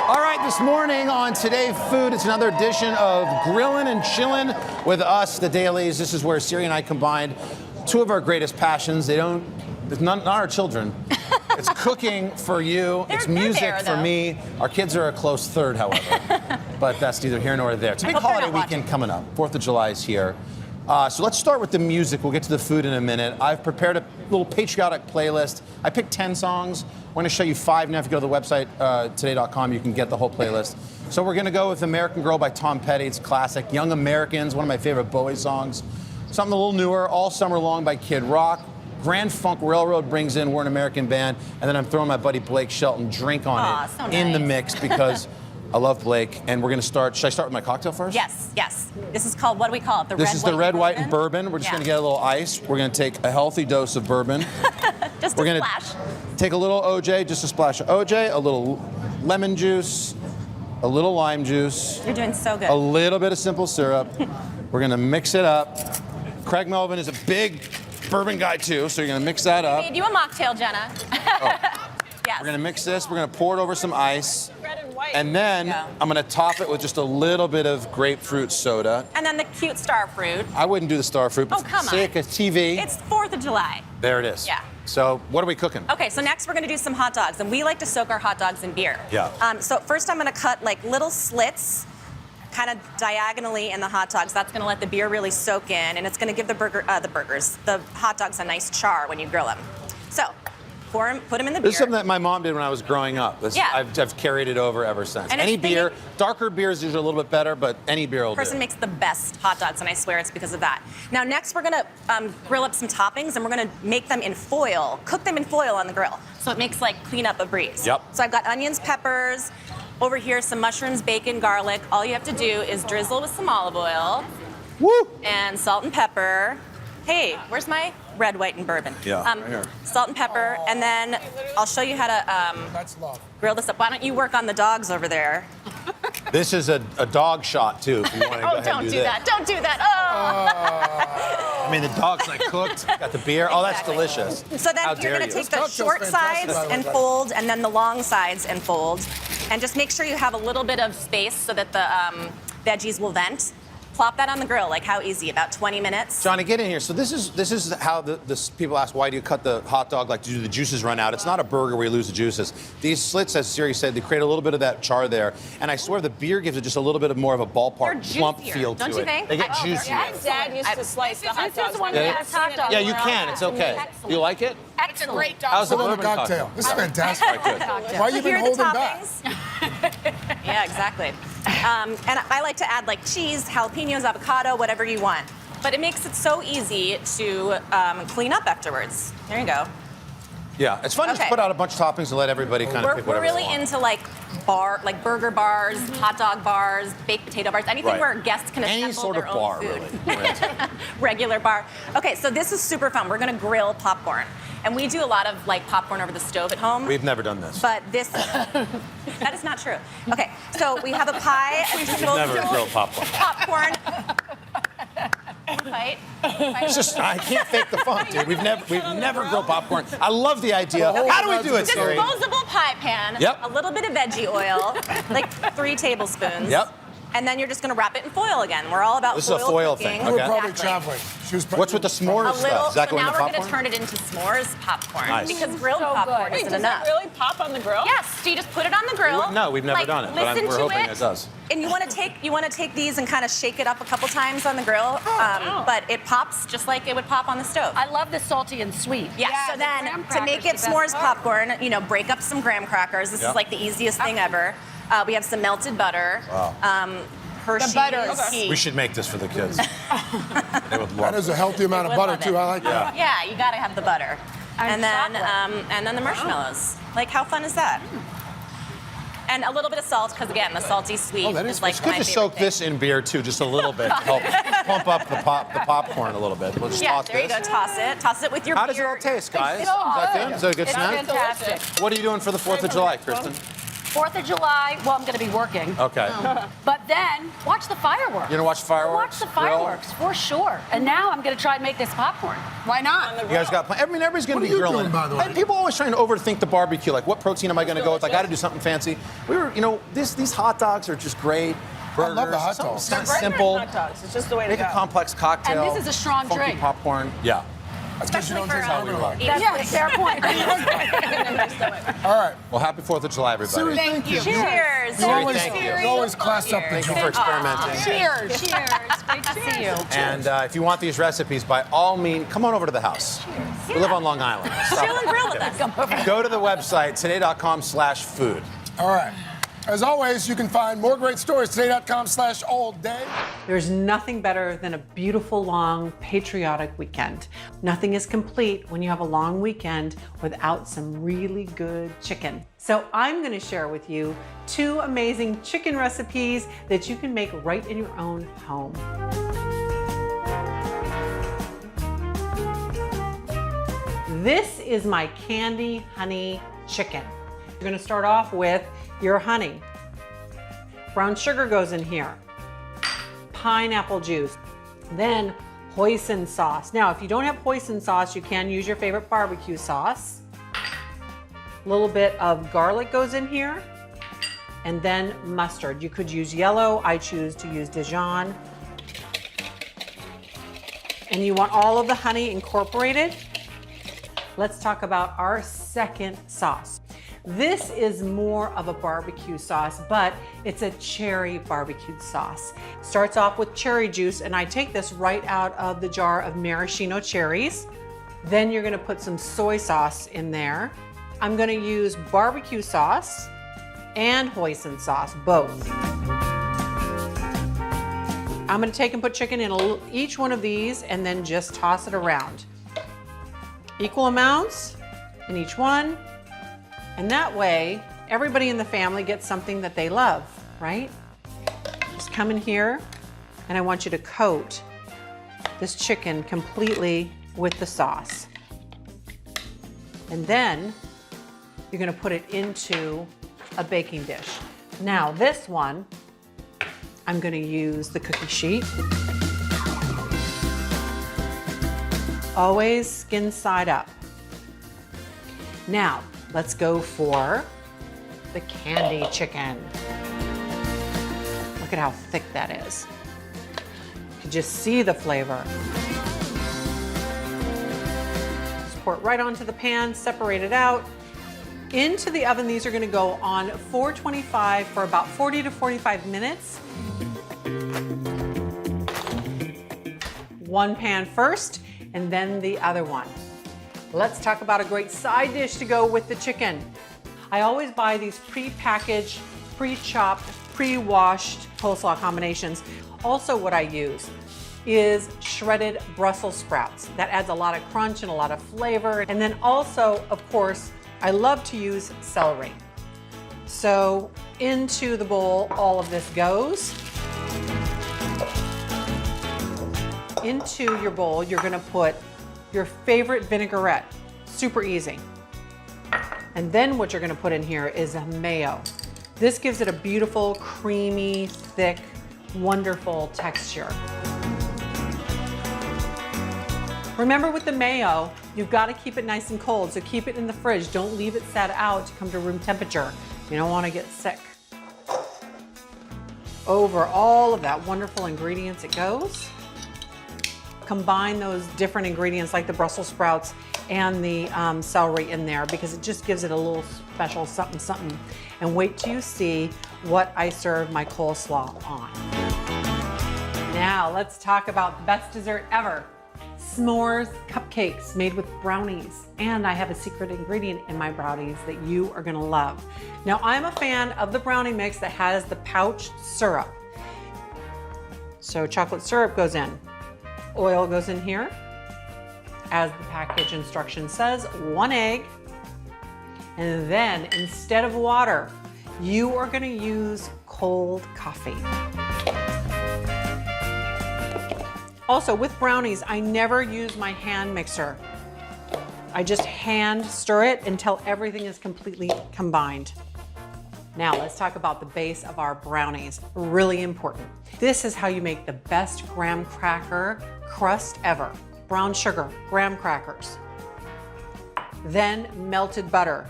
All right, this morning on Today Food, it's another edition of Grillin' and Chillin' with us, the Dailies. This is where Siri and I combined 2 of our greatest passions. It's not our children. It's cooking for you. It's music for me. Our kids are a close third, however. But that's neither here nor there. It's a big holiday weekend coming up. 4th of July is here. So let's start with the music. We'll get to the food in a minute. I've prepared a little patriotic playlist. I picked 10 songs. We're going to show you 5 now. If you go to the website, today.com, you can get the whole playlist. So we're going to go with American Girl by Tom Petty. It's classic. Young Americans, one of my favorite Bowie songs. Something a little newer, All Summer Long by Kid Rock. Grand Funk Railroad brings in We're an American Band. And then I'm throwing my buddy Blake Shelton Drink on it in the mix because I love Blake. And we're going to start. Should I start with my cocktail first? Yes. This is called, what do we call it? This is the red, white, and bourbon. We're just going to get a little ice. We're going to take a healthy dose of bourbon. Just We're a gonna splash. take a little OJ, just a splash of OJ, a little lemon juice, a little lime juice. You're doing so good. A little bit of simple syrup. We're gonna mix it up. Craig Melvin is a big bourbon guy too, so you're gonna mix that up. Made you a mocktail, Jenna. Yes. We're gonna mix this. We're gonna pour it over some ice. And then I'm gonna top it with just a little bit of grapefruit soda. And then the cute star fruit. I wouldn't do the star fruit, but Oh, come say on. it 'cause TV. It's 4th of July. There it is. Yeah. So what are we cooking? Okay, so next we're gonna do some hot dogs, and we like to soak our hot dogs in beer. Yeah. So first I'm gonna cut like little slits, kind of diagonally in the hot dogs. That's gonna let the beer really soak in, and it's gonna give the hot dogs a nice char when you grill them. So put them in the beer. This is something that my mom did when I was growing up. I've carried it over ever since. And any beer, darker beer is usually a little bit better, but any beer will do. Person makes the best hot dogs, and I swear it's because of that. Now, next we're gonna grill up some toppings, and we're gonna make them in foil, cook them in foil on the grill, so it makes like clean up a breeze. Yep. So I've got onions, peppers, over here some mushrooms, bacon, garlic. All you have to do is drizzle with some olive oil. Woo! And salt and pepper. Hey, where's my red, white, and bourbon? Yeah, right here. Salt and pepper, and then I'll show you how to grill this up. Why don't you work on the dogs over there? This is a dog shot too. If you want to go ahead don't and do this. that. Don't do that. Oh. I mean, the dog's like cooked. Got the beer. Oh, that's delicious. So then How you're dare going you. to take the short sides and fold, and then the long sides and fold. And just make sure you have a little bit of space so that the veggies will vent. Plop that on the grill, like how easy, about 20 minutes. Johnny, get in here. So this is how the people ask, why do you cut the hot dog? Like, do the juices run out? It's not a burger where you lose the juices. These slits, as Siri said, they create a little bit of that char there. And I swear the beer gives it just a little bit of more of a ballpark plump feel to it. Don't you think? They get juicier. Dad used to slice the hot dogs. Yeah, you can. It's okay. You like it? It's a great dog. How's the food. bourbon cocktail? This is fantastic. Good. Why you been Here are the holding back? toppings. Yeah, exactly. And I like to add like cheese, jalapenos, avocado, whatever you want. But it makes it so easy to clean up afterwards. There you go. Yeah, it's fun just to put out a bunch of toppings and let everybody kind of pick We're whatever really they want. into like burger bars, hot dog bars, baked potato bars, anything Right. where guests can assemble Any sort of their own bar, food. really. Regular bar. Okay, so this is super fun. We're gonna grill popcorn. And we do a lot of like popcorn over the stove at home. We've never done this. But this, that is not true. Okay, so we have a pie. We've never grilled popcorn. Popcorn. Fight. It's just, I can't fake the fun, dude. We've never grilled popcorn. I love the idea. How do we do it, Siri? Disposable pie pan. Yep. A little bit of veggie oil, like 3 tablespoons. Yep. And then you're just going to wrap it in foil again. We're all about This is a foil thing, cooking. okay. We're probably Exactly. traveling. She was What's with the s'mores A stuff? little, Does that so go in now the we're going popcorn? to turn it into s'mores popcorn Nice. because grilled So popcorn good. Wait, isn't does enough. it really pop on the grill? Yes, so you just put it on the grill. No, we've never done it, but listen we're to hoping it does. And you want to take these and kind of shake it up a couple times on the grill, but it pops just like it would pop on the stove. I love the salty and sweet. Yeah, so then to make it s'mores popcorn, break up some graham crackers. This is like the easiest thing ever. We have some melted butter. Wow. Hershey's. The butter is key. We should make this for the kids. They would love That is a healthy amount of butter, too. I like that. Yeah, you got to have the butter. And then the marshmallows. Like, how fun is that? And a little bit of salt, because again, the salty sweet is like It's good my to favorite soak thing. this in beer too, just a little bit to help pump up the popcorn a little bit. We'll just Yeah, toss there you this. go. Toss it. Toss it with your How beer. does it all taste, guys? It's Is that good? Is that a good It's snack? fantastic. What are you doing for the 4th of July, Kristen? 4th of July, well, I'm going to be working. Okay. But then, watch the fireworks. You gonna watch fireworks? Watch the fireworks, for sure. And now I'm going to try and make this popcorn. Why not? You guys got plans? I mean, everybody's going What to are be you grilling. doing, by the way? And people always trying to overthink the barbecue. Like, what protein am I going to go with? I got to do something fancy. These hot dogs are just great. Burgers. love the hot dogs. Something Burger and simple. hot dogs. It's just the way to Make go. a complex cocktail. And this is a strong funky drink. popcorn. Yeah. Especially for how we rock. Yeah, fair point. All right. Well, happy 4th of July, everybody. Siri, thank you. Cheers. You always, Thank you. you always class up the Thank you for experimenting. Cheers. Cheers. Great to see you. And if you want these recipes, by all means, come on over to the house. We live on Long Island. Stop. Chill and grill with us. Go to the website, today.com/food. All right. As always, you can find more great stories today.com/all-day. There's nothing better than a beautiful, long, patriotic weekend. Nothing is complete when you have a long weekend without some really good chicken. So I'm going to share with you 2 amazing chicken recipes that you can make right in your own home. This is my candy honey chicken. You're going to start off with your honey. Brown sugar goes in here. Pineapple juice. Then hoisin sauce. Now, if you don't have hoisin sauce, you can use your favorite barbecue sauce. A little bit of garlic goes in here. And then mustard. You could use yellow. I choose to use Dijon. And you want all of the honey incorporated. Let's talk about our second sauce. This is more of a barbecue sauce, but it's a cherry barbecued sauce. Starts off with cherry juice, and I take this right out of the jar of maraschino cherries. Then you're gonna put some soy sauce in there. I'm gonna use barbecue sauce and hoisin sauce, both. I'm gonna take and put chicken in each one of these and then just toss it around. Equal amounts in each one. And that way, everybody in the family gets something that they love, right? Just come in here, and I want you to coat this chicken completely with the sauce. And then you're gonna put it into a baking dish. Now, this one, I'm gonna use the cookie sheet. Always skin side up. Now, let's go for the candy chicken. Look at how thick that is. You can just see the flavor. Just pour it right onto the pan, separate it out. Into the oven, these are gonna go on 425 for about 40 to 45 minutes. One pan first, and then the other one. Let's talk about a great side dish to go with the chicken. I always buy these pre-packaged, pre-chopped, pre-washed coleslaw combinations. Also what I use is shredded Brussels sprouts. That adds a lot of crunch and a lot of flavor. And then also, of course, I love to use celery. So into the bowl, all of this goes. Into your bowl, you're gonna put your favorite vinaigrette, super easy. And then what you're gonna put in here is a mayo. This gives it a beautiful, creamy, thick, wonderful texture. Remember with the mayo, you've gotta keep it nice and cold, so keep it in the fridge. Don't leave it set out to come to room temperature. You don't wanna get sick. over all of that wonderful ingredients it goes. Combine those different ingredients like the Brussels sprouts and the celery in there because it just gives it a little special something something. And wait till you see what I serve my coleslaw on. Now let's talk about the best dessert ever. S'mores cupcakes made with brownies. And I have a secret ingredient in my brownies that you are gonna love. Now I'm a fan of the brownie mix that has the pouched syrup. So chocolate syrup goes in. Oil goes in here. As the package instruction says, 1 egg. And then instead of water, you are gonna use cold coffee. Also with brownies, I never use my hand mixer. I just hand stir it until everything is completely combined. Now let's talk about the base of our brownies, really important. This is how you make the best graham cracker crust ever. Brown sugar, graham crackers. Then melted butter.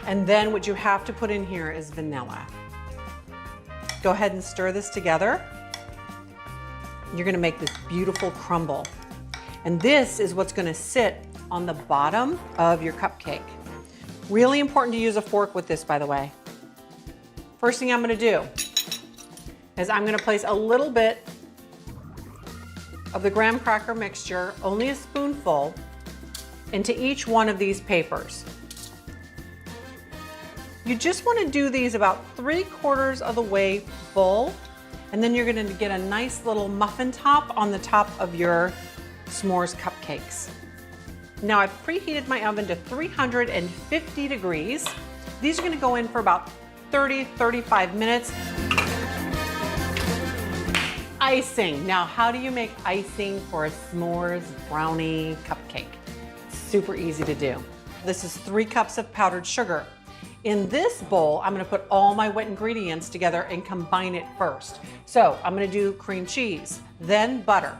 And then what you have to put in here is vanilla. Go ahead and stir this together. You're gonna make this beautiful crumble. And this is what's gonna sit on the bottom of your cupcake. Really important to use a fork with this, by the way. First thing I'm gonna do is I'm gonna place a little bit of the graham cracker mixture, only a spoonful, into each one of these papers. You just wanna do these about 3/4 of the way full, and then you're gonna get a nice little muffin top on the top of your s'mores cupcakes. Now I've preheated my oven to 350 degrees. These are gonna go in for about 30-35 minutes. Icing. Now how do you make icing for a s'mores brownie cupcake? Super easy to do. This is 3 cups of powdered sugar. In this bowl, I'm gonna put all my wet ingredients together and combine it first. So I'm gonna do cream cheese, then butter.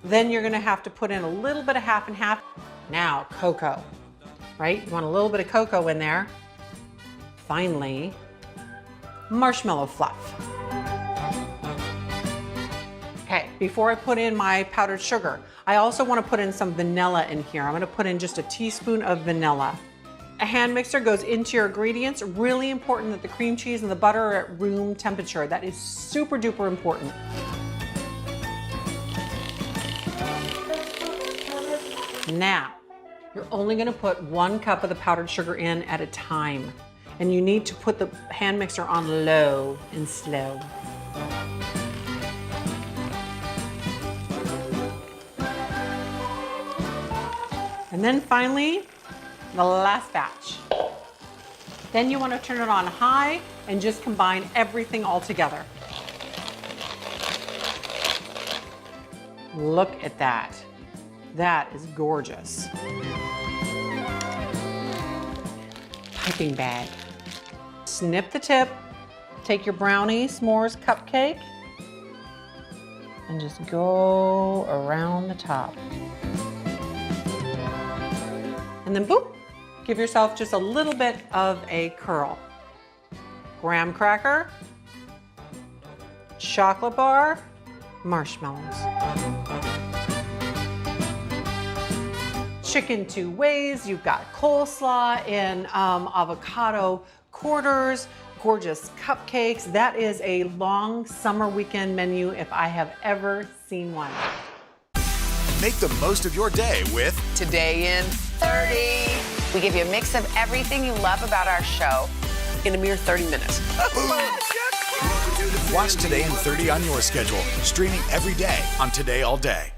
Then you're gonna have to put in a little bit of half and half. Now, cocoa, right? You want a little bit of cocoa in there. Finally, marshmallow fluff. Okay, before I put in my powdered sugar, I also wanna put in some vanilla in here. I'm gonna put in just a teaspoon of vanilla. A hand mixer goes into your ingredients. Really important that the cream cheese and the butter are at room temperature. That is super duper important. Now, you're only gonna put 1 cup of the powdered sugar in at a time. And you need to put the hand mixer on low and slow. And then finally, the last batch. Then you want to turn it on high and just combine everything all together. Look at that. That is gorgeous. Piping bag. Snip the tip, take your brownie s'mores cupcake, and just go around the top. And then boop, give yourself just a little bit of a curl. Graham cracker, chocolate bar, marshmallows. Chicken 2 ways. You've got coleslaw in avocado quarters, gorgeous cupcakes. That is a long summer weekend menu if I have ever seen one. Make the most of your day with Today in 30. We give you a mix of everything you love about our show in a mere 30 minutes. Watch Today in 30 on your schedule, streaming every day on Today All Day.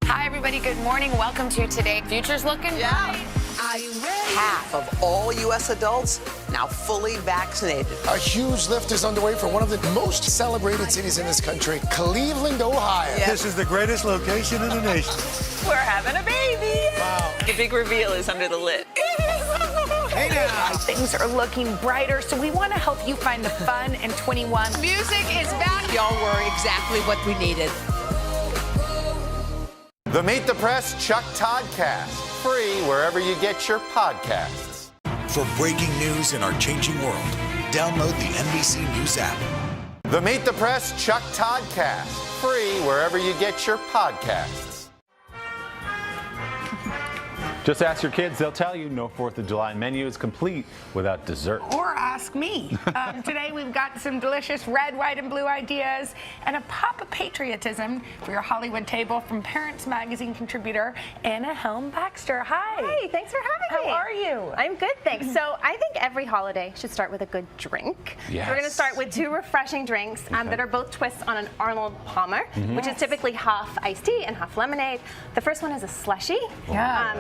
Hi, everybody. Good morning. Welcome to Today. Future's looking bright. Are you ready? half of all U.S. adults now fully vaccinated. A huge lift is underway for one of the most celebrated cities in this country, Cleveland, Ohio. This is the greatest location in the nation. We're having a baby. Wow. The big reveal is under the lid. Hey now. Things are looking brighter, so we want to help you find the fun in 21. Music is back. Y'all were exactly what we needed. The Meet the Press Chuck Toddcast, free wherever you get your podcasts. For breaking news in our changing world, download the NBC News app. The Meet the Press Chuck Toddcast, free wherever you get your podcasts. Just ask your kids, they'll tell you no 4th of July menu is complete without dessert. Or ask me. Today we've got some delicious red, white, and blue ideas and a pop of patriotism for your Hollywood table from Parents Magazine contributor Anna Helm-Baxter. Hi. Hi, thanks for having me. How are you? I'm good, thanks. So I think every holiday should start with a good drink. Yes. So we're going to start with 2 refreshing drinks that are both twists on an Arnold Palmer, which is typically half iced tea and half lemonade. The first one is a slushie.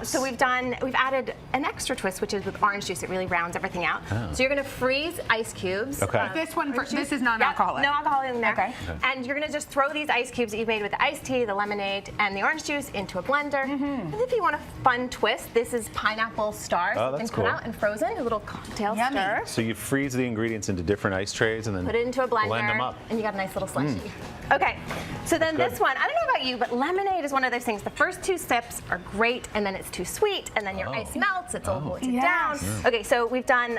So we've added an extra twist, which is with orange juice. It really rounds everything out. Oh. So you're going to freeze ice cubes. Okay. This is non-alcoholic. No alcohol in there. Okay. And you're going to just throw these ice cubes that you've made with the iced tea, the lemonade, and the orange juice into a blender. And if you want a fun twist, this is pineapple stars. Oh, Been that's cut cool. out and frozen. A little cocktail stir. So you freeze the ingredients into different ice trays and then Put it into a blender. blend them up. And you got a nice little slushie. Okay, so then this one, I don't know about you, but lemonade is one of those things. The first 2 sips are great, and then it's too sweet, and then your ice melts. It's all bolted down. Okay, so we've done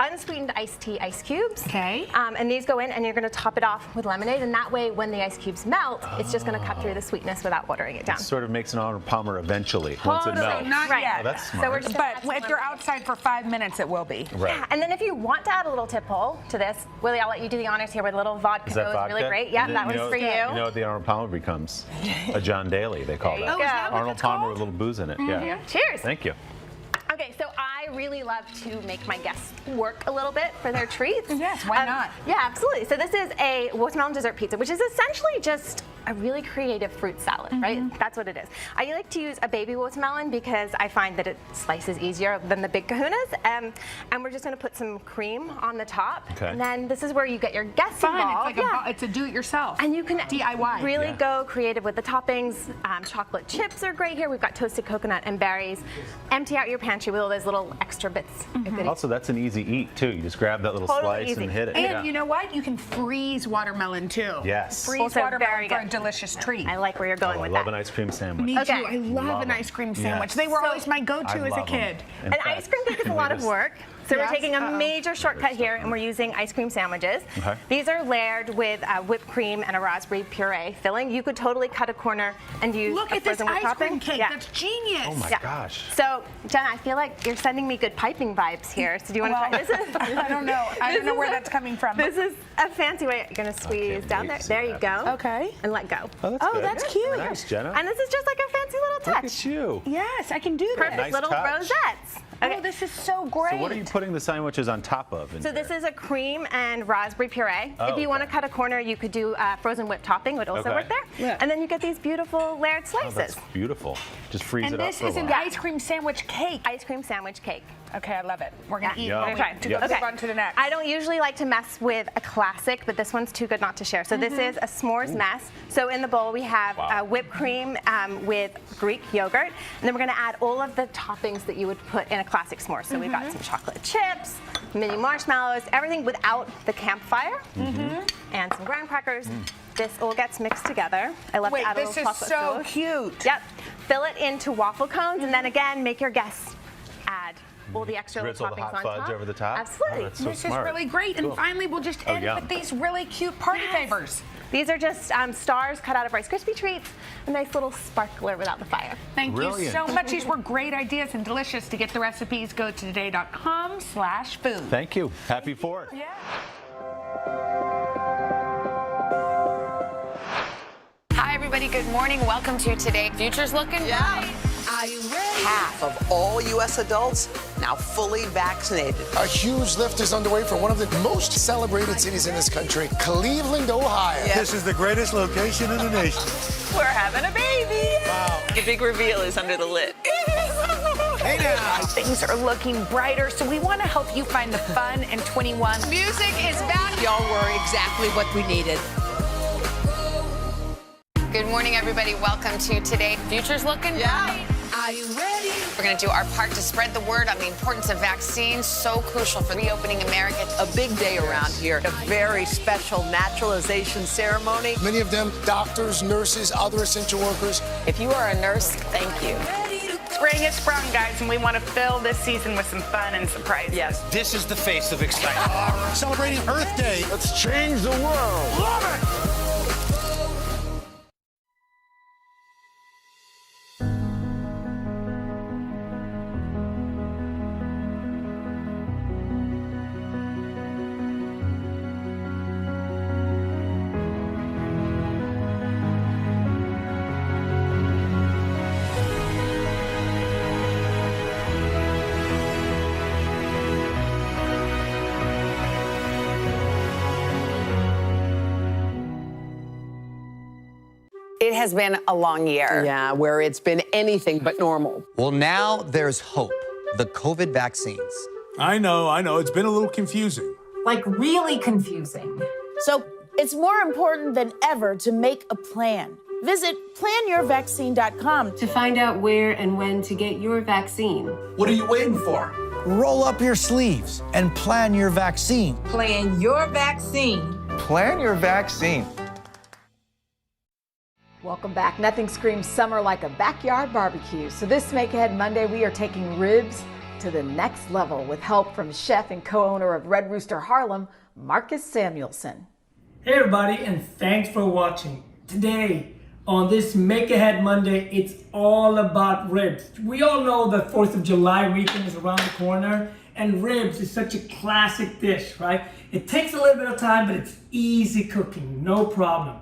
unsweetened iced tea ice cubes. Okay. And these go in, and you're going to top it off with lemonade, and that way, when the ice cubes melt, it's just going to cut through the sweetness without watering it down. It sort of makes an Arnold Palmer eventually once it melts. Not yet. Oh, that's smart. So we're just But if you're outside for 5 minutes, it will be. Right. Yeah, and then if you want to add a little tip hole to this, Willie, I'll let you do the honors here with a little vodka. Is that It was vodka? really great. Yeah, that was for you. You know what the Arnold Palmer becomes? A John Daly, they call There that. you go. Is that what Arnold it's Palmer called? with a little booze in it. Yeah. Cheers. Thank you. Okay, so I really love to make my guests work a little bit for their treats. Yes, why not? Yeah, absolutely. So this is a watermelon dessert pizza, which is essentially just a really creative fruit salad, right? That's what it is. I like to use a baby watermelon because I find that it slices easier than the big kahunas. And we're just going to put some cream on the top. Okay. And then this is where you get your guests Fun. involved. It's like it's a do-it-yourself. And you can DIY. really go creative with the toppings. Chocolate chips are great here. We've got toasted coconut and berries. Empty out your pantry with all those little extra bits. of goodies. Also, that's an easy eat, too. You just grab that little Totally slice easy. and hit it. And you know what? You can freeze watermelon too. Yes. Freeze Also watermelon very for a good. delicious treat. I like where you're going I with love that. an ice cream sandwich. Me Okay. too. I love Love an 'em. ice cream sandwich. Yes. They were So- always my go-to I as a love 'em. kid. In An fact, ice cream cake is a lot of work. So Yes. we're taking a major shortcut here, and we're using ice cream sandwiches. Okay. These are layered with whipped cream and a raspberry puree filling. You could totally cut a corner and use Look a at this frozen whipped ice cream topping. cake. Yeah. That's genius. Oh my Yeah. gosh. So, Jenna, I feel like you're sending me good piping vibes here. So do you want to try this? I don't know. I don't know where that's coming from. This is a fancy way. You're going to squeeze down wait there. to see There what you go. Okay. And let go. Oh, that's good. that's cute. Nice, Jenna. And this is just like a fancy little Look touch. at you. Yes, I can do this. Perfect Nice little touch. rosettes. Okay. Oh, this is so great. So what are you putting the sandwiches on top of? So this is a cream and raspberry puree. Oh, if you want to okay. cut a corner, you could do frozen whipped topping, would also Okay. work there. Yeah. And then you get these beautiful layered Oh, slices. that's beautiful. Just freeze And it up this for a is an while. ice cream sandwich cake. Ice cream sandwich cake. Okay, I love it. We're gonna eat. Yum. We're gonna Okay. go Yes. move on to the next. I don't usually like to mess with a classic, but this one's too good not to share. So this is a s'mores mess. So in the bowl we have whipped cream with Greek yogurt, and then we're going to add all of the toppings that you would put in a classic s'more. So we've got some chocolate chips, mini marshmallows, everything without the campfire, and some graham crackers. This all gets mixed together. I love Wait, to add a this little is chocolate so sauce. cute. Yep. Fill it into waffle cones, and then again, make your guests add all the extra little Drizzle the toppings hot on fudge top. over the top? Absolutely. Oh, that's so This smart. is really great. Cool. And finally, we'll just Oh, end yum. with these really cute party favors. These are just stars cut out of Rice Krispie treats. A nice little sparkler without the fire. Thank you Brilliant. so much. These were great ideas and delicious. To get the recipes, go to today.com/food. Thank you. Happy 4th. Yeah. Hi, everybody. Good morning. Welcome to Today. Future's looking bright. Are you ready? Half of all U.S. adults now fully vaccinated. A huge lift is underway for one of the most celebrated cities in this country, Cleveland, Ohio. This is the greatest location in the nation. We're having a baby. Wow. The big reveal is under the lid. Hey now. Things are looking brighter, so we want to help you find the fun in 21. Music is back. Y'all were exactly what we needed. Good morning, everybody. Welcome to Today. Future's looking bright. Are you ready? We're going to do our part to spread the word on the importance of vaccines, so crucial for reopening America. A big day around here. A very special naturalization ceremony. Many of them doctors, nurses, other essential workers. If you are a nurse, thank you. Spring has sprung, guys, and we want to fill this season with some fun and surprises. Yes, this is the face of excitement. Celebrating Earth Day. Let's change the world. Love it. It has been a long year. Yeah, where it's been anything but normal. Well, now there's hope. The COVID vaccines. I know. It's been a little confusing. Like really confusing. So it's more important than ever to make a plan. Visit planyourvaccine.com to find out where and when to get your vaccine. What are you waiting for? Roll up your sleeves and plan your vaccine. Plan your vaccine. Plan your vaccine. Welcome back. Nothing screams summer like a backyard barbecue. So this Make Ahead Monday, we are taking ribs to the next level with help from chef and co-owner of Red Rooster Harlem, Marcus Samuelsson. Hey everybody, and thanks for watching. Today, on this Make Ahead Monday, it's all about ribs. We all know the 4th of July weekend is around the corner, and ribs is such a classic dish, right? It takes a little bit of time, but it's easy cooking, no problem.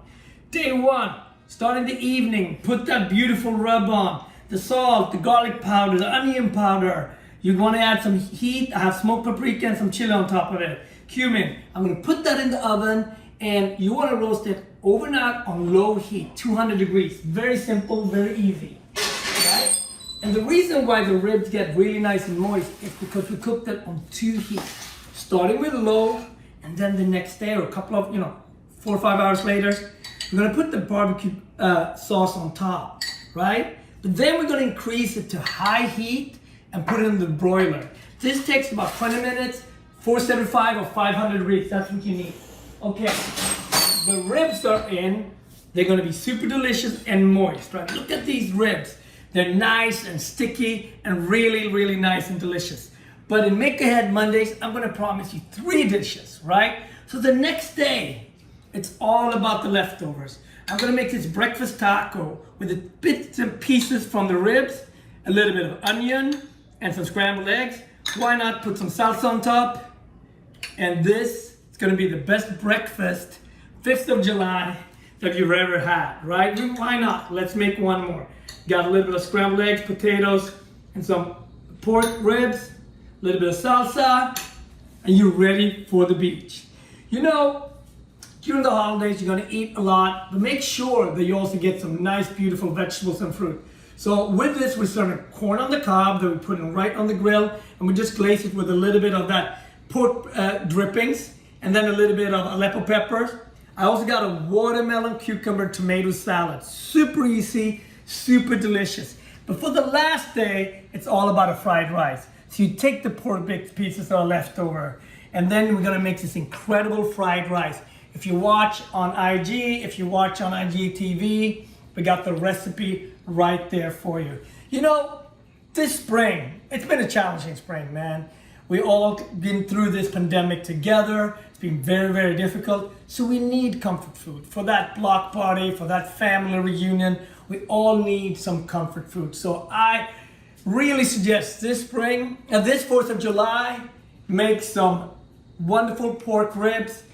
Day one, start in the evening, put that beautiful rub on, the salt, the garlic powder, the onion powder. You want to add some heat. I have smoked paprika and some chili on top of it. Cumin. I'm going to put that in the oven, and you want to roast it overnight on low heat, 200 degrees. Very simple, very easy, right? And the reason why the ribs get really nice and moist is because we cooked it on 2 heats, starting with low, and then the next day or a couple of, 4 or 5 hours later, we're gonna put the barbecue sauce on top, right? But then we're gonna increase it to high heat and put it in the broiler. This takes about 20 minutes, 475 or 500 degrees, that's what you need. Okay, the ribs are in, they're gonna be super delicious and moist, right? Look at these ribs. They're nice and sticky and really, really nice and delicious. But in Make Ahead Mondays, I'm gonna promise you 3 dishes, right? So the next day, it's all about the leftovers. I'm gonna make this breakfast taco with the bits and pieces from the ribs, a little bit of onion, and some scrambled eggs. Why not put some salsa on top? And this is gonna be the best breakfast, 5th of July, that you've ever had, right? Why not? Let's make one more. Got a little bit of scrambled eggs, potatoes, and some pork ribs, a little bit of salsa, and you're ready for the beach. During the holidays, you're gonna eat a lot, but make sure that you also get some nice, beautiful vegetables and fruit. So with this, we're serving corn on the cob that we put in right on the grill, and we just glaze it with a little bit of that pork drippings, and then a little bit of Aleppo peppers. I also got a watermelon, cucumber, tomato salad. Super easy, super delicious. But for the last day, it's all about a fried rice. So you take the pork bits pieces that are left over, and then we're gonna make this incredible fried rice. If you watch on IG, if you watch on IGTV, we got the recipe right there for you. This spring, it's been a challenging spring, man. We all been through this pandemic together. It's been very, very difficult. So we need comfort food. For that block party, for that family reunion, we all need some comfort food. So I really suggest this spring, this 4th of July, make some wonderful pork ribs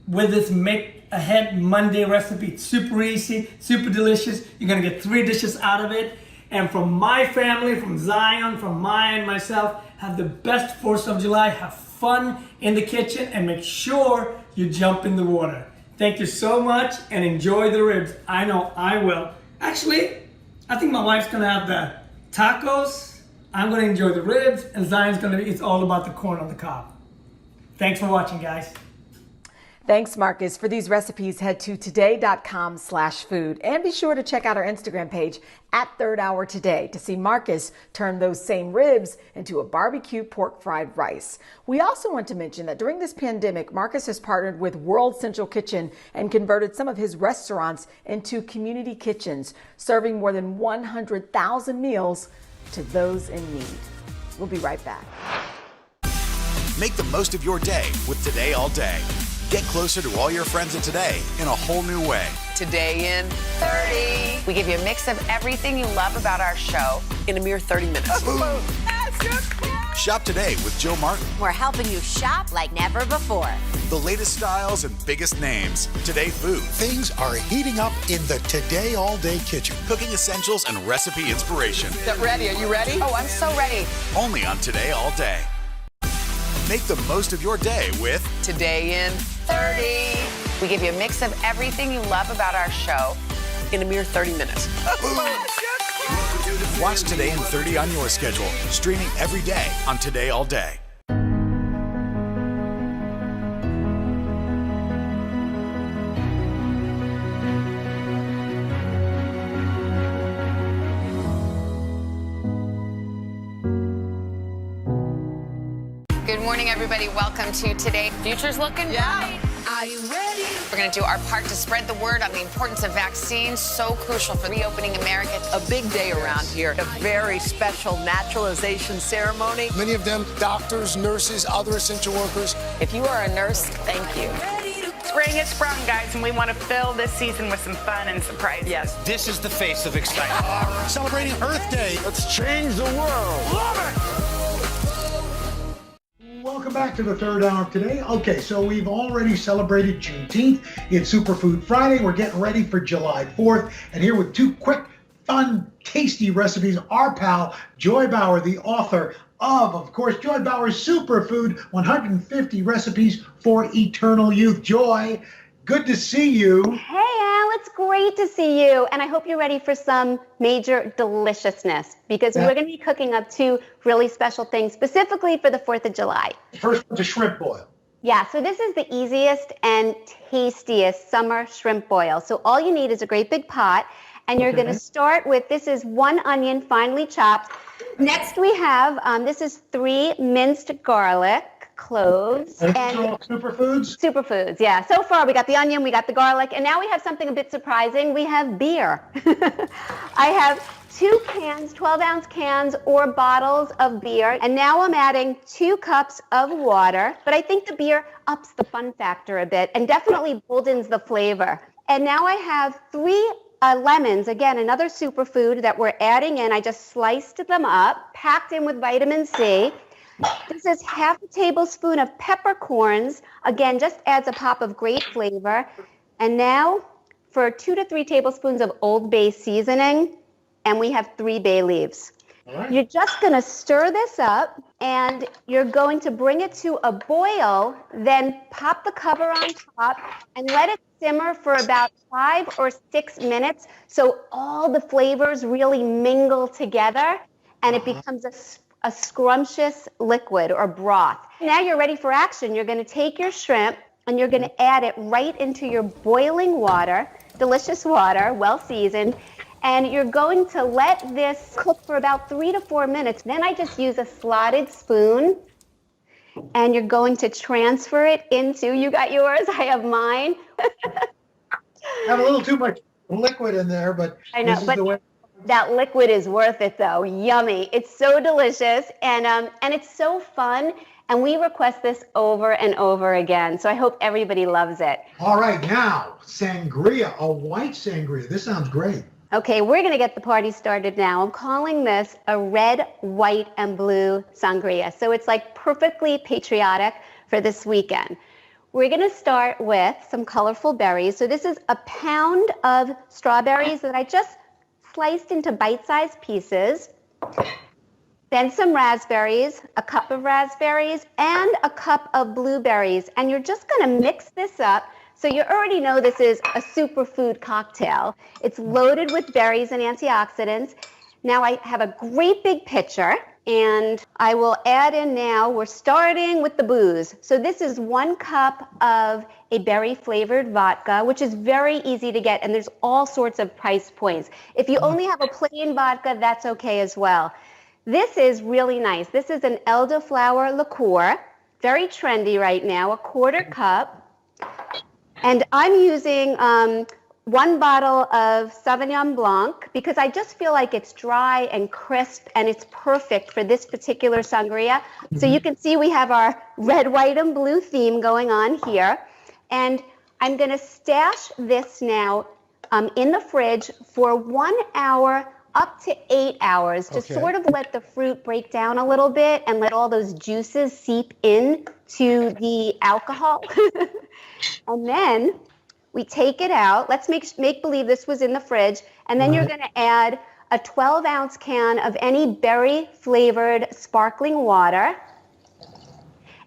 with this Make Ahead Monday recipe. It's super easy, super delicious. You're gonna get 3 dishes out of it. And from my family, from Zion, from Maya and myself, have the best 4th of July. Have fun in the kitchen and make sure you jump in the water. Thank you so much and enjoy the ribs. I know I will. Actually, I think my wife's gonna have the tacos I'm going to enjoy the ribs, and Zion's going to, it's all about the corn on the cob. Thanks for watching, guys. Thanks, Marcus. For these recipes, head to today.com/food and be sure to check out our Instagram page at Third Hour Today to see Marcus turn those same ribs into a barbecue pork fried rice. We also want to mention that during this pandemic, Marcus has partnered with World Central Kitchen and converted some of his restaurants into community kitchens, serving more than 100,000 meals to those in need. We'll be right back. Make the most of your day with Today All Day. Get closer to all your friends at Today in a whole new way. Today in 30. We give you a mix of everything you love about our show in a mere 30 minutes. Shop today with Joe Martin. We're helping you shop like never before. The latest styles and biggest names. Today Food. Things are heating up in the Today All Day kitchen. Cooking essentials and recipe inspiration. Get ready. Are you ready? Oh, I'm so ready. Only on Today All Day. Make the most of your day with Today in 30. We give you a mix of everything you love about our show in a mere 30 minutes. Watch Today in 30 on your schedule. Streaming every day on Today All Day. Good morning, everybody. Welcome to Today. Future's looking bright. Are you ready? We're going to do our part to spread the word on the importance of vaccines, so crucial for reopening America. A big day around here. A very special naturalization ceremony. Many of them doctors, nurses, other essential workers. If you are a nurse, thank you. Spring has sprung, guys, and we want to fill this season with some fun and surprises. Yes. This is the face of excitement. Celebrating Earth Day. Let's change the world. Love it! Welcome back to the Third Hour of Today. Okay, so we've already celebrated Juneteenth. It's Superfood Friday. We're getting ready for July 4th. And here with two quick, fun, tasty recipes, our pal, Joy Bauer, the author of course, Joy Bauer's Superfood 150 Recipes for Eternal Youth. Joy, good to see you. Hey, Al, it's great to see you. And I hope you're ready for some major deliciousness because we're going to be cooking up two really special things specifically for the 4th of July. First, the shrimp boil. Yeah, so this is the easiest and tastiest summer shrimp boil. So all you need is a great big pot. And you're going to start with, this is 1 onion finely chopped. Next we have, this is 3 minced garlic cloves. And these are all superfoods? Superfoods, yeah. So far we got the onion, we got the garlic, and now we have something a bit surprising. We have beer. I have 2 cans, 12-ounce cans or bottles of beer. And now I'm adding 2 cups of water. But I think the beer ups the fun factor a bit and definitely boldens the flavor. And now I have 3 lemons, again, another superfood that we're adding in. I just sliced them up, packed in with vitamin C. This is half a tablespoon of peppercorns. Again, just adds a pop of great flavor. And now for 2 to 3 tablespoons of Old Bay seasoning, and we have 3 bay leaves. Right. You're just going to stir this up, and you're going to bring it to a boil, then pop the cover on top and let it simmer for about 5 or 6 minutes so all the flavors really mingle together and it becomes a scrumptious liquid or broth. Now you're ready for action. You're going to take your shrimp and you're going to add it right into your boiling water, delicious water, well seasoned, and you're going to let this cook for about 3 to 4 minutes. Then I just use a slotted spoon and you're going to transfer it into, you got yours, I have mine. Have a little too much liquid in there, but I know, this is but the way. That liquid is worth it though. Yummy. It's so delicious and it's so fun. And we request this over and over again. So I hope everybody loves it. All right, now, sangria, a white sangria. This sounds great. Okay, we're going to get the party started now. I'm calling this a red, white, and blue sangria. So it's like perfectly patriotic for this weekend. We're going to start with some colorful berries. So this is a pound of strawberries that I just sliced into bite-sized pieces. Then some raspberries, a cup of raspberries, and a cup of blueberries. And you're just going to mix this up. So you already know this is a superfood cocktail. It's loaded with berries and antioxidants. Now I have a great big pitcher. And I will add in now, we're starting with the booze. So this is 1 cup of a berry flavored vodka, which is very easy to get, and there's all sorts of price points. If you only have a plain vodka, that's okay as well. This is really nice. This is an elderflower liqueur, very trendy right now, 1/4 cup. And I'm using 1 bottle of Sauvignon Blanc because I just feel like it's dry and crisp and it's perfect for this particular sangria. So you can see we have our red, white, and blue theme going on here. And I'm going to stash this now in the fridge for 1 hour up to 8 hours to sort of let the fruit break down a little bit and let all those juices seep in to the alcohol. And then we take it out. Let's make believe this was in the fridge. And then you're going to add a 12-ounce can of any berry-flavored sparkling water.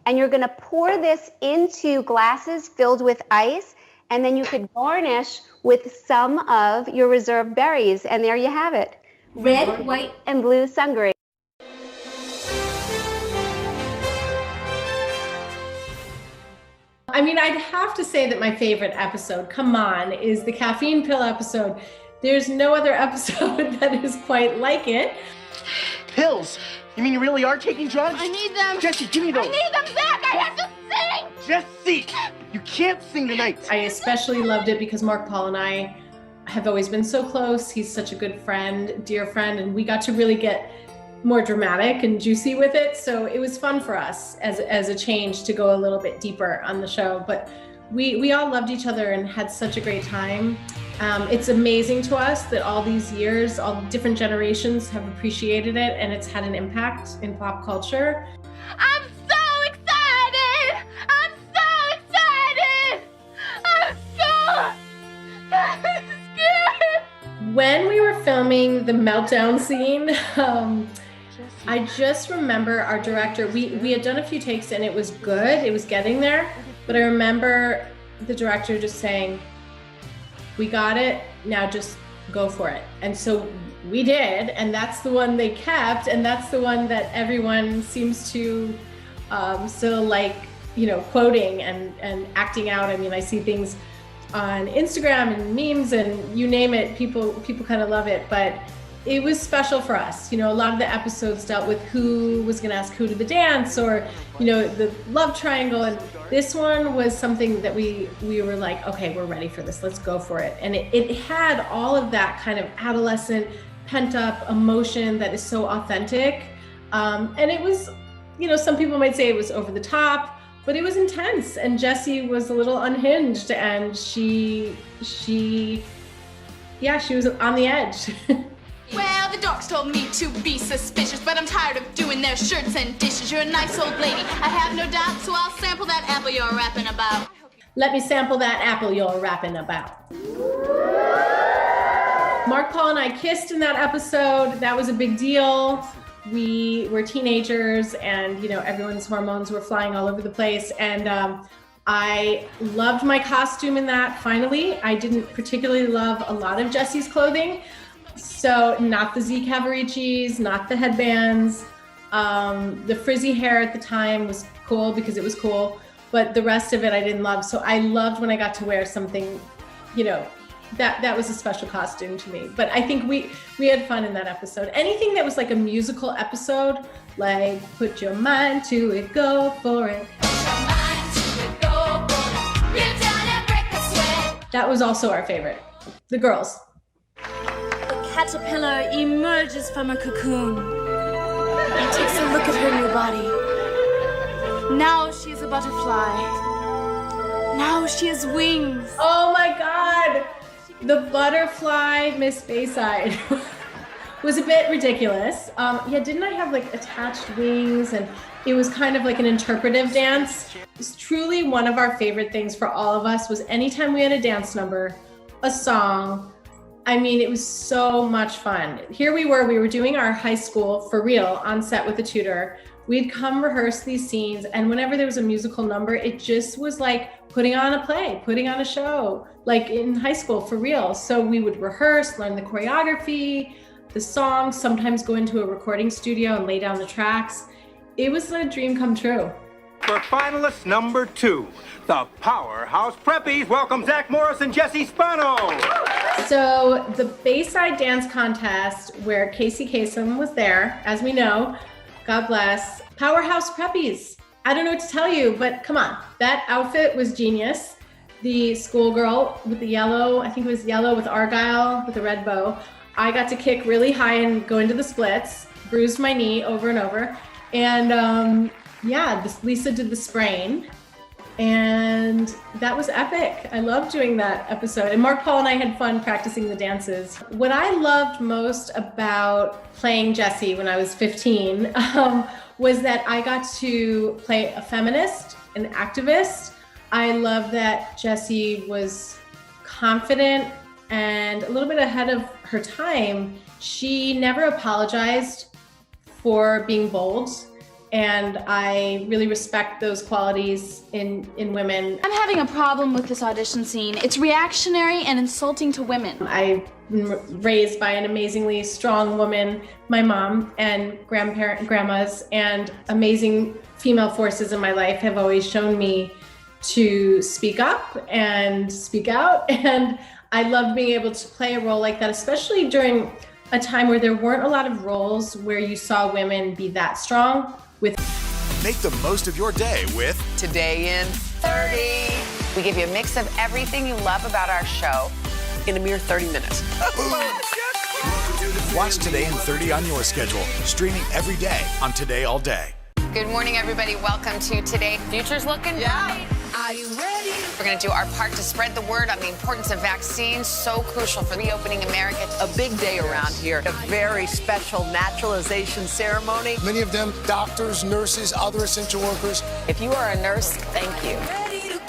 And you're going to pour this into glasses filled with ice. And then you could garnish with some of your reserve berries. And there you have it. Red, white, and blue sangria. I mean, I'd have to say that my favorite episode, come on, is the caffeine pill episode. There's no other episode that is quite like it. Pills? You mean you really are taking drugs? I need them. Jesse, give me those. I need them back. I have to sing. Jesse, you can't sing tonight. I especially loved it because Mark Paul and I have always been so close. He's such a good friend, dear friend, and we got to really get more dramatic and juicy with it. So it was fun for us as a change to go a little bit deeper on the show. But we all loved each other and had such a great time. It's amazing to us that all these years, all different generations have appreciated it, and it's had an impact in pop culture. I'm so excited. I'm so excited. I'm so scared. When we were filming the meltdown scene, I just remember our director, we had done a few takes and it was good, it was getting there, but I remember the director just saying, we got it, now just go for it. And so we did, and that's the one they kept, and that's the one that everyone seems to still like, you know, quoting and acting out. I mean, I see things on Instagram and memes and you name it, people kind of love it, but it was special for us. You know, a lot of the episodes dealt with who was gonna ask who to the dance, or, you know, the love triangle. And this one was something that we were like, okay, we're ready for this, let's go for it. And it had all of that kind of adolescent pent up emotion that is so authentic. And it was, you know, some people might say it was over the top, but it was intense. And Jessie was a little unhinged, and she was on the edge. Well, the docs told me to be suspicious, but I'm tired of doing their shirts and dishes. You're a nice old lady, I have no doubt, so I'll sample that apple you're rapping about. Let me sample that apple you're rapping about. Mark Paul and I kissed in that episode. That was a big deal. We were teenagers, and, you know, everyone's hormones were flying all over the place. And I loved my costume in that, finally. I didn't particularly love a lot of Jessie's clothing. So not the Z Cavaricis, not the headbands. The frizzy hair at the time was cool because it was cool, but the rest of it I didn't love. So I loved when I got to wear something, you know, that was a special costume to me. But I think we had fun in that episode. Anything that was like a musical episode, like put your mind to it, go for it. That was also our favorite. The girls. Caterpillar emerges from a cocoon and takes a look at her new body. Now she is a butterfly. Now she has wings. Oh my God! The butterfly Miss Bayside was a bit ridiculous. Yeah, didn't I have like attached wings? And it was kind of like an interpretive dance. It's truly one of our favorite things for all of us was anytime we had a dance number, a song. I mean, it was so much fun. Here we were doing our high school for real on set with a tutor. We'd come rehearse these scenes, and whenever there was a musical number, it just was like putting on a play, putting on a show, like in high school for real. So we would rehearse, learn the choreography. the songs, sometimes go into a recording studio and lay down the tracks. It was a dream come true. For finalist number 2, the Powerhouse Preppies welcome Zach Morris and Jesse Spano. So the Bayside Dance Contest, where Casey Kasem was there, as we know, God bless. Powerhouse Preppies. I don't know what to tell you, but come on. That outfit was genius. The schoolgirl with the yellow, I think it was yellow with Argyle with a red bow. I got to kick really high and go into the splits, bruised my knee over and over. And Lisa did the sprain. And that was epic. I loved doing that episode. And Mark Paul and I had fun practicing the dances. What I loved most about playing Jessie when I was 15 was that I got to play a feminist, an activist. I love that Jessie was confident and a little bit ahead of her time. She never apologized for being bold. And I really respect those qualities in women. I'm having a problem with this audition scene. It's reactionary and insulting to women. I've been raised by an amazingly strong woman, my mom and grandmas, and amazing female forces in my life have always shown me to speak up and speak out. And I loved being able to play a role like that, especially during a time where there weren't a lot of roles where you saw women be that strong. Make the most of your day with Today in 30. We give you a mix of everything you love about our show in a mere 30 minutes. Watch Today in 30 on your schedule, streaming every day on Today All Day. Good morning, everybody. Welcome to Today. Future's looking bright. Are you ready? We're going to do our part to spread the word on the importance of vaccines, so crucial for reopening America. A big day around here, a very special naturalization ceremony. Many of them doctors, nurses, other essential workers. If you are a nurse, thank you.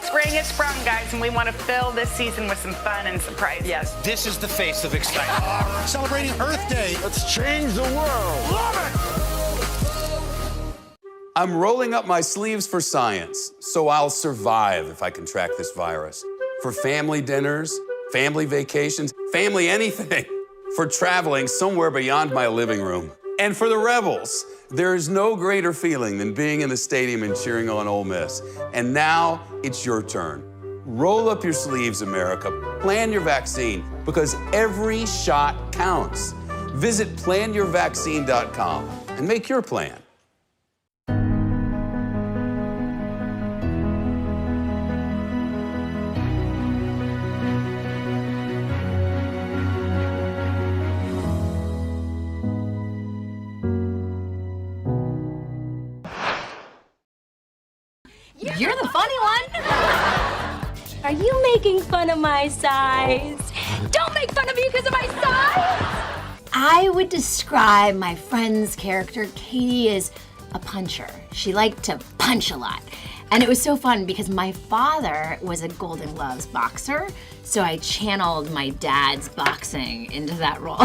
Spring has sprung, guys, and we want to fill this season with some fun and surprises. Yes. This is the face of excitement. Celebrating Earth Day. Let's change the world. Love it! I'm rolling up my sleeves for science, so I'll survive if I contract this virus. For family dinners, family vacations, family anything. For traveling somewhere beyond my living room. And for the Rebels, there is no greater feeling than being in the stadium and cheering on Ole Miss. And now it's your turn. Roll up your sleeves, America. Plan your vaccine, because every shot counts. Visit planyourvaccine.com and make your plan. You're the funny one. Are you making fun of my size? Don't make fun of me because of my size. I would describe my friend's character, Katie, as a puncher. She liked to punch a lot. And it was so fun because my father was a Golden Gloves boxer, so I channeled my dad's boxing into that role.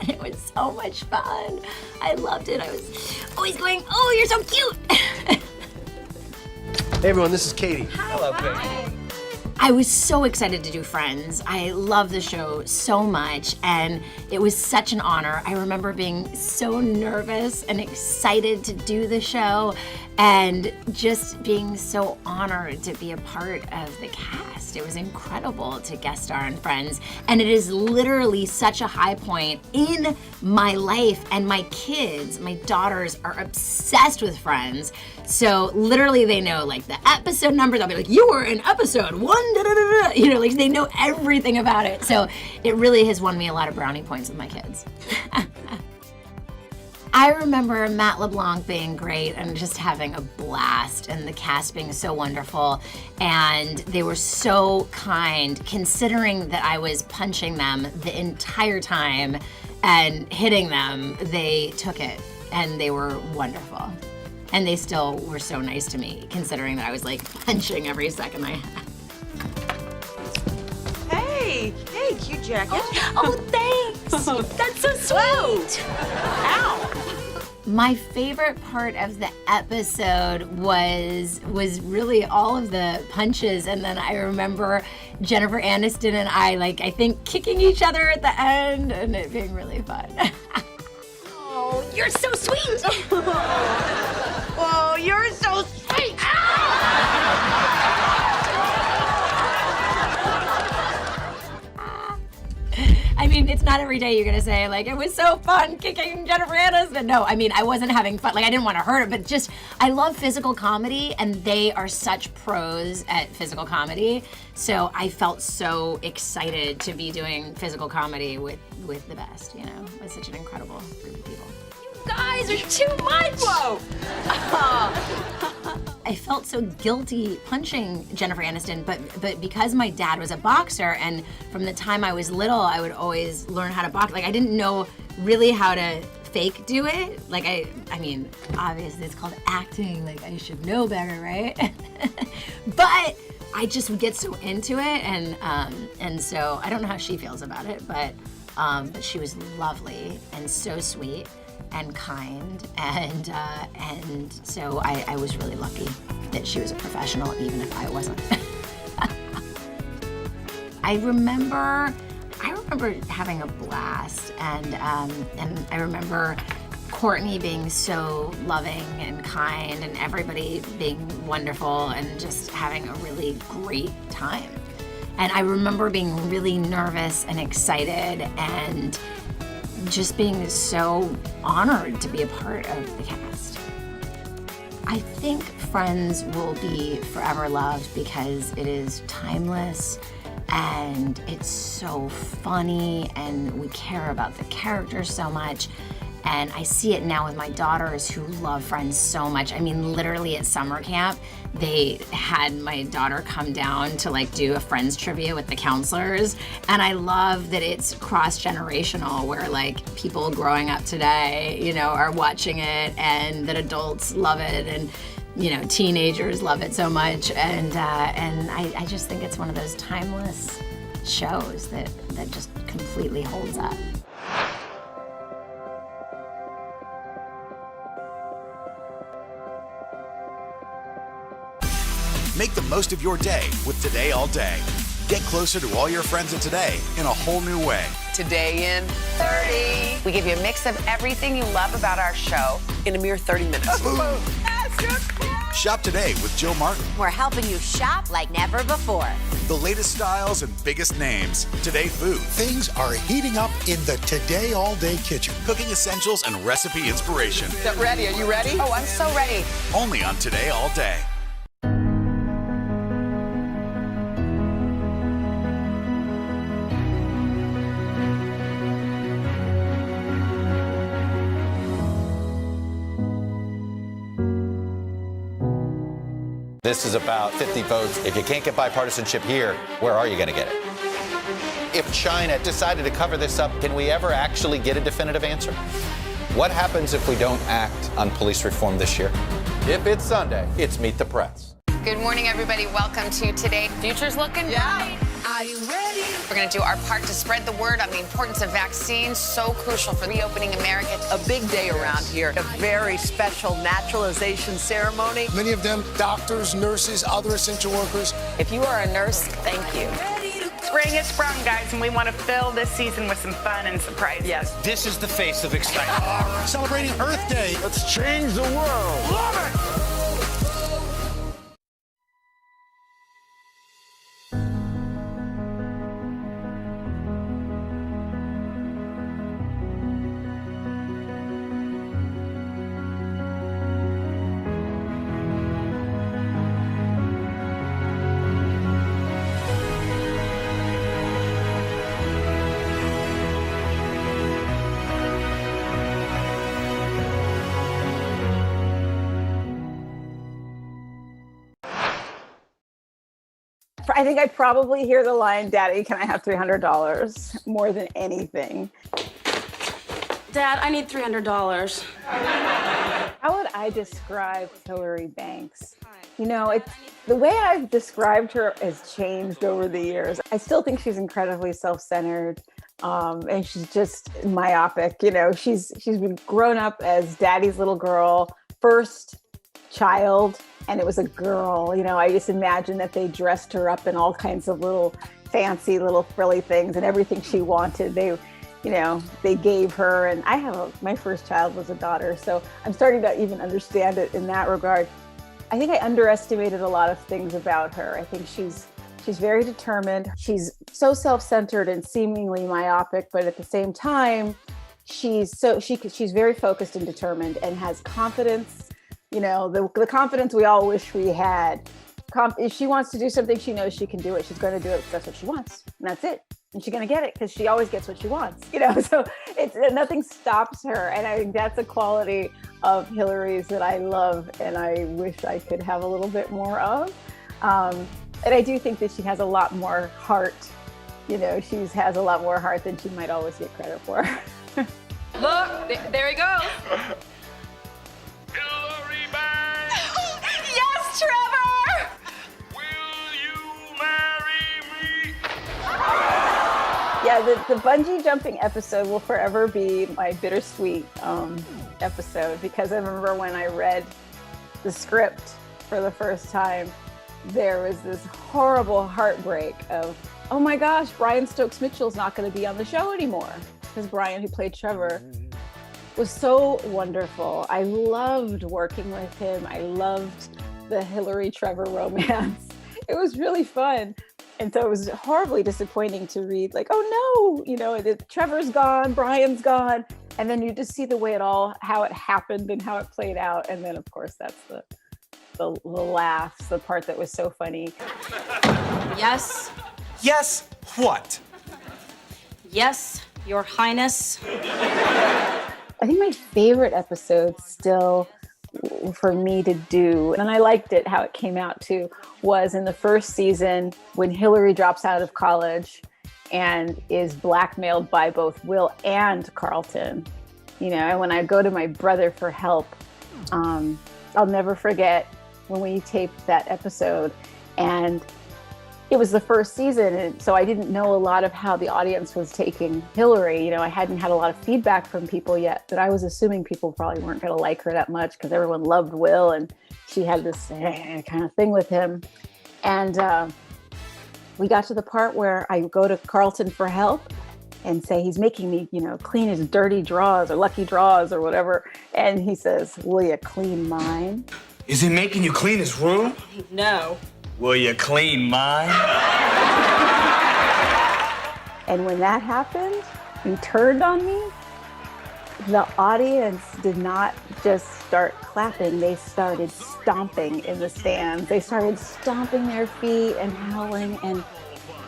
And it was so much fun. I loved it. I was always going, oh, you're so cute. Hey everyone, this is Katie. Hello, Katie. I was so excited to do Friends. I love the show so much, and it was such an honor. I remember being so nervous and excited to do the show, and just being so honored to be a part of the cast. It was incredible to guest star on Friends, and it is literally such a high point in my life, and my kids, my daughters, are obsessed with Friends. So literally they know like the episode number. They'll be like, you were in episode 1, da, da, da, da. You know, like they know everything about it. So it really has won me a lot of brownie points with my kids. I remember Matt LeBlanc being great and just having a blast, and the cast being so wonderful, and they were so kind, considering that I was punching them the entire time and hitting them. They took it and they were wonderful. And they still were so nice to me, considering that I was like punching every second I had. Hey, cute jacket. Oh, thanks. That's so sweet. Ow. My favorite part of the episode was really all of the punches, and then I remember Jennifer Aniston and I think kicking each other at the end, and it being really fun. Oh, you're so sweet. Oh, you're so sweet. I mean, it's not every day you're gonna say, it was so fun kicking Jennifer Aniston. No, I mean, I wasn't having fun. I didn't want to hurt her, but just, I love physical comedy, and they are such pros at physical comedy. So I felt so excited to be doing physical comedy with the best, with such an incredible group of people. You guys are too much. Whoa. I felt so guilty punching Jennifer Aniston, but because my dad was a boxer, and from the time I was little, I would always learn how to box. I didn't know really how to fake do it. I mean, obviously it's called acting. I should know better, right? But I just would get so into it, and so I don't know how she feels about it, but she was lovely and so sweet and kind, and so I was really lucky that she was a professional, even if I wasn't. I remember having a blast, and I remember Courtney being so loving and kind, and everybody being wonderful, and just having a really great time. And I remember being really nervous and excited, and just being so honored to be a part of the cast. I think Friends will be forever loved because it is timeless, and it's so funny, and we care about the characters so much. And I see it now with my daughters who love Friends so much. I mean, literally at summer camp, they had my daughter come down to do a Friends trivia with the counselors. And I love that it's cross-generational, where people growing up today, are watching it, and that adults love it, and teenagers love it so much. And I just think it's one of those timeless shows that just completely holds up. Make the most of your day with Today All Day. Get closer to all your friends at Today in a whole new way. Today in 30. We give you a mix of everything you love about our show in a mere 30 minutes. Shop today with Jill Martin. We're helping you shop like never before. The latest styles and biggest names. Today food. Things are heating up in the Today All Day kitchen. Cooking essentials and recipe inspiration. Get ready. Are you ready? Oh, I'm so ready. Only on Today All Day. This is about 50 votes. If you can't get bipartisanship here, where are you going to get it? If China decided to cover this up, can we ever actually get a definitive answer? What happens if we don't act on police reform this year? If it's Sunday, it's Meet the Press. Good morning, everybody. Welcome to Today. Future's looking bright. Are you ready? We're going to do our part to spread the word on the importance of vaccines, so crucial for reopening America. A big day around here. A very special naturalization ceremony. Many of them doctors, nurses, other essential workers. If you are a nurse, thank you. Spring has sprung, guys, and we want to fill this season with some fun and surprises. Yes. This is the face of excitement. Celebrating Earth Day. Let's change the world. Love it! I think I'd probably hear the line, "Daddy, can I have $300?" more than anything. Dad, I need $300. How would I describe Hillary Banks? It's the way I've described her has changed over the years. I still think she's incredibly self-centered, And she's just myopic. You know, she's been grown up as daddy's little girl, first child, and it was a girl. You know, I just imagine that they dressed her up in all kinds of little fancy little frilly things, and everything she wanted, they gave her. And my first child was a daughter, so I'm starting to even understand it in that regard. I think I underestimated a lot of things about her. I think she's very determined. She's so self-centered and seemingly myopic, but at the same time, she's very focused and determined and has confidence. You know, the confidence we all wish we had. If she wants to do something, she knows she can do it. She's going to do it because that's what she wants, and that's it. And she's going to get it because she always gets what she wants. You know, so nothing stops her, and I think that's a quality of Hillary's that I love, and I wish I could have a little bit more of. And I do think that she has a lot more heart. You know, she has a lot more heart than she might always get credit for. Look, there he goes. Yes, Trevor! Yeah, the bungee jumping episode will forever be my bittersweet episode, because I remember when I read the script for the first time, there was this horrible heartbreak of, oh my gosh, Brian Stokes-Mitchell's not going to be on the show anymore. Because Brian, who played Trevor, was so wonderful. I loved working with him. I loved the Hillary-Trevor romance. It was really fun. And so it was horribly disappointing to read, like, oh no, you know, Trevor's gone, Brian's gone. And then you just see the way how it happened and how it played out. And then, of course, that's the laughs, the part that was so funny. Yes. Yes, what? Yes, Your Highness. I think my favorite episode still for me to do, and I liked it how it came out too, was in the first season when Hillary drops out of college and is blackmailed by both Will and Carlton. You know, and when I go to my brother for help, I'll never forget when we taped that episode, and it was the first season, and so I didn't know a lot of how the audience was taking Hillary. You know, I hadn't had a lot of feedback from people yet, but I was assuming people probably weren't going to like her that much because everyone loved Will, and she had this kind of thing with him. And we got to the part where I go to Carlton for help and say he's making me, you know, clean his dirty drawers or lucky draws or whatever. And he says, "Will you clean mine?" Is he making you clean his room? No. Will you clean mine? And when that happened, he turned on me. The audience did not just start clapping, they started stomping in the stands. They started stomping their feet and howling, and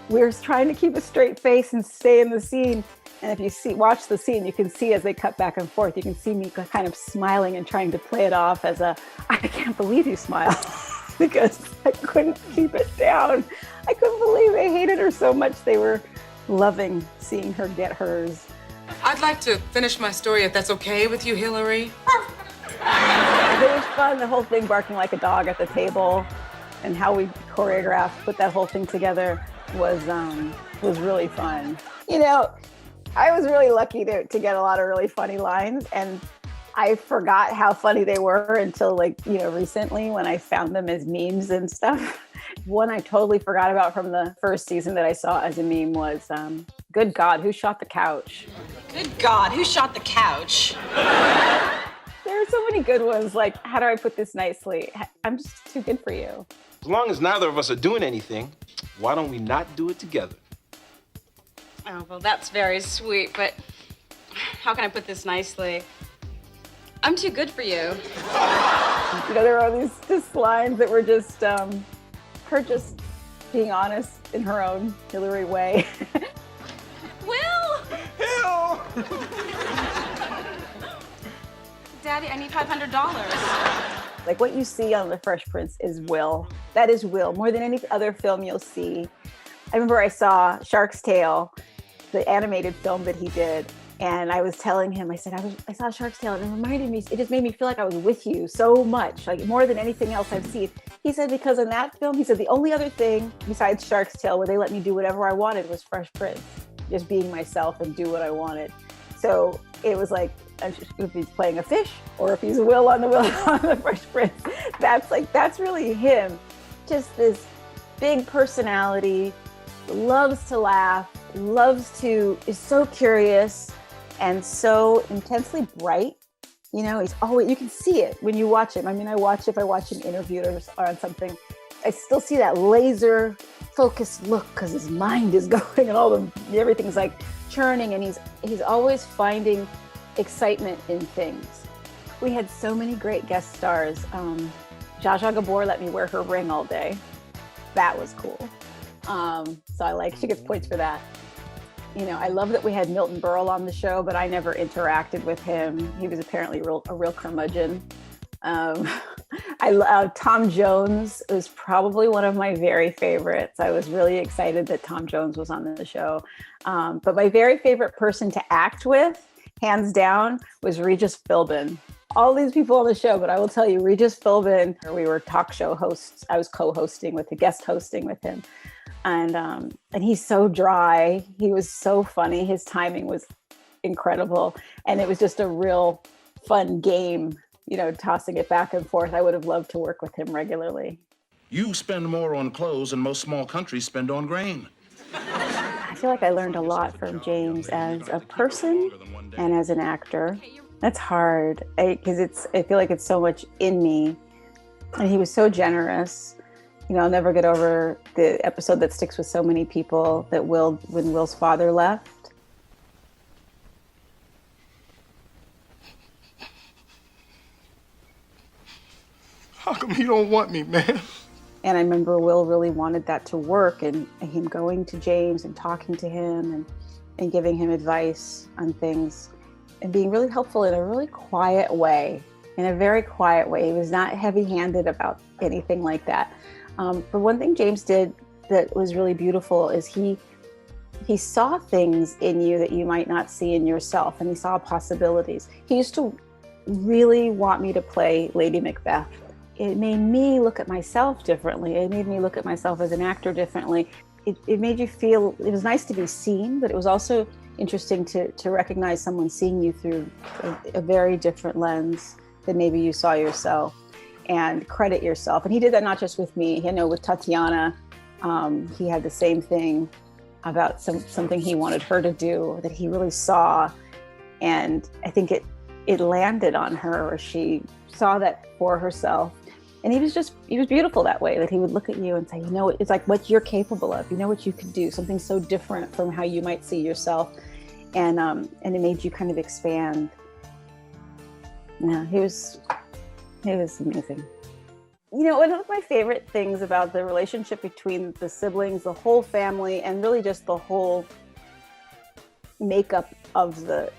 we were trying to keep a straight face and stay in the scene. And if you watch the scene, you can see as they cut back and forth, you can see me kind of smiling and trying to play it off as I can't believe you smile. Because I couldn't keep it down. I couldn't believe they hated her so much. They were loving seeing her get hers. I'd like to finish my story if that's okay with you, Hillary. It was fun, the whole thing barking like a dog at the table, and how we put that whole thing together was really fun. You know, I was really lucky to get a lot of really funny lines, and I forgot how funny they were until recently when I found them as memes and stuff. One I totally forgot about from the first season that I saw as a meme was, good God, who shot the couch? Good God, who shot the couch? There are so many good ones, like, how do I put this nicely? I'm just too good for you. As long as neither of us are doing anything, why don't we not do it together? Oh, well, that's very sweet, but how can I put this nicely? I'm too good for you. You know, there are these just lines that were just her just being honest in her own Hillary way. Will! Hill! Daddy, I need $500. Like what you see on The Fresh Prince is Will. That is Will, more than any other film you'll see. I remember I saw Shark's Tale, the animated film that he did. And I was telling him, I said, I saw Shark's Tale, and it reminded me, it just made me feel like I was with you so much, like more than anything else I've seen. He said, because in that film, he said, the only other thing besides Shark's Tale where they let me do whatever I wanted was Fresh Prince. just being myself and do what I wanted. So it was like, if he's playing a fish or if he's Will on the Fresh Prince, that's really him. Just this big personality, loves to laugh, is so curious and so intensely bright. You know, he's always, you can see it when you watch him. I mean, if I watch him interviewed or on something, I still see that laser focused look because his mind is going and everything's like churning, and he's always finding excitement in things. We had so many great guest stars. Zsa Zsa Gabor let me wear her ring all day. That was cool. So she gets points for that. You know, I love that we had Milton Berle on the show, but I never interacted with him. He was apparently a real curmudgeon. Tom Jones was probably one of my very favorites. I was really excited that Tom Jones was on the show. But my very favorite person to act with, hands down, was Regis Philbin. All these people on the show, but I will tell you, Regis Philbin, we were talk show hosts. I was co-hosting with guest hosting with him. And he's so dry. He was so funny. His timing was incredible. And it was just a real fun game, you know, tossing it back and forth. I would have loved to work with him regularly. You spend more on clothes than most small countries spend on grain. I feel like I learned a lot from James as a person and as an actor. That's hard because I feel like it's so much in me. And he was so generous. You know, I'll never get over the episode that sticks with so many people, that when Will's father left. How come you don't want me, man? And I remember Will really wanted that to work, and him going to James and talking to him and giving him advice on things and being really helpful in a really quiet way, in a very quiet way. He was not heavy-handed about anything like that. But one thing James did that was really beautiful is he saw things in you that you might not see in yourself, and he saw possibilities. He used to really want me to play Lady Macbeth. It made me look at myself differently. It made me look at myself as an actor differently. It made you feel, it was nice to be seen, but it was also interesting to recognize someone seeing you through a very different lens than maybe you saw yourself, and credit yourself. And he did that not just with me. You know, with Tatiana, he had the same thing about something he wanted her to do that he really saw. And I think it landed on her, or she saw that for herself. And he was beautiful that way, that he would look at you and say, you know, it's like what you're capable of, you know, what you could do, something so different from how you might see yourself. And it made you kind of expand. Yeah, he was amazing. You know, one of my favorite things about the relationship between the siblings, the whole family, and really just the whole makeup of the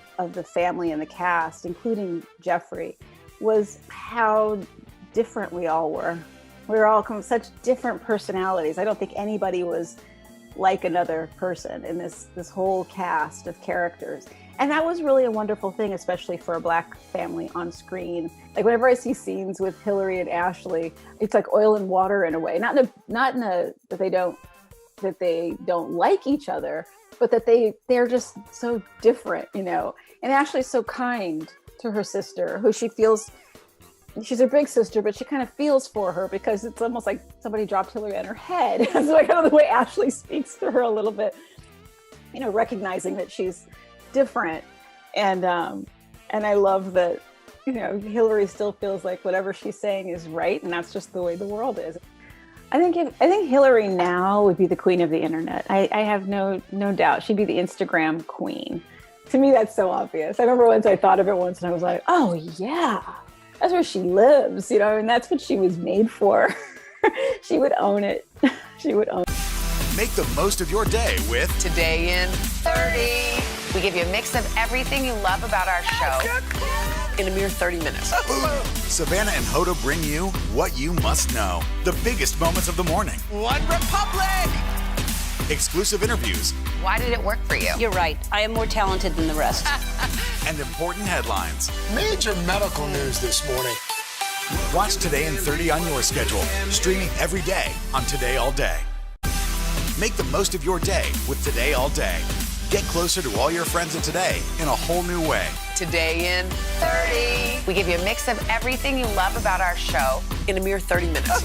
family and the cast, including Jeffrey, was how different we all were. We were all such different personalities. I don't think anybody was like another person in this whole cast of characters. And that was really a wonderful thing, especially for a Black family on screen. Like whenever I see scenes with Hillary and Ashley, it's like oil and water in a way. Not in a that they don't like each other, but that they're just so different, you know. And Ashley's so kind to her sister, who she feels, she's her big sister, but she kind of feels for her because it's almost like somebody dropped Hillary on her head. It's like kind of the way Ashley speaks to her a little bit, you know, recognizing that she's different. And I love that, you know, Hillary still feels like whatever she's saying is right, and that's just the way the world is. I think Hillary now would be the queen of the internet. I have no doubt. She'd be the Instagram queen. To me, that's so obvious. I remember once I thought of it once and I was like, oh yeah, that's where she lives, you know, and that's what she was made for. She would own it. She would own it. Make the most of your day with Today in 30. We give you a mix of everything you love about our show in a mere 30 minutes. Savannah and Hoda bring you what you must know. The biggest moments of the morning. One Republic! Exclusive interviews. Why did it work for you? You're right. I am more talented than the rest. And important headlines. Major medical news this morning. Watch Today in 30 on your schedule. Streaming every day on Today All Day. Make the most of your day with Today All Day. Get closer to all your friends of today in a whole new way. Today in 30. We give you a mix of everything you love about our show in a mere 30 minutes.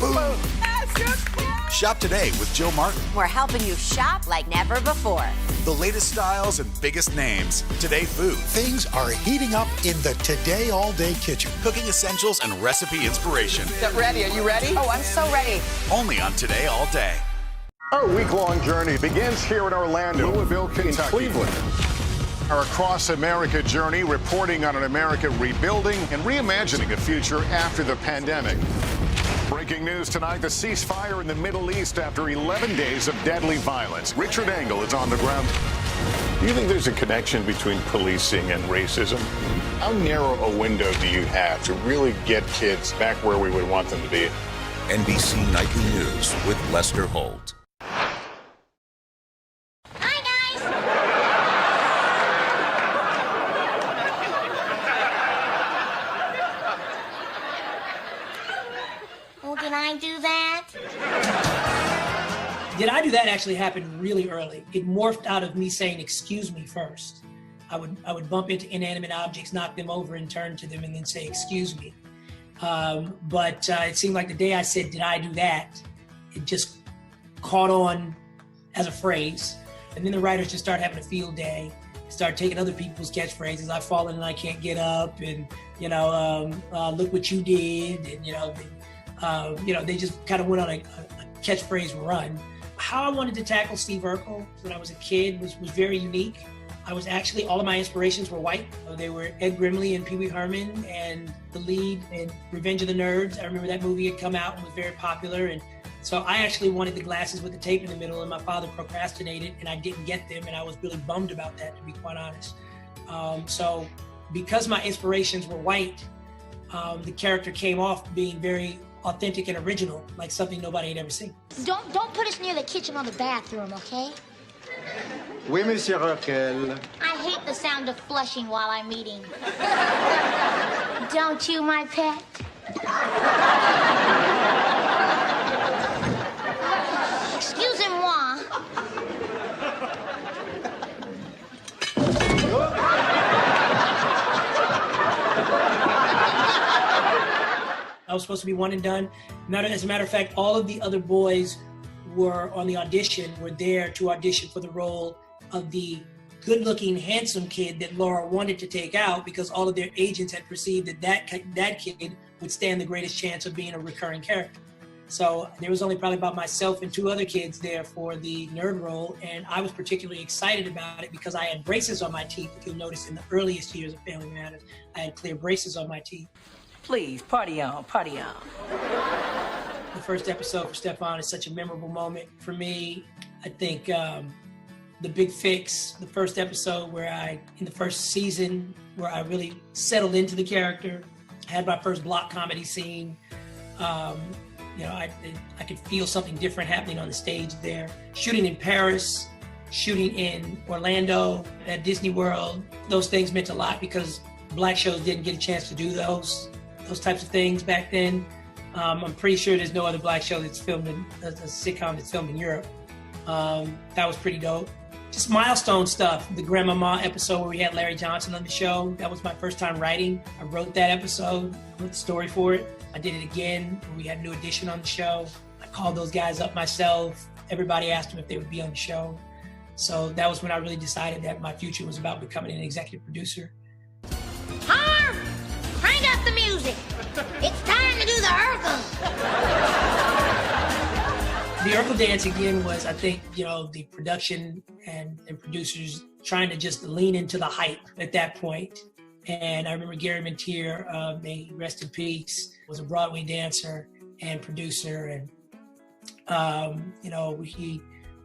Shop today with Jill Martin. We're helping you shop like never before. The latest styles and biggest names. Today Food. Things are heating up in the Today All Day kitchen. Cooking essentials and recipe inspiration. Get ready. Are you ready? Oh, I'm so ready. Only on Today All Day. Our week-long journey begins here in Orlando, Louisville, Kentucky, Cleveland. Our Across America journey, reporting on an America rebuilding and reimagining a future after the pandemic. Breaking news tonight, the ceasefire in the Middle East after 11 days of deadly violence. Richard Engel is on the ground. Do you think there's a connection between policing and racism? How narrow a window do you have to really get kids back where we would want them to be? NBC Nightly News with Lester Holt. Did I do that? Did I do that actually happened really early. It morphed out of me saying, excuse me first. I would bump into inanimate objects, knock them over and turn to them and then say, excuse me. But it seemed like the day I said, did I do that? It just caught on as a phrase. And then the writers just started having a field day, started taking other people's catchphrases. I've fallen and I can't get up, and, look what you did. And, they just kind of went on a catchphrase run. How I wanted to tackle Steve Urkel when I was a kid was very unique. I was actually, all of my inspirations were white. They were Ed Grimley and Pee Wee Herman, and the lead in Revenge of the Nerds. I remember that movie had come out and was very popular. And so I actually wanted the glasses with the tape in the middle, and my father procrastinated and I didn't get them. And I was really bummed about that, to be quite honest. So because my inspirations were white, the character came off being very authentic and original, like something nobody had ever seen. Don't put us near the kitchen or the bathroom, okay? Oui, Monsieur Raquel. I hate the sound of flushing while I'm eating. Don't you, my pet? Excusez-moi. I was supposed to be one and done. As a matter of fact, all of the other boys were on the audition, were there to audition for the role of the good-looking, handsome kid that Laura wanted to take out, because all of their agents had perceived that kid would stand the greatest chance of being a recurring character. So there was only probably about myself and two other kids there for the nerd role, and I was particularly excited about it because I had braces on my teeth. If you'll notice, in the earliest years of Family Matters, I had clear braces on my teeth. Please, party on, party on. The first episode for Stefan is such a memorable moment for me. I think the Big Fix, the first episode in the first season, where I really settled into the character, had my first block comedy scene. I could feel something different happening on the stage there. Shooting in Paris, shooting in Orlando, at Disney World, those things meant a lot because Black shows didn't get a chance to do those types of things back then. I'm pretty sure there's no other Black show that's filmed in a sitcom that's filmed in Europe. That was pretty dope. Just milestone stuff. The Grandmama episode where we had Larry Johnson on the show. That was my first time writing. I wrote that episode, wrote the story for it. I did it again when we had a new addition on the show. I called those guys up myself. Everybody asked them if they would be on the show. So that was when I really decided that my future was about becoming an executive producer. Harm! Crank up the music. It's time to do the Urkel. The Urkel dance again was, I think, the production and producers trying to just lean into the hype at that point. And I remember Gary Montier, may rest in peace, was a Broadway dancer and producer. And,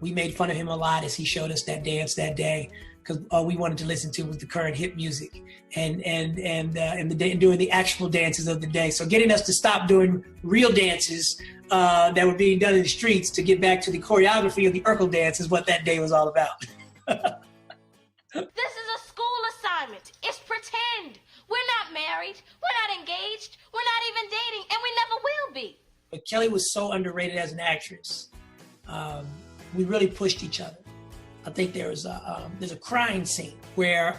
we made fun of him a lot as he showed us that dance that day, because all we wanted to listen to was the current hit music and doing the actual dances of the day. So getting us to stop doing real dances that were being done in the streets to get back to the choreography of the Urkel dance is what that day was all about. This is a school assignment. It's pretend. We're not married. We're not engaged. We're not even dating, and we never will be. But Kelly was so underrated as an actress. We really pushed each other. I think there's a crying scene where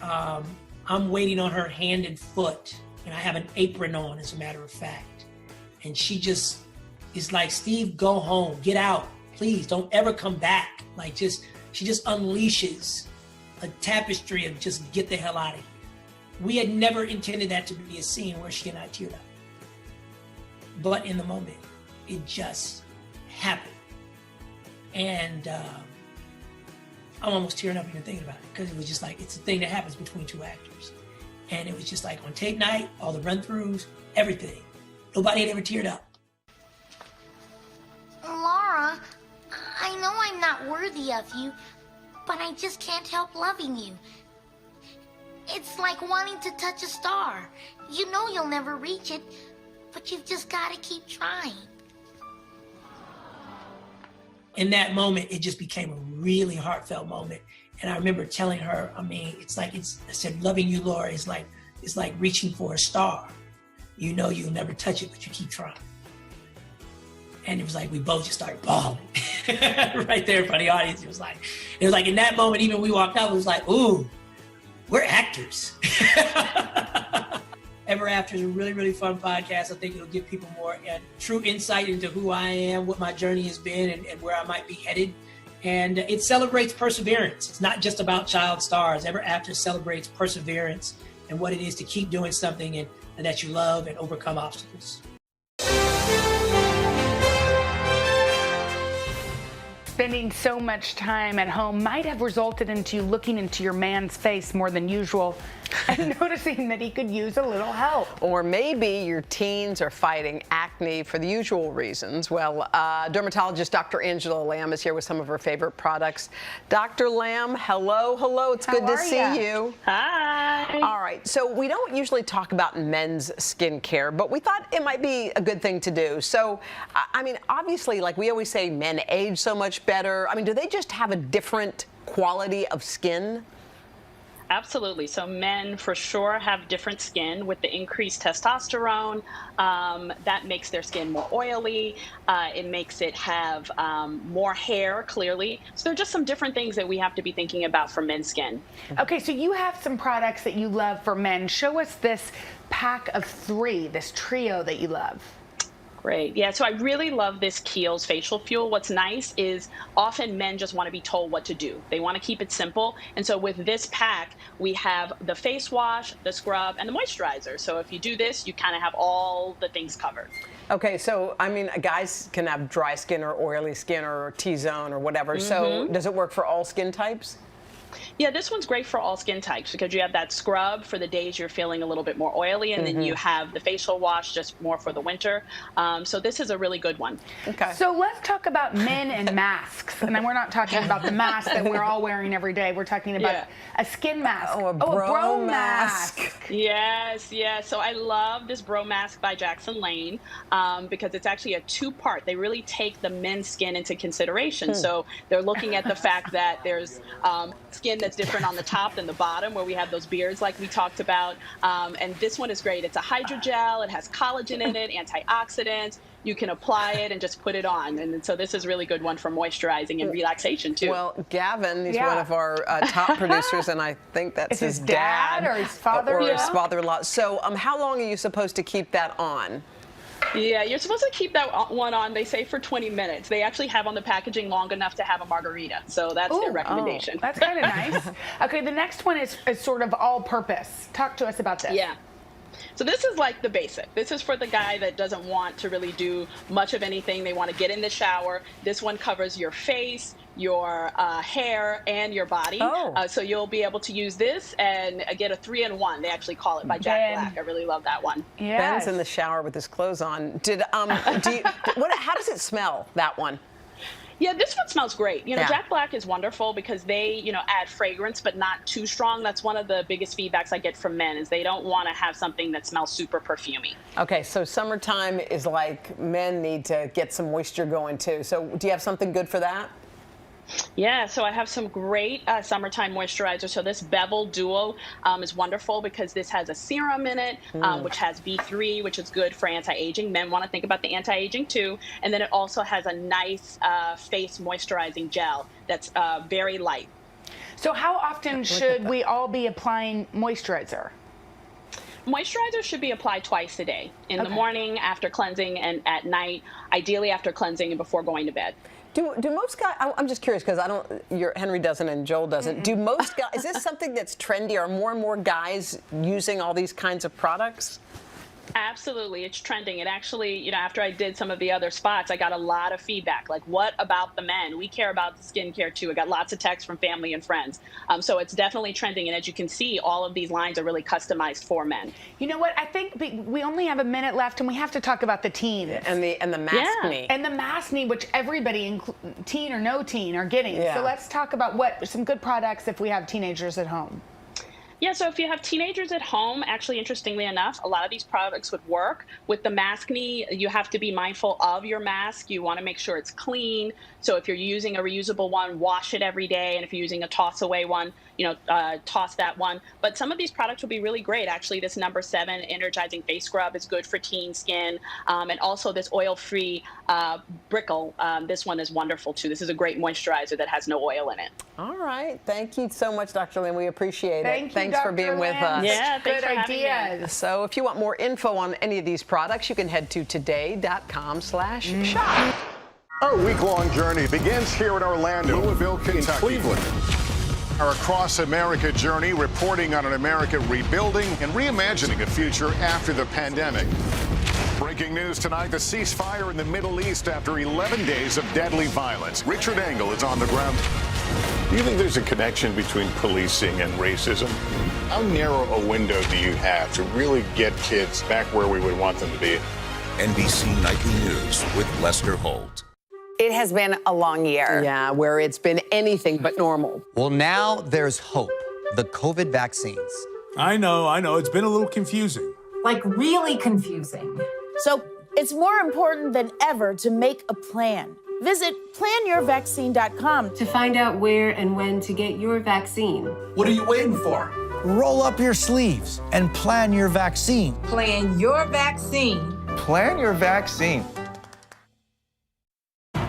I'm waiting on her hand and foot, and I have an apron on, as a matter of fact. And she just is like, Steve, go home, get out, please, don't ever come back. Like, she just unleashes a tapestry of just get the hell out of here. We had never intended that to be a scene where she and I teared up. But in the moment, it just happened. And I'm almost tearing up even thinking about it, because it was just like, it's a thing that happens between two actors. And it was just like on tape night, all the run-throughs, everything. Nobody had ever teared up. Laura, I know I'm not worthy of you, but I just can't help loving you. It's like wanting to touch a star. You know you'll never reach it, but you've just got to keep trying. In that moment, it just became a really heartfelt moment. And I remember telling her, I said, loving you, Laura, is like reaching for a star. You know you'll never touch it, but you keep trying. And it was like, we both just started bawling right there in front of the audience. It was like in that moment, even when we walked out, it was like, ooh, we're actors. Ever After is a really, really fun podcast. I think it'll give people more true insight into who I am, what my journey has been, and where I might be headed. And it celebrates perseverance. It's not just about child stars. Ever After celebrates perseverance and what it is to keep doing something and that you love and overcome obstacles. Spending so much time at home might have resulted into you looking into your man's face more than usual and noticing that he could use a little help. Or maybe your teens are fighting acne for the usual reasons. Well, dermatologist Dr. Angela Lamb is here with some of her favorite products. Dr. Lamb, hello. It's good to see you. Hi. All right, so we don't usually talk about men's skincare, but we thought it might be a good thing to do. So, I mean, obviously, like we always say, men age so much better. I mean, do they just have a different quality of skin? Absolutely. So men for sure have different skin with the increased testosterone. That makes their skin more oily. It makes it have more hair, clearly. So there are just some different things that we have to be thinking about for men's skin. Okay, so you have some products that you love for men. Show us this pack of 3, this trio that you love. Great. Yeah, so I really love this Kiehl's facial fuel. What's nice is often men just want to be told what to do. They want to keep it simple. And so with this pack, we have the face wash, the scrub, and the moisturizer. So if you do this, you kind of have all the things covered. Okay, so, I mean, guys can have dry skin or oily skin or T-zone or whatever. So does it work for all skin types? Yeah, this one's great for all skin types because you have that scrub for the days you're feeling a little bit more oily, and then you have the facial wash just more for the winter. So this is a really good one. Okay. So let's talk about men and masks. And then we're not talking about the mask that we're all wearing every day. We're talking about a skin mask. Oh, a bro mask. Yes. So I love this bro mask by Jackson Lane because it's actually a 2-part. They really take the men's skin into consideration. So they're looking at the fact that there's skin that's different on the top than the bottom, where we have those beards like we talked about. And this one is great. It's a hydrogel. It has collagen in it, antioxidants. You can apply it and just put it on. And so this is a really good one for moisturizing and relaxation, too. Well, Gavin, he's one of our top producers, and I think that's his dad. Or his father. Or his father-in-law. So how long are you supposed to keep that on? Yeah, you're supposed to keep that one on, they say, for 20 minutes. They actually have on the packaging long enough to have a margarita. So that's their recommendation. That's kind of nice. Okay, the next one is sort of all-purpose. Talk to us about this. Yeah. So this is like the basic. This is for the guy that doesn't want to really do much of anything. They want to get in the shower. This one covers your face, your hair, and your body. So you'll be able to use this and get a 3-in-1. They actually call it by Jack Black. I really love that one. Ben's in the shower with his clothes on. How does it smell, that one? Yeah, this one smells great. Jack Black is wonderful because they, add fragrance, but not too strong. That's one of the biggest feedbacks I get from men is they don't want to have something that smells super perfumey. Okay, so summertime is like men need to get some moisture going too. So do you have something good for that? Yeah, so I have some great summertime moisturizer. So this Bevel Duo is wonderful because this has a serum in it, which has B3, which is good for anti-aging. Men want to think about the anti-aging too. And then it also has a nice face moisturizing gel that's very light. So how often should we all be applying moisturizer? Moisturizer should be applied twice a day, in the morning after cleansing and at night, ideally after cleansing and before going to bed. Do most guys, I'm just curious because Henry doesn't and Joel doesn't. Do most guys, is this something that's trendy? Are more and more guys using all these kinds of products? Absolutely, it's trending. It actually, you know, after I did some of the other spots, I got a lot of feedback. Like, what about the men? We care about the skincare too. I got lots of texts from family and friends. So it's definitely trending. And as you can see, all of these lines are really customized for men. You know what? I think we only have a minute left, and we have to talk about the teens and the maskne and the maskne, which everybody, teen or no teen, are getting. Yeah. So let's talk about some good products if we have teenagers at home. Yeah, so if you have teenagers at home, actually, interestingly enough, a lot of these products would work. With the maskne, you have to be mindful of your mask. You want to make sure it's clean. So if you're using a reusable one, wash it every day. And if you're using a toss-away one, you know, toss that one. But some of these products will be really great. Actually, this No. 7 Energizing Face Scrub is good for teen skin. And also this oil-free Brickle. This one is wonderful, too. This is a great moisturizer that has no oil in it. All right. Thank you so much, Dr. Lynn. We appreciate it. Thank you, Thanks for being with us. Yeah, thanks good for having me. ideas. So if you want more info on any of these products, you can head to today.com/shop. Our week-long journey begins here in Orlando, Louisville, Kentucky. Cleveland. Our Across America journey reporting on an America rebuilding and reimagining a future after the pandemic. Breaking news tonight, the ceasefire in the Middle East after 11 days of deadly violence. Richard Engel is on the ground. Do you think there's a connection between policing and racism? How narrow a window do you have to really get kids back where we would want them to be? NBC Nightly News with Lester Holt. It has been a long year. Yeah, where it's been anything but normal. Well, now there's hope. The COVID vaccines. I know. It's been a little confusing. Like really confusing. So it's more important than ever to make a plan. Visit planyourvaccine.com to find out where and when to get your vaccine. What are you waiting for? Roll up your sleeves and plan your vaccine. Plan your vaccine. Plan your vaccine.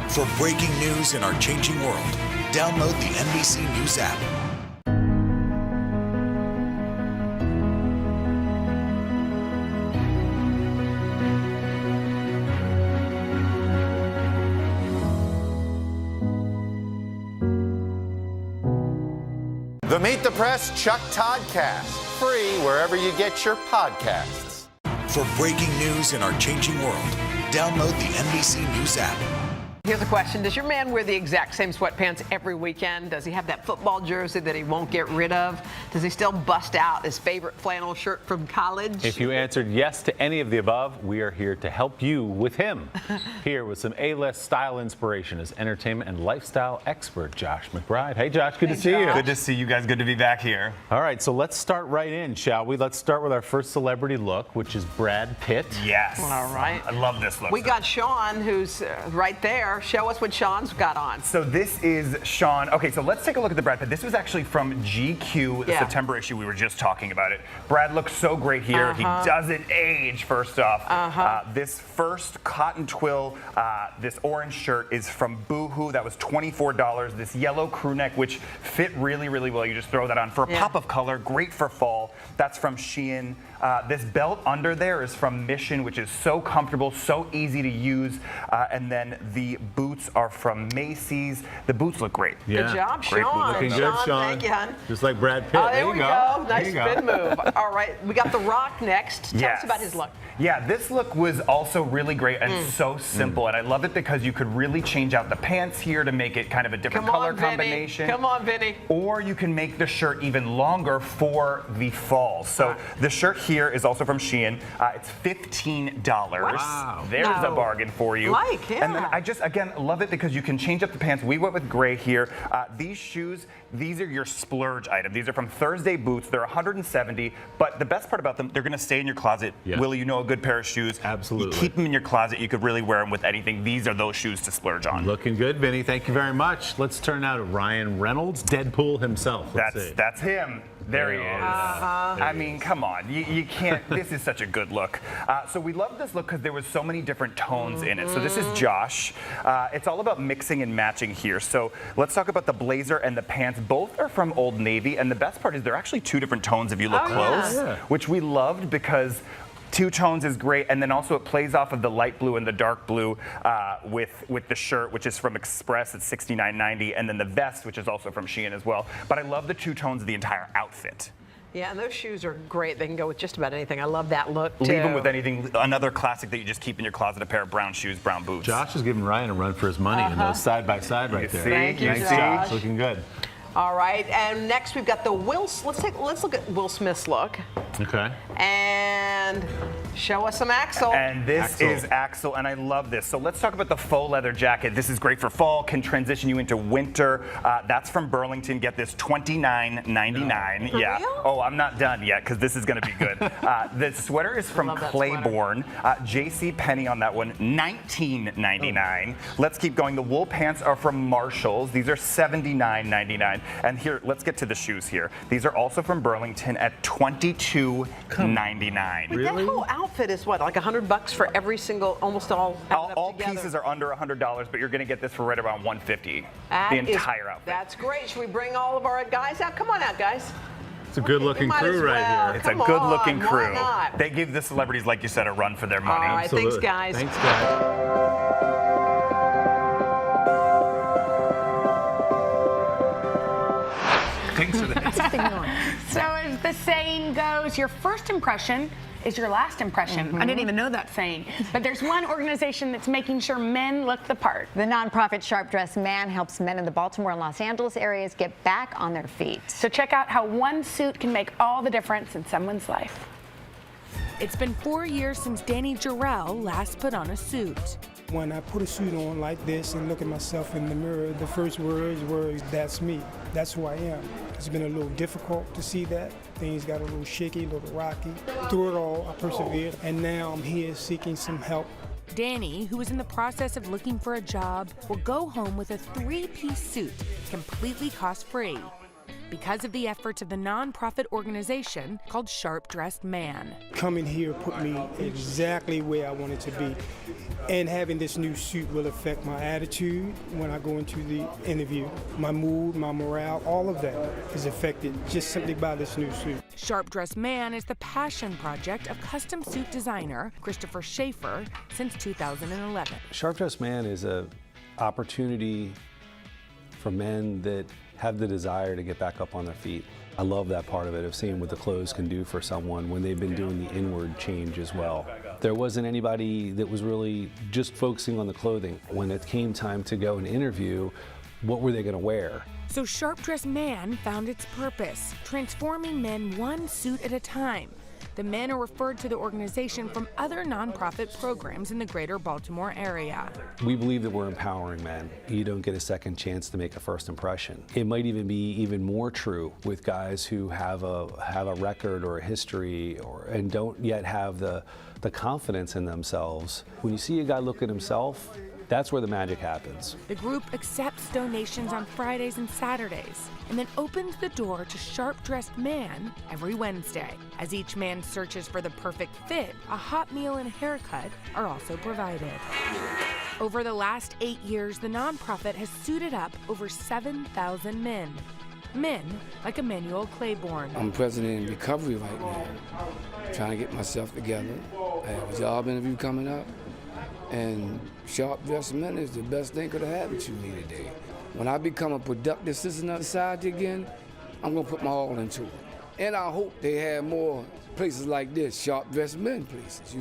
For breaking news in our changing world, download the NBC News app. The Meet the Press Chuck Toddcast. Free wherever you get your podcasts. For breaking news in our changing world, download the NBC News app. Here's a question. Does your man wear the exact same sweatpants every weekend? Does he have that football jersey that he won't get rid of? Does he still bust out his favorite flannel shirt from college? If you answered yes to any of the above, we are here to help you with him. Here with some A-list style inspiration is entertainment and lifestyle expert Josh McBride. Hey, Josh, good to see you. Good to see you guys. Good to be back here. All right, so let's start right in, shall we? Let's start with our first celebrity look, which is Brad Pitt. Yes. All right. I love this look. We got Sean, who's right there. Show us what Sean's got on. So this is Sean. Okay, so let's take a look at the Brad Pitt. This was actually from GQ, the September issue. We were just talking about it. Brad looks so great here. He doesn't age, first off. This first cotton twill, this orange shirt is from Boohoo. That was $24. This yellow crew neck, which fit really, really well. You just throw that on for a pop of color. Great for fall. That's from Shein. This belt under there is from Mission, which is so comfortable, so easy to use. And then the boots are from Macy's. The boots look great. Yeah. Good job, great Sean. Looking good, Sean. Thank you, hon. Just like Brad Pitt. There we go. Nice spin move. All right, we got The Rock next. Tell us about his look. Yeah, this look was also really great and so simple. And I love it because you could really change out the pants here to make it kind of a different color combination. Come on, Vinny. Or you can make the shirt even longer for the fall. So the shirt here is also from Shein. It's $15. Wow. There's a bargain for you. And then I just, again, love it because you can change up the pants. We went with gray here. These shoes, these are your splurge item. These are from Thursday Boots. They're $170. But the best part about them, they're going to stay in your closet. Yeah. Willie, you know a good pair of shoes. Absolutely. You keep them in your closet. You could really wear them with anything. These are those shoes to splurge on. Looking good, Vinny. Thank you very much. Let's turn now to Ryan Reynolds, Deadpool himself. That's him. There he is. I mean, come on. You can't. This is such a good look. So we love this look because there was so many different tones in it. So this is Josh. It's all about mixing and matching here. So let's talk about the blazer and the pants. Both are from Old Navy, and the best part is they're actually two different tones if you look close, which we loved because two tones is great, and then also it plays off of the light blue and the dark blue with the shirt, which is from Express at $69.90, and then the vest, which is also from Shein as well. But I love the two tones of the entire outfit. Yeah, and those shoes are great. They can go with just about anything. I love that look, too. Leave them with anything. Another classic that you just keep in your closet, a pair of brown shoes, brown boots. Josh is giving Ryan a run for his money in those side by side right there. Thank you, Thanks, Josh. Looking good. All right, and next we've got the let's look at Will Smith's look. Okay. And show us some Axel. And this is Axel, and I love this. So let's talk about the faux leather jacket. This is great for fall, can transition you into winter. That's from Burlington. Get this, $29.99. For yeah. real? Oh, I'm not done yet because this is going to be good. The sweater is from Claiborne. JCPenney on that one, $19.99. Let's keep going. The wool pants are from Marshalls. These are $79.99. And here, let's get to the shoes here. These are also from Burlington at $22.99. But that whole outfit is what, like $100 for every single, almost all pieces are under $100, but you're going to get this for right around $150. That the entire outfit. That's great. Should we bring all of our guys out? Come on out, guys. It's a good-looking crew right here. It's a good-looking crew. They give the celebrities, like you said, a run for their money. All right, thanks, guys. Thanks, guys. Thanks for that. So as the saying goes, your first impression is your last impression. I didn't even know that saying. But there's one organization that's making sure men look the part. The nonprofit Sharp Dressed Man helps men in the Baltimore and Los Angeles areas get back on their feet. So check out how one suit can make all the difference in someone's life. It's been 4 years since Danny Jarrell last put on a suit. When I put a suit on like this and look at myself in the mirror, the first words were, that's me. That's who I am. It's been a little difficult to see that. Things got a little shaky, a little rocky. Through it all, I persevered, and now I'm here seeking some help. Danny, who is in the process of looking for a job, will go home with a 3-piece suit, completely cost-free, because of the efforts of the nonprofit organization called Sharp Dressed Man. Coming here put me exactly where I wanted to be. And having this new suit will affect my attitude when I go into the interview. My mood, my morale, all of that is affected just simply by this new suit. Sharp Dressed Man is the passion project of custom suit designer Christopher Schaefer since 2011. Sharp Dressed Man is an opportunity for men that have the desire to get back up on their feet. I love that part of it, of seeing what the clothes can do for someone when they've been doing the inward change as well. There wasn't anybody that was really just focusing on the clothing. When it came time to go and interview, what were they going to wear? So Sharp Dressed Man found its purpose, transforming men one suit at a time. The men are referred to the organization from other nonprofit programs in the greater Baltimore area. We believe that we're empowering men. You don't get a second chance to make a first impression. It might even be even more true with guys who have a record or a history and don't yet have the confidence in themselves. When you see a guy look at himself, that's where the magic happens. The group accepts donations on Fridays and Saturdays and then opens the door to Sharp Dressed Man every Wednesday. As each man searches for the perfect fit, a hot meal and a haircut are also provided. Over the last 8 years, the nonprofit has suited up over 7,000 men. Men like Emmanuel Claiborne. I'm president in recovery right now, trying to get myself together. I have a job interview coming up. And Sharp Dressed Men is the best thing could have happened to me today. When I become a productive citizen of society again, I'm gonna put my all into it. And I hope they have more places like this, Sharp Dressed Men places,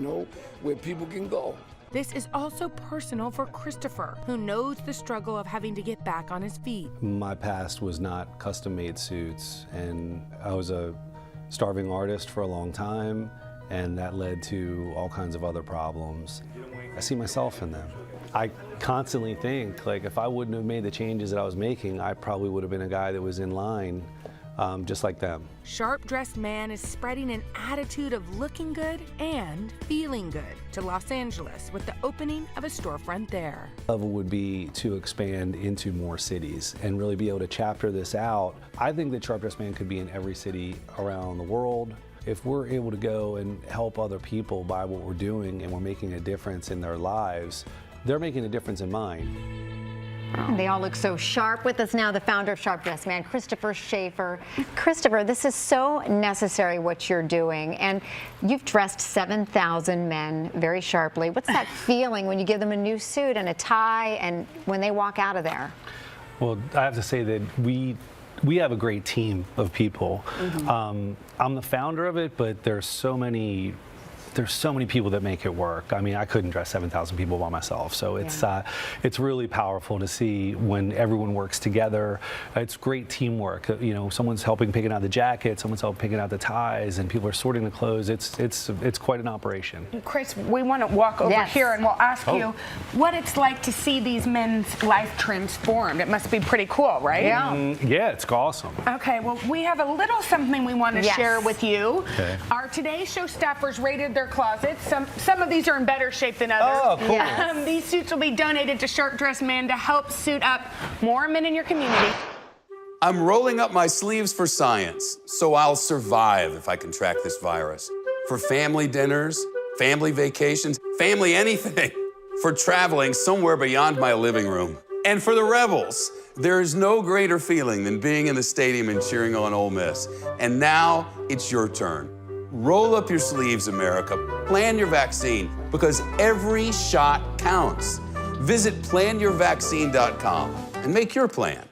where people can go. This is also personal for Christopher, who knows the struggle of having to get back on his feet. My past was not custom-made suits, and I was a starving artist for a long time, and that led to all kinds of other problems. I see myself in them. I constantly think, like, if I wouldn't have made the changes that I was making, I probably would have been a guy that was in line just like them. Sharp-dressed man is spreading an attitude of looking good and feeling good to Los Angeles with the opening of a storefront there. Level would be to expand into more cities and really be able to chapter this out. I think that Sharp Dressed Man could be in every city around the world. If we're able to go and help other people by what we're doing and we're making a difference in their lives, they're making a difference in mine. And they all look so sharp. With us now, the founder of Sharp Dressed Man, Christopher Schaefer. Christopher, this is so necessary what you're doing, and you've dressed 7,000 men very sharply. What's that feeling when you give them a new suit and a tie and when they walk out of there? Well, I have to say that we have a great team of people. I'm the founder of it, but there's so many people that make it work. I mean, I couldn't dress 7,000 people by myself. So it's really powerful to see when everyone works together. It's great teamwork. You know, someone's helping picking out the jacket, someone's helping picking out the ties, and people are sorting the clothes. It's quite an operation. Chris, we want to walk over here and we'll ask you what it's like to see these men's life transformed. It must be pretty cool, right? Yeah, it's awesome. Okay, well, we have a little something we want to share with you. Okay. Our Today Show staffers rated their closets. Some of these are in better shape than others. Oh, cool. Yes. These suits will be donated to Sharp Dressed Man to help suit up more men in your community. I'm rolling up my sleeves for science, so I'll survive if I contract this virus. For family dinners, family vacations, family anything. For traveling somewhere beyond my living room. And for the Rebels, there is no greater feeling than being in the stadium and cheering on Ole Miss. And now it's your turn. Roll up your sleeves, America. Plan your vaccine, because every shot counts. Visit planyourvaccine.com and make your plan.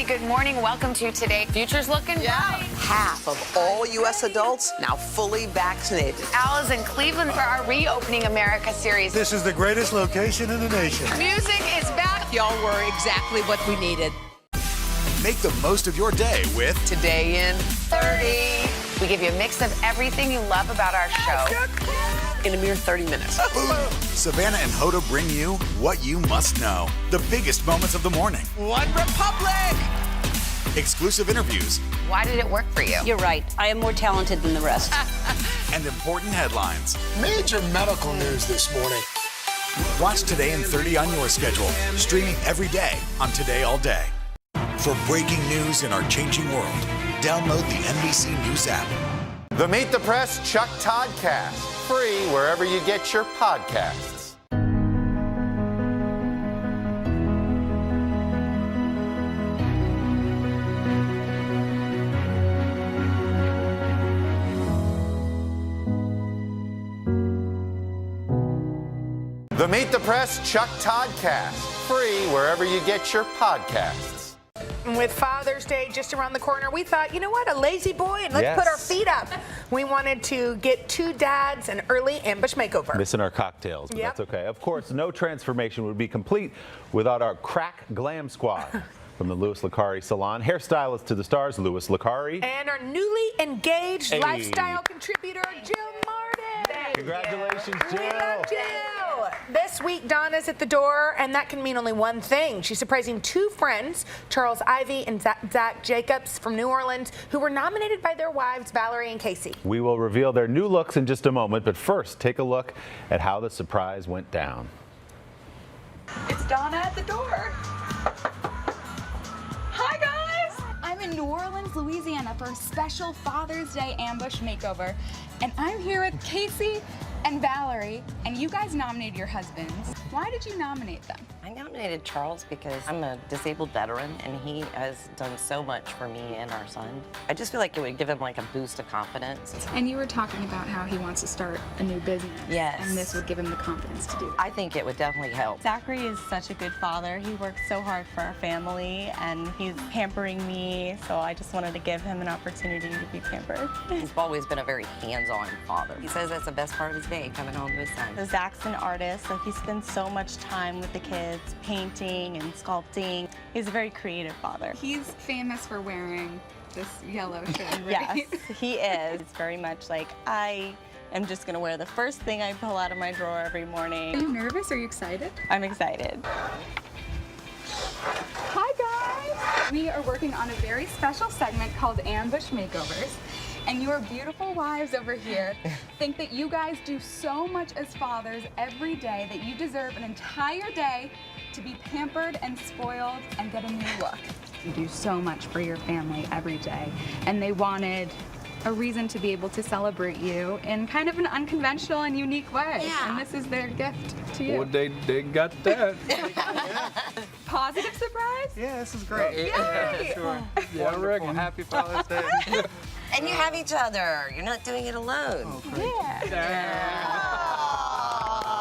Good morning. Welcome to Today. Future's looking bright. Half of all U.S. adults now fully vaccinated. Al is in Cleveland for our Reopening America series. This is the greatest location in the nation. Music is back. Y'all were exactly what we needed. Make the most of your day with Today in 30. We give you a mix of everything you love about our show in a mere 30 minutes. Savannah and Hoda bring you what you must know. The biggest moments of the morning. One Republic! Exclusive interviews. Why did it work for you? You're right. I am more talented than the rest. And important headlines. Major medical news this morning. Watch Today in 30 on your schedule. Streaming every day on Today All Day. For breaking news in our changing world, download the NBC News app. The Meet the Press Chuck Toddcast, free wherever you get your podcasts. The Meet the Press Chuck Toddcast, free wherever you get your podcasts. With Father's Day just around the corner, we thought, you know what, a lazy boy, and let's put our feet up. We wanted to get two dads an early ambush makeover. Missing our cocktails, but that's okay. Of course, no transformation would be complete without our crack glam squad. From the Louis Licari Salon, hairstylist to the stars, Louis Licari. And our newly engaged lifestyle contributor, Jill Martin. Congratulations, Jill. We love Jill. This week, Donna's at the door, and that can mean only one thing. She's surprising two friends, Charles Ivy and Zach Jacobs from New Orleans, who were nominated by their wives, Valerie and Casey. We will reveal their new looks in just a moment, but first, take a look at how the surprise went down. It's Donna at the door. Hi, guys. I'm in New Orleans, Louisiana for a special Father's Day ambush makeover, and I'm here with Casey and Valerie, and you guys nominated your husbands. Why did you nominate them? I nominated Charles because I'm a disabled veteran and he has done so much for me and our son. I just feel like it would give him like a boost of confidence. And you were talking about how he wants to start a new business. Yes. And this would give him the confidence to do that. I think it would definitely help. Zachary is such a good father. He works so hard for our family and he's pampering me, so I just wanted to give him an opportunity to be pampered. He's always been a very hands-on father. He says that's the best part of his day, coming home to his son. So Zach's an artist, so he spends so much time with the kids. kids, painting and sculpting. He's a very creative father. He's famous for wearing this yellow shirt, right? Yes, he is. It's very much like I am just going to wear the first thing I pull out of my drawer every morning. Are you nervous? Are you excited? I'm excited. Hi guys! We are working on a very special segment called Ambush Makeovers. And your beautiful wives over here think that you guys do so much as fathers every day that you deserve an entire day to be pampered and spoiled and get a new look. You do so much for your family every day, and they wanted a reason to be able to celebrate you in kind of an unconventional and unique way. Yeah. And this is their gift to you. Well, they got that. Positive surprise? Yeah, this is great. Yay! Yeah, sure. Yeah, I reckon. Happy Father's Day. And you have each other. You're not doing it alone. Oh,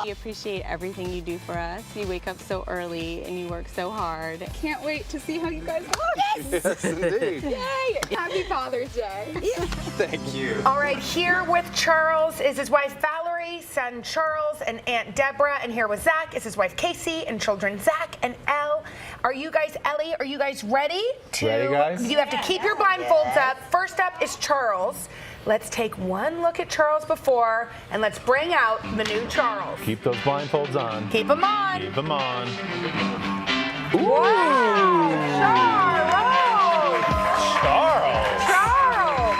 We appreciate everything you do for us. You wake up so early and you work so hard. Can't wait to see how you guys look. Yes, indeed. Yay! Happy Father's Day. Thank you. All right, here with Charles is his wife Valerie, son Charles, and Aunt Deborah. And here with Zach is his wife Casey and children Zach and Elle. Are you guys, Ellie, are you guys ready? Ready, guys? You have to keep your blindfolds up. First up is Charles. Let's take one look at Charles before, and let's bring out the new Charles. Keep those blindfolds on. Keep them on. Keep them on. Wow! Charles! Charles!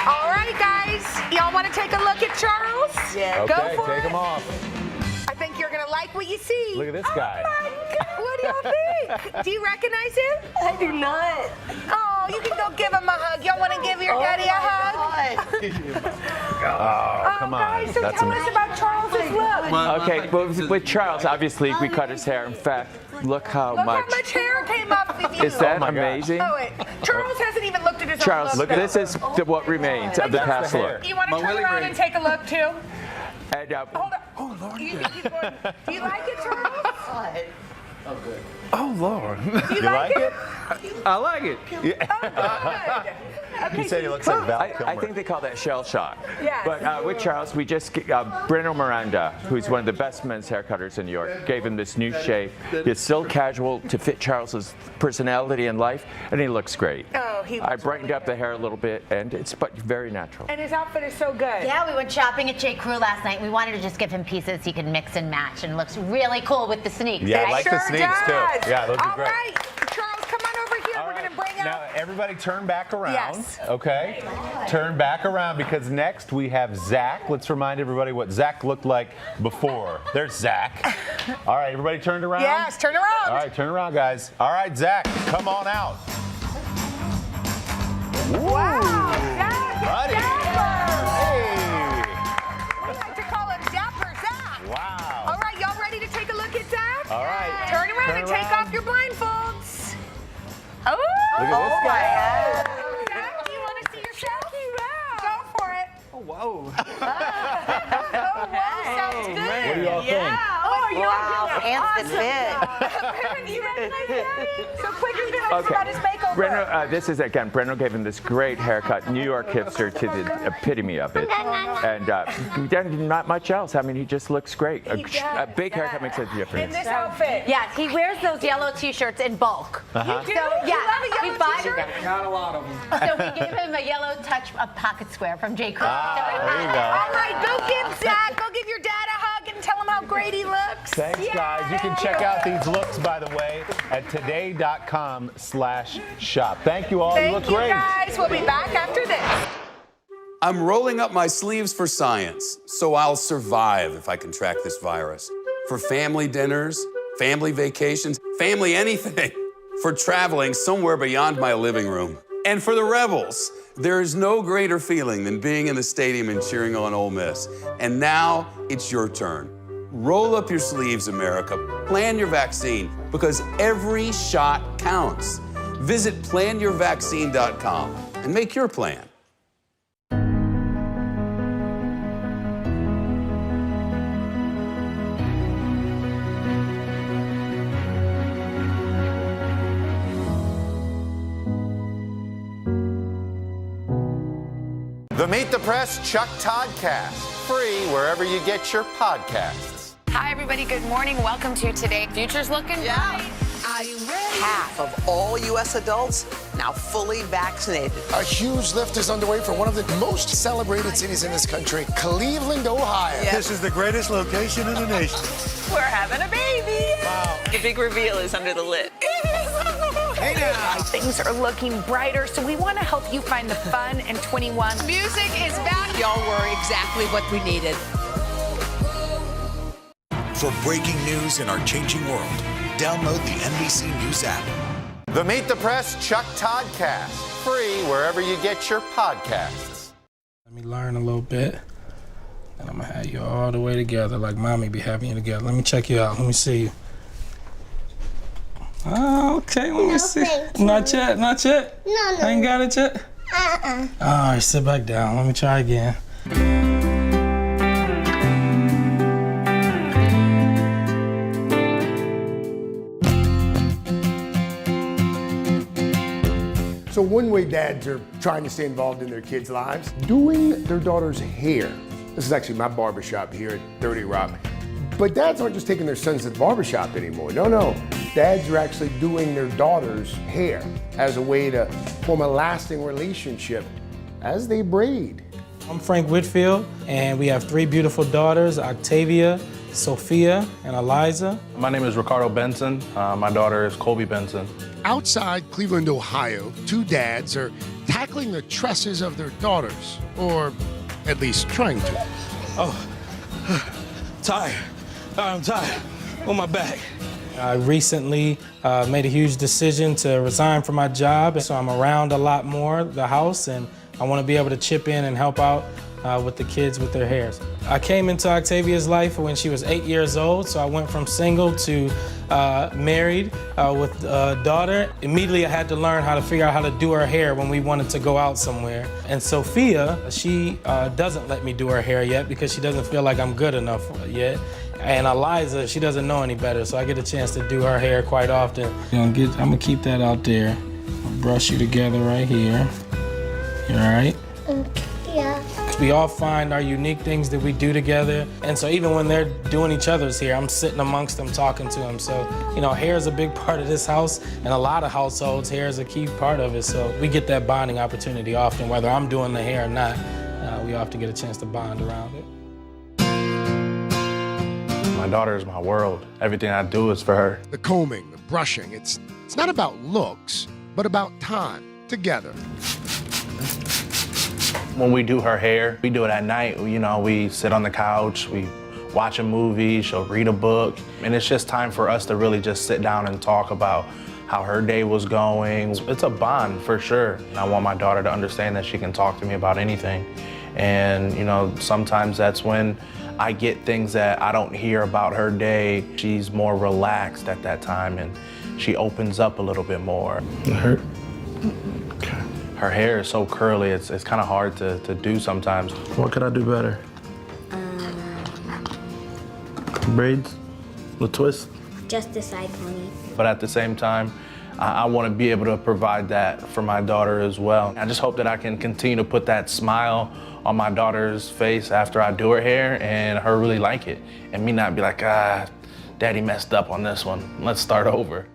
All right, guys. Y'all want to take a look at Charles? Yeah. Go Okay, for take it. them off. I think you're going to like what you see. Look at this guy. Oh, my God. What do y'all think? Do you recognize him? I do not. Oh, you can go give him a hug. Y'all want to give your daddy a hug? Oh, come on. Guys, so That's tell us about Charles's look. Okay, well, with Charles, obviously, we cut his hair. In fact, look how Look much. how much hair came up with you. Is that amazing? Oh, wait. Charles hasn't even looked at his Charles, own look. this is what remains of the past look. You want to turn around and take a look, too? And, Hold on. Oh, Lord. Do you like it, Charles? Oh, good. Oh, Lord. You like it? I like it. You said he looks like Val Kilmer. I think they call that shell shock. Yes. But with Charles, we just, Breno Miranda, who's one of the best men's hair cutters in New York, gave him this new shape. It's still casual to fit Charles's personality and life, and he looks great. Oh, he looks I brightened up the hair a little bit, and it's very natural. And his outfit is so good. Yeah, we went shopping at J. Crew last night. We wanted to just give him pieces he could mix and match, and looks really cool with the sneaks. Yeah, right? I like the sneaks, too. Yeah, those are All great. right, Charles, come on over here. We're going to bring Now, out. everybody turn back around. Yes. Okay? Turn back around because next we have Zach. Let's remind everybody what Zach looked like before. There's Zach. All right, everybody turned around? Yes, turn around. All right, turn around, guys. All right, Zach, come on out. Wow, Zach is Buddy. Dapper. Hey. We like to call him Dapper Zach. Wow. All right, y'all ready to take a look at Zach? All right. Turn around Turn and take around. off your blindfolds. Oh! Look at this guy. Zach, do you want to see yourself? Go for it. Oh, whoa. Oh, wow, sounds good. What do y'all think? Oh, you know what? Pants that You recognize that? So Quaker's going to tell us about his makeover. Breno, this is, again, Breno gave him this great haircut, New York hipster to the epitome of it. And not much else. I mean, he just looks great. A big haircut makes a In difference. this outfit. Yes, he wears those yellow T-shirts in bulk. Uh-huh. You do? So, You love a yellow we buy t-shirt? Not a lot of them. So we gave him a yellow touch of pocket square from J. Crew. There you go. All right, go give Zach, go give your dad a hug and tell him how great he looks. Thanks, guys. You can check out these looks, by the way, at today.com/shop. Thank you all. You look Thank you, great. guys. We'll be back after this. I'm rolling up my sleeves for science, so I'll survive if I contract this virus. For family dinners, family vacations, family anything. For traveling somewhere beyond my living room. And for the Rebels, there is no greater feeling than being in the stadium and cheering on Ole Miss. And now it's your turn. Roll up your sleeves, America. Plan your vaccine, because every shot counts. Visit planyourvaccine.com and make your plan. The Meet the Press Chuck Todd Cast, free wherever you get your podcasts. Hi, everybody. Good morning. Welcome to Today. Future's looking bright. Are you ready? Half of all U.S. adults now fully vaccinated. A huge lift is underway for one of the most celebrated cities in this country, Cleveland, Ohio. This is the greatest location in the nation. We're having a baby. Wow. The big reveal is under the lid. Hey now. Things are looking brighter, so we want to help you find the fun in 21. Music is back. Y'all were exactly what we needed. For breaking news in our changing world, download the NBC News app. The Meet the Press Chuck Toddcast, free wherever you get your podcasts. Let me learn a little bit, and I'm gonna have you all the way together like mommy be having you together. Let me check you out. Let me see you. Oh, okay, let me see. Not yet, not yet? No. I ain't got it yet? All right, sit back down. Let me try again. So one way dads are trying to stay involved in their kids' lives, doing their daughter's hair. This is actually my barbershop here at 30 Rock. But dads aren't just taking their sons to the barbershop anymore. No. Dads are actually doing their daughter's hair as a way to form a lasting relationship as they braid. I'm Frank Whitfield, and we have 3 beautiful daughters, Octavia, Sophia, and Eliza. My name is Ricardo Benson. My daughter is Colby Benson. Outside Cleveland, Ohio, 2 dads are tackling the tresses of their daughters, or at least trying to. Oh, tired. I'm tired. On my back. I recently made a huge decision to resign from my job, so I'm around a lot more, the house, and I want to be able to chip in and help out with the kids with their hairs. I came into Octavia's life when she was 8 years old, so I went from single to married with a daughter. Immediately I had to learn how to figure out how to do her hair when we wanted to go out somewhere. And Sophia, she doesn't let me do her hair yet because she doesn't feel like I'm good enough yet. And Eliza, she doesn't know any better, so I get a chance to do her hair quite often. I'm gonna keep that out there. I'll brush you together right here. You all right? Yeah. We all find our unique things that we do together. And so even when they're doing each other's hair, I'm sitting amongst them talking to them. So, hair is a big part of this house, and a lot of households, hair is a key part of it. So we get that bonding opportunity often, whether I'm doing the hair or not. We often get a chance to bond around it. My daughter is my world. Everything I do is for her. The combing, the brushing, it's not about looks, but about time together. When we do her hair, we do it at night. We sit on the couch, we watch a movie, she'll read a book, and it's just time for us to really just sit down and talk about how her day was going. It's a bond for sure. I want my daughter to understand that she can talk to me about anything. And sometimes that's when I get things that I don't hear about her day. She's more relaxed at that time, and she opens up a little bit more. It hurt? Okay. Her hair is so curly, it's kind of hard to do sometimes. What could I do better? Braids? The twist? Just the side pony. But at the same time, I want to be able to provide that for my daughter as well. I just hope that I can continue to put that smile on my daughter's face after I do her hair and her really like it. And me not be like, daddy messed up on this one. Let's start over.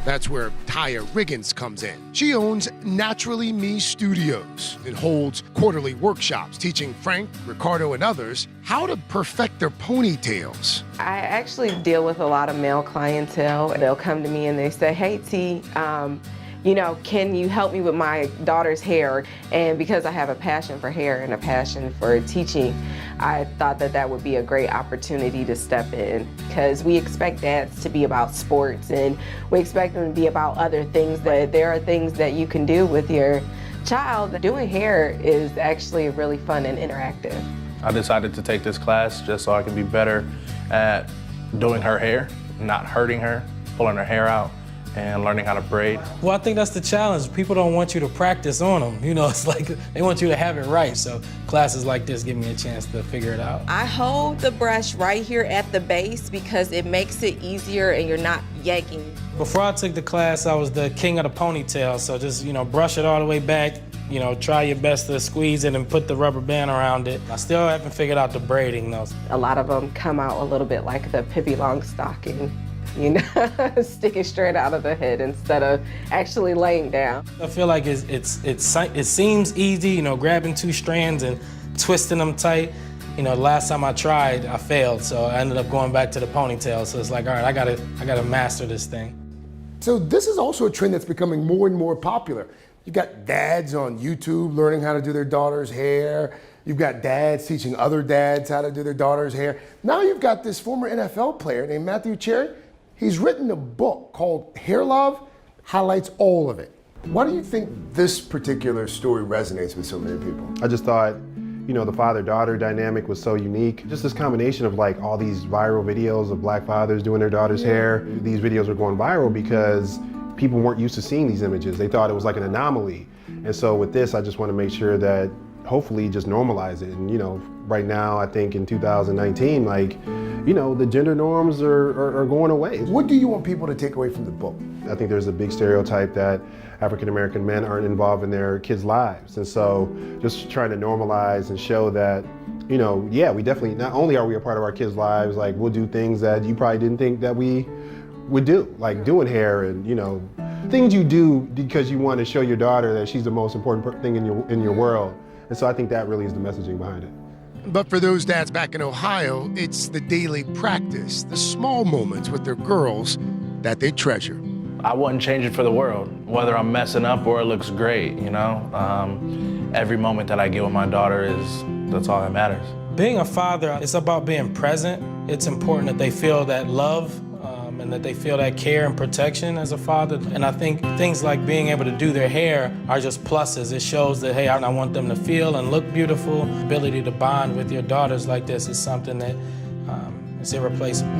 That's where Taya Riggins comes in. She owns Naturally Me Studios and holds quarterly workshops teaching Frank, Ricardo, and others how to perfect their ponytails. I actually deal with a lot of male clientele. They'll come to me and they say, hey, T, can you help me with my daughter's hair? And because I have a passion for hair and a passion for teaching, I thought that would be a great opportunity to step in, because we expect dads to be about sports and we expect them to be about other things, but there are things that you can do with your child. Doing hair is actually really fun and interactive. I decided to take this class just so I can be better at doing her hair, not hurting her, pulling her hair out, and learning how to braid. Well, I think that's the challenge. People don't want you to practice on them. It's like they want you to have it right. So classes like this give me a chance to figure it out. I hold the brush right here at the base because it makes it easier and you're not yanking. Before I took the class, I was the king of the ponytail. So just, brush it all the way back, try your best to squeeze it and put the rubber band around it. I still haven't figured out the braiding though. A lot of them come out a little bit like the Pippi Longstocking, sticking straight out of the head instead of actually laying down. I feel like it seems easy, grabbing 2 strands and twisting them tight. The last time I tried, I failed, so I ended up going back to the ponytail. So it's like, all right, I gotta master this thing. So this is also a trend that's becoming more and more popular. You've got dads on YouTube learning how to do their daughter's hair. You've got dads teaching other dads how to do their daughter's hair. Now you've got this former NFL player named Matthew Cherry. He's written a book called Hair Love, highlights all of it. Why do you think this particular story resonates with so many people? I just thought, the father-daughter dynamic was so unique. Just this combination of like all these viral videos of black fathers doing their daughter's hair. These videos were going viral because people weren't used to seeing these images. They thought it was like an anomaly. And so with this, I just want to make sure that hopefully just normalize it. And right now, I think in 2019, the gender norms are going away. What do you want people to take away from the book? I think there's a big stereotype that African-American men aren't involved in their kids' lives. And so just trying to normalize and show that, yeah, we definitely, not only are we a part of our kids' lives, like we'll do things that you probably didn't think that we would do, like doing hair and, things you do because you want to show your daughter that she's the most important thing in your world. And so I think that really is the messaging behind it. But for those dads back in Ohio, it's the daily practice, the small moments with their girls that they treasure. I wouldn't change it for the world, whether I'm messing up or it looks great, Every moment that I get with my daughter that's all that matters. Being a father, it's about being present. It's important that they feel that love and that they feel that care and protection as a father. And I think things like being able to do their hair are just pluses. It shows that, hey, I want them to feel and look beautiful. The ability to bond with your daughters like this is something that is irreplaceable.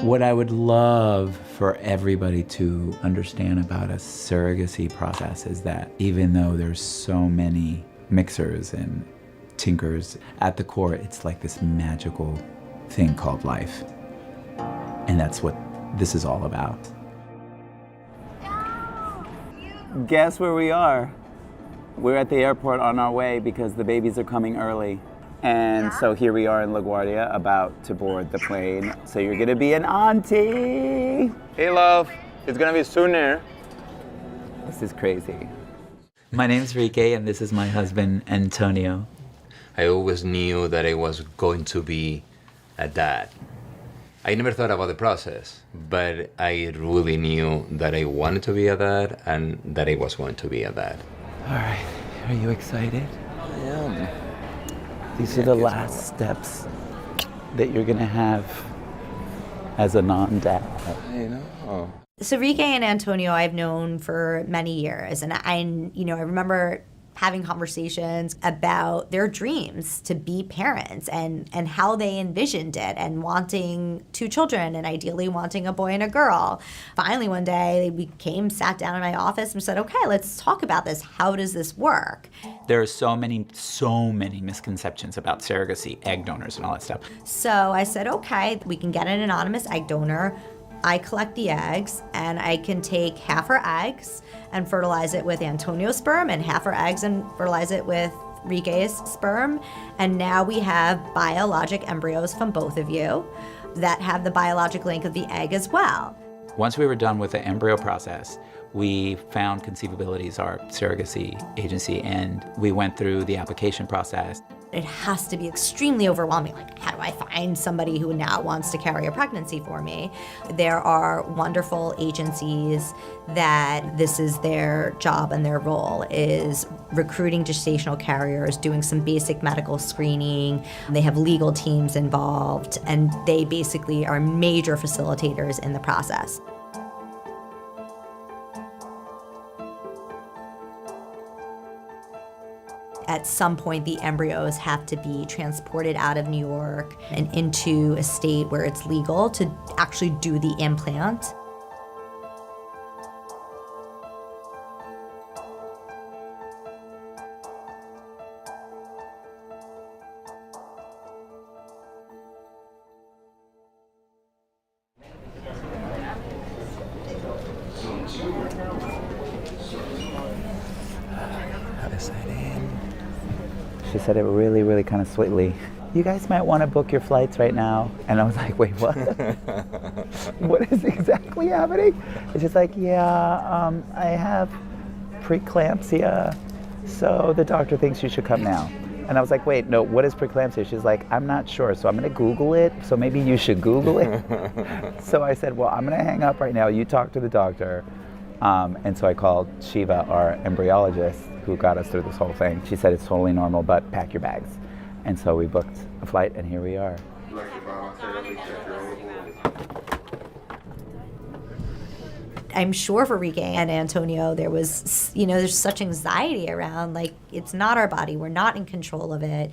What I would love for everybody to understand about a surrogacy process is that even though there's so many mixers and tinkers, at the core, it's like this magical thing called life. And that's what this is all about. Guess where we are? We're at the airport on our way because the babies are coming early. And so here we are in LaGuardia about to board the plane. So you're gonna be an auntie. Hey love, it's gonna be sooner. This is crazy. My name's Rike and this is my husband, Antonio. I always knew that I was going to be a dad. I never thought about the process, but I really knew that I wanted to be a dad and that I was going to be a dad. All right, are you excited? I am. These are the last steps that you're gonna have as a non-dad. I know. So Rike and Antonio I've known for many years, and I remember having conversations about their dreams to be parents and how they envisioned it and wanting 2 children and ideally wanting a boy and a girl. Finally one day we sat down in my office and said, okay, let's talk about this. How does this work? There are so many misconceptions about surrogacy, egg donors and all that stuff. So I said, okay, we can get an anonymous egg donor. I collect the eggs, and I can take half her eggs and fertilize it with Antonio's sperm, and half her eggs and fertilize it with Rike's sperm. And now we have biologic embryos from both of you that have the biologic link of the egg as well. Once we were done with the embryo process, we found Conceivability's our surrogacy agency, and we went through the application process. It has to be extremely overwhelming. Like, how do I find somebody who now wants to carry a pregnancy for me? There are wonderful agencies that this is their job and their role is recruiting gestational carriers, doing some basic medical screening. They have legal teams involved, and they basically are major facilitators in the process. At some point, the embryos have to be transported out of New York and into a state where it's legal to actually do the implant. she said it really, really kind of sweetly. You guys might want to book your flights right now. And I was like, wait, what? What is exactly happening? And she's like, yeah, I have preeclampsia, so the doctor thinks you should come now. And I was like, wait, no, what is preeclampsia? She's like, I'm not sure, so I'm gonna Google it, so maybe you should Google it. So I said, well, I'm gonna hang up right now, you talk to the doctor. And so I called Shiva, our embryologist, who got us through this whole thing. She said it's totally normal, but pack your bags. And so we booked a flight, and here we are. I'm sure for Rike and Antonio, there was, there's such anxiety around, like, it's not our body. We're not in control of it.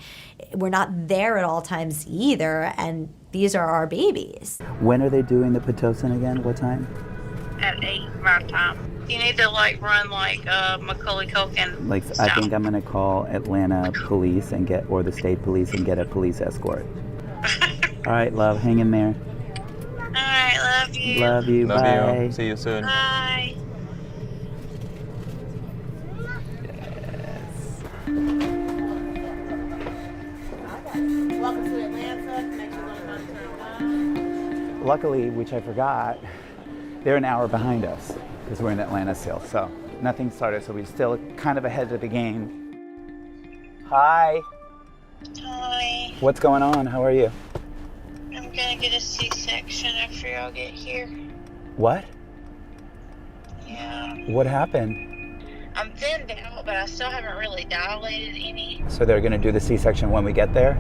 We're not there at all times either. And these are our babies. When are they doing the Pitocin again? What time? At 8 my time. You need to run Macaulay Culkin. I think I'm gonna call Atlanta police or the state police and get a police escort. All right, love, hang in there. All right, love you. Love you. Love Bye. you. See you soon. Bye. Welcome to Atlanta. Make sure you Luckily, which I forgot, they're an hour behind us because we're in Atlanta still. So nothing started, so we're still kind of ahead of the game. Hi. Hi. What's going on? How are you? I'm gonna get a C-section after y'all get here. What? Yeah. What happened? I'm thinned out, but I still haven't really dilated any. So they're gonna do the C-section when we get there?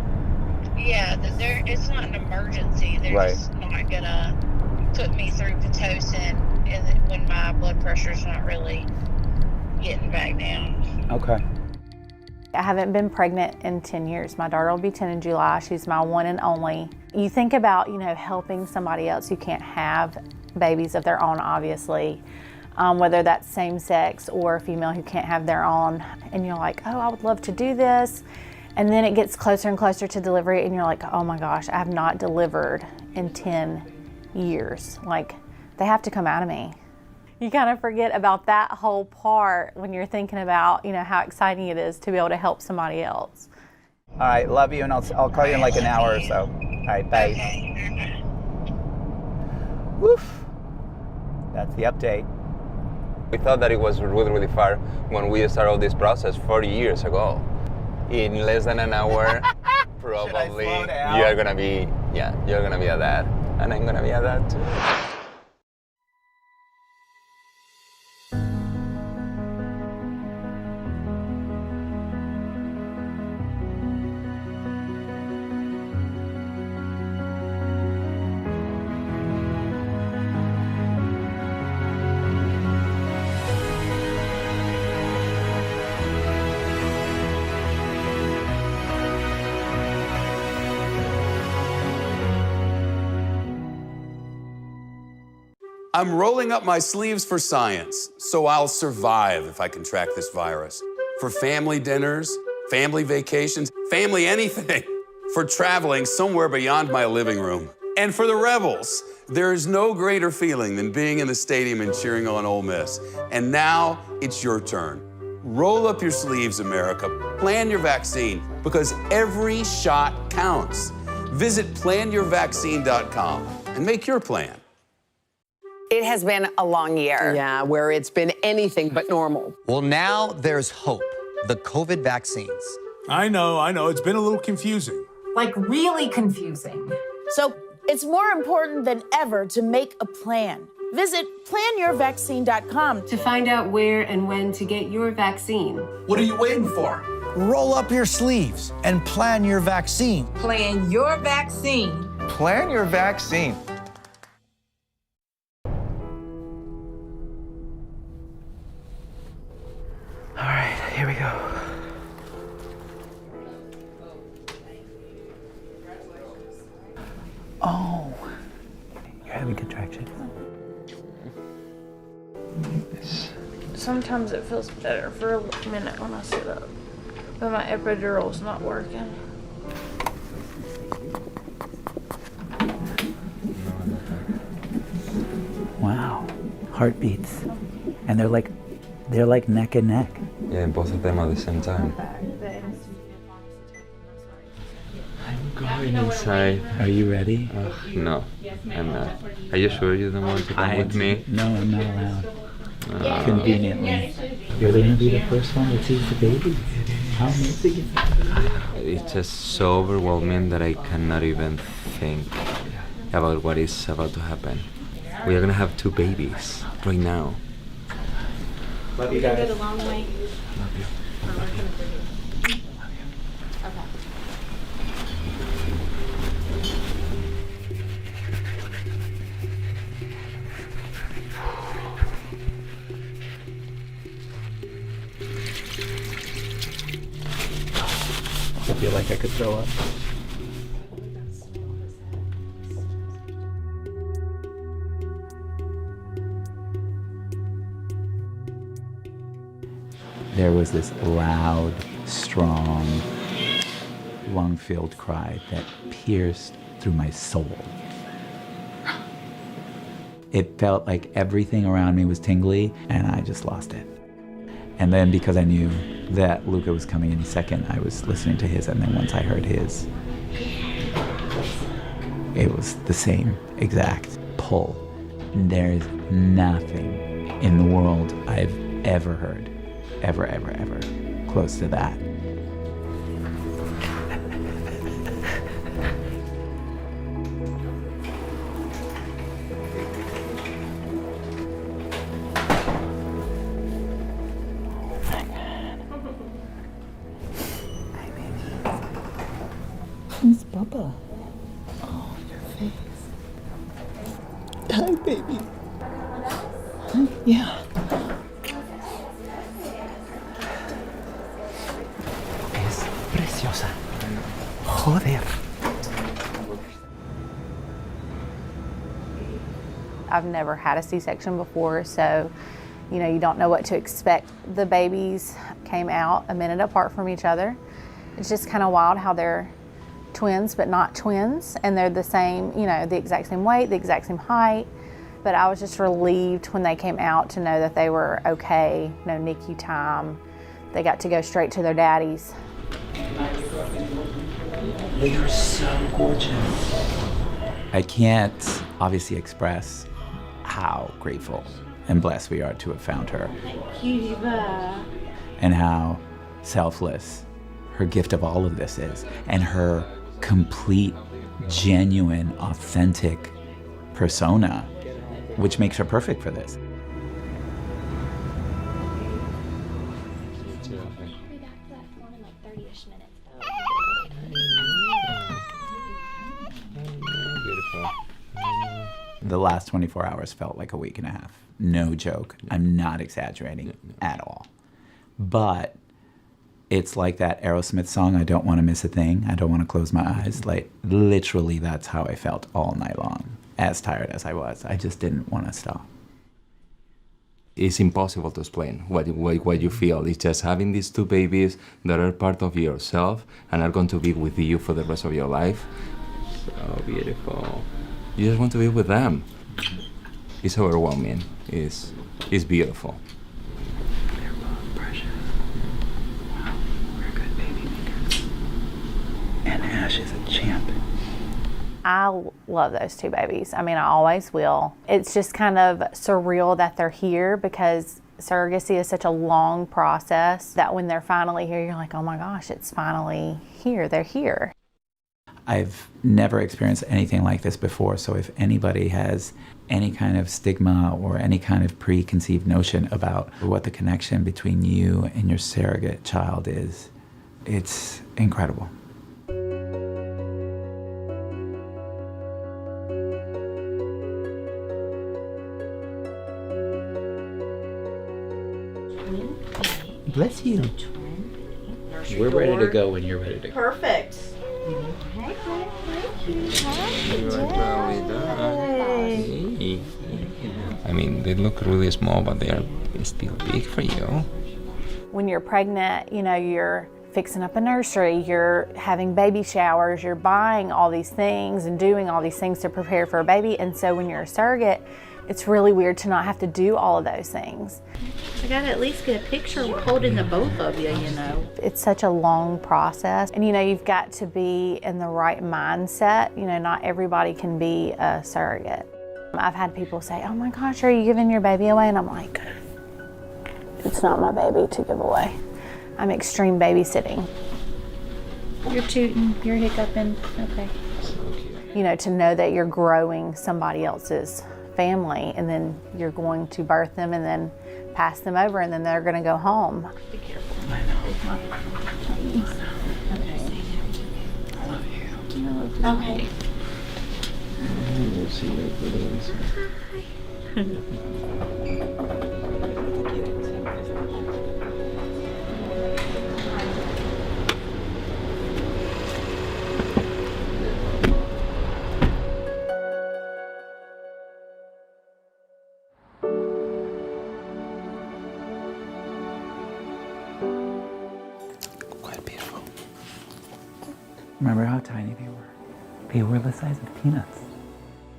Yeah, it's not an emergency. They're Right. just not gonna put me through Pitocin when my blood pressure's not really getting back down. Okay. I haven't been pregnant in 10 years. My daughter will be 10 in July. She's my one and only. You think about, helping somebody else who can't have babies of their own, obviously, whether that's same sex or a female who can't have their own. And you're like, oh, I would love to do this. And then it gets closer and closer to delivery and you're like, oh my gosh, I have not delivered in 10 years. Like, they have to come out of me. You kind of forget about that whole part when you're thinking about, how exciting it is to be able to help somebody else. All right, love you, and I'll call you in like an hour or so. All right, bye. Okay. Woof. That's the update. We thought that it was really, really far when we started this process 40 years ago. In less than an hour, probably you're gonna be a dad, and I'm gonna be a dad too. I'm rolling up my sleeves for science, so I'll survive if I contract this virus. For family dinners, family vacations, family anything. For traveling somewhere beyond my living room. And for the Rebels, there is no greater feeling than being in the stadium and cheering on Ole Miss. And now it's your turn. Roll up your sleeves, America. Plan your vaccine, because every shot counts. Visit planyourvaccine.com and make your plan. It has been a long year. Yeah, where it's been anything but normal. Well, now there's hope. The COVID vaccines. I know. It's been a little confusing. Like, really confusing. So it's more important than ever to make a plan. Visit planyourvaccine.com to find out where and when to get your vaccine. What are you waiting for? Roll up your sleeves and plan your vaccine. Plan your vaccine. Plan your vaccine. All right, here we go. Oh, you're having contractions. Sometimes it feels better for a minute when I sit up, but my epidural's not working. Wow, heartbeats, and they're like neck and neck. Yeah, both of them at the same time. excited. Are you ready? No, I'm not. Are you sure you don't want to come with me? No, I'm not allowed. Conveniently. You're going to be the first one that sees the baby. How amazing is that? It's just so overwhelming that I cannot even think about what is about to happen. We are gonna have 2 babies right now. Love you guys. Go the long way. Love you. I feel like I could throw up. There was this loud, strong, lung-filled cry that pierced through my soul. It felt like everything around me was tingly, and I just lost it. And then because I knew that Luca was coming any second, I was listening to his, and then once I heard his, it was the same exact pull. There is nothing in the world I've ever heard, ever, close to that. Who's Bubba? Oh, your face. Hi, baby. Hi. Yeah. Es preciosa. Joder. I've never had a C-section before, so you don't know what to expect. The babies came out a minute apart from each other. It's just kind of wild how they're twins but not twins, and they're the same, the exact same weight, the exact same height. But I was just relieved when they came out to know that they were okay, no NICU time. They got to go straight to their daddies. They are so gorgeous. I can't obviously express how grateful and blessed we are to have found her. And how selfless her gift of all of this is, and her complete, genuine, authentic persona, which makes her perfect for this. The last 24 hours felt like a week and a half. No joke. I'm not exaggerating at all. But it's like that Aerosmith song, I don't want to miss a thing. I don't want to close my eyes. Like, literally, that's how I felt all night long. As tired as I was, I just didn't want to stop. It's impossible to explain what you feel. It's just having these 2 babies that are part of yourself and are going to be with you for the rest of your life. So beautiful. You just want to be with them. It's overwhelming. It's beautiful. And Ash is a champ. I love those 2 babies. I mean, I always will. It's just kind of surreal that they're here, because surrogacy is such a long process that when they're finally here, you're like, oh my gosh, it's finally here. They're here. I've never experienced anything like this before, so if anybody has any kind of stigma or any kind of preconceived notion about what the connection between you and your surrogate child is, it's incredible. Bless you. We're ready to go when you're ready to go. Perfect. I mean, they look really small, but they are still big for you. When you're pregnant, you're fixing up a nursery, you're having baby showers, you're buying all these things and doing all these things to prepare for a baby. And so when you're a surrogate, It's really weird to not have to do all of those things. I gotta at least get a picture holding the both of you, you know. It's such a long process, and you know, you've got to be in the right mindset. You know, not everybody can be a surrogate. I've had people say, oh my gosh, are you giving your baby away? And I'm like, it's not my baby to give away. I'm extreme babysitting. You're tooting, you're hiccuping, okay. You know, to know that you're growing somebody else's family, and then you're going to birth them and then pass them over, and then they're going to go home. Be careful. I know. Okay. I love you. Okay. We'll see you later. Remember how tiny they were? They were the size of peanuts.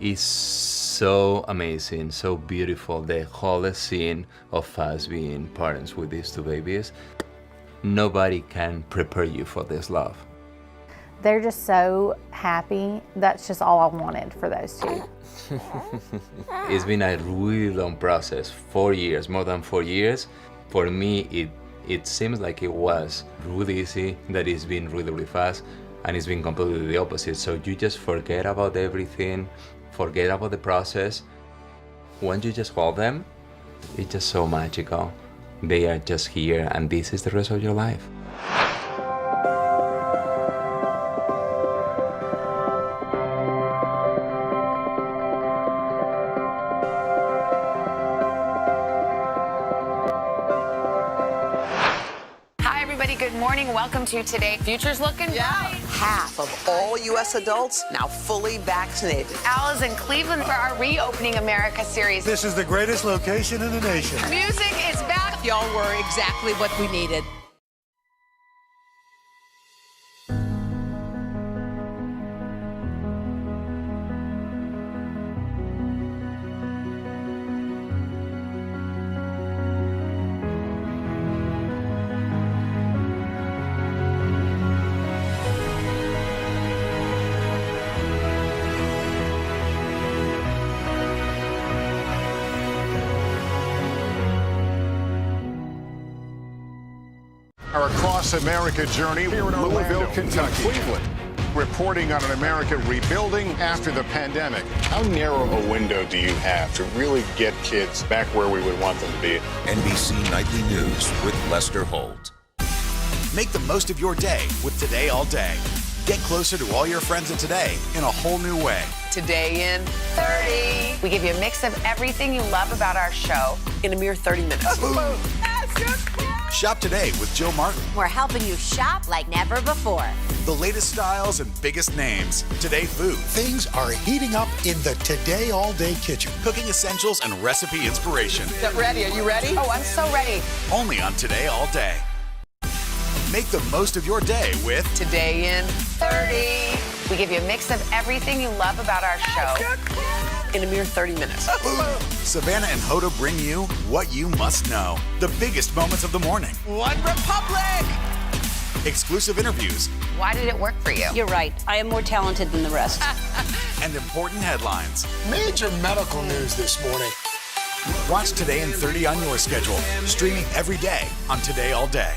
It's so amazing, so beautiful, the whole scene of us being parents with these two babies. Nobody can prepare you for this love. They're just so happy. That's just all I wanted for those two. It's been a really long process, 4 years, more than 4 years. For me, it seems like it was really easy, that it's been really, really fast. And it's been completely the opposite. So you just forget about everything, forget about the process. When you just hold them, it's just so magical. They are just here, and this is the rest of your life. Good morning. Welcome to Today. Future's looking bright. Half of all U.S. adults now fully vaccinated. Al is in Cleveland for our Reopening America series. This is the greatest location in the nation. Music is back. Y'all were exactly what we needed. Our Across America journey here in Louisville, Kentucky. Cleveland, reporting on an America rebuilding after the pandemic. How narrow a window do you have to really get kids back where we would want them to be? NBC Nightly News with Lester Holt. Make the most of your day with Today All Day. Get closer to all your friends at Today in a whole new way. Today in 30. We give you a mix of everything you love about our show in a mere 30 minutes. Shop today with Joe Martin. We're helping you shop like never before. The latest styles and biggest names. Today Food. Things are heating up in the Today All Day kitchen. Cooking essentials and recipe inspiration. Get ready. Are you ready? Oh, I'm so ready. Only on Today All Day. Make the most of your day with Today in 30. We give you a mix of everything you love about our show in a mere 30 minutes. Savannah and Hoda bring you what you must know. The biggest moments of the morning. One Republic! Exclusive interviews. Why did it work for you? You're right. I am more talented than the rest. And important headlines. Major medical news this morning. Watch Today in 30 on your schedule. Streaming every day on Today All Day.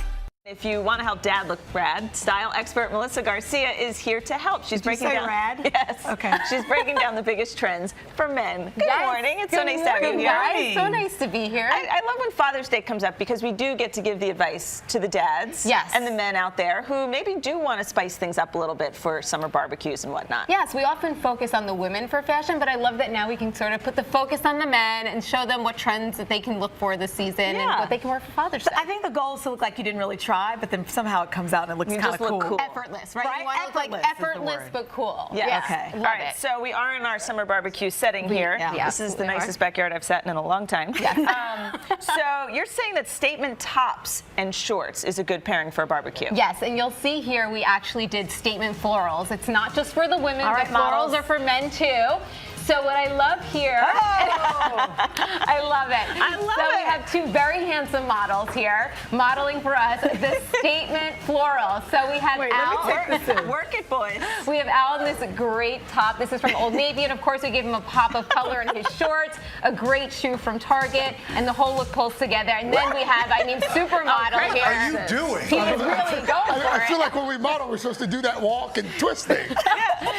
If you want to help Dad look rad, style expert Melissa Garcia is here to help. She's breaking down rad. Yes. Okay. She's breaking down the biggest trends for men. Good morning. It's so nice to have you here. It's so nice to be here. I love when Father's Day comes up because we do get to give the advice to the dads and the men out there who maybe do want to spice things up a little bit for summer barbecues and whatnot. Yes, we often focus on the women for fashion, but I love that now we can sort of put the focus on the men and show them what trends that they can look for this season and what they can wear for Father's Day. I think the goal is to look like you didn't really try, but then somehow it comes out and it looks kind of cool. Effortless, right? You want to look like effortless but cool. Yeah. Okay. All right. So we are in our summer barbecue setting here. This is the nicest backyard I've sat in a long time. So you're saying that statement tops and shorts is a good pairing for a barbecue. Yes, and you'll see here we actually did statement florals. It's not just for the women, but florals are for men too. So what I love here, I love it. So we have two very handsome models here modeling for us the statement floral. So we have Al. Let me take this in. Work it, boys. We have Al in this great top. This is from Old Navy, and of course we gave him a pop of color in his shorts, a great shoe from Target, and the whole look pulls together. And then we have, supermodel here. What are you doing? He was really going for I feel it. like when we model, we're supposed to do that walk and twist thing.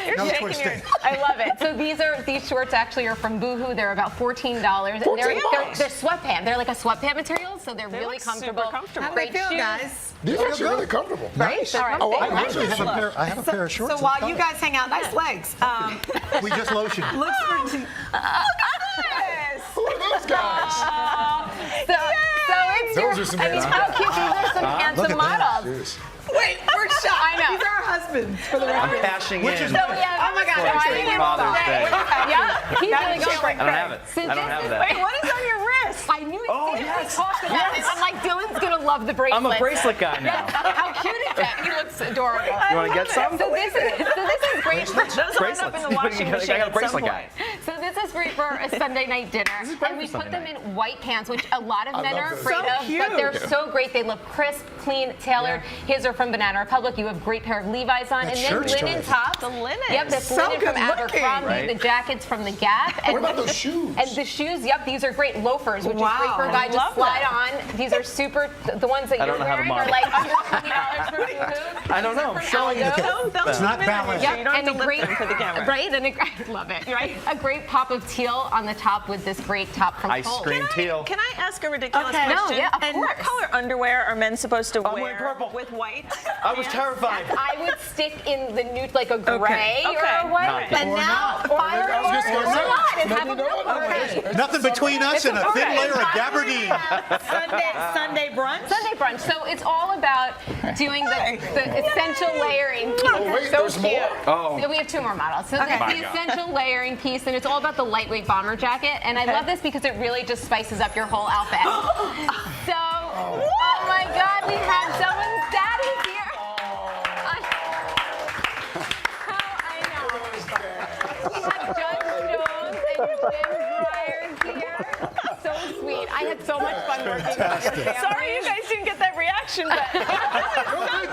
You're shaking your. I love it. So these shorts actually are from Boohoo. They're about $14. And they're sweatpants. They're like a sweatpant material, so they're really comfortable. Super comfortable. How do they Great feel, shoes. guys? These are actually really comfortable. Right? All right. Oh, I actually have have I have a pair of shorts. So while you guys hang out, nice legs. We just lotioned. Look for Look at this. Who are those guys? Those are some how cute. These are some handsome models. Wait, we're shocked. I know. These are our husbands for the record. I'm cashing in. So we have, oh my God, I think it's Father's Day. Yeah, he's really going for it. I don't have it. I don't have that. Wait, what is on your wrist? I knew we talked about this. I'm like, Dylan's going to love the bracelet. I'm a bracelet guy now. How cute is that? He looks adorable. You want to get some? So this is great. Those end up in the washing machine I got a at some bracelet point. guy. So this is great for a Sunday night dinner. And we put them in white pants, which a lot of men are afraid of, but they're so great. They look crisp, clean, tailored. His are from Banana Republic. You have a great pair of Levi's on, and then linen tops. The linen. Yep, that's linen from Abercrombie. Right. The jackets from the Gap. And What about those shoes? And the shoes, yep, these are great loafers, which is great for a guy just slide on. These are super. The ones that you're wearing are like under $20 for Boohoo. I don't know. I'm showing you. It's not balanced. Yep, You don't have and to a lift great, them for the camera. right? And I love it. Right, a great pop of teal on the top with this great top from Ice Kohl's. cream teal. Can I ask a ridiculous Okay. question? No, yeah, of and what course. color underwear are men supposed to I'm wear wearing purple. with white? I was terrified. I would stick in the nude, like a gray Okay. or a white. Not And or now, not. fire I was just or gonna say. not, and No, have you a know blue what? one. Nothing between us and a thin layer of gabardine. Sunday brunch. Sunday brunch. So it's all about doing the essential layering piece. Oh, wait, so there's cute. more? Oh. So we have two more models. So Okay. this is the essential layering piece, and it's all about the lightweight bomber jacket. And I love this because it really just spices up your whole outfit. So, oh my God, we have someone's daddy here. I know. We have Judge Jones and Jim Breyers here. So sweet. I had so much fun working with your family. Sorry you guys didn't get that reaction, but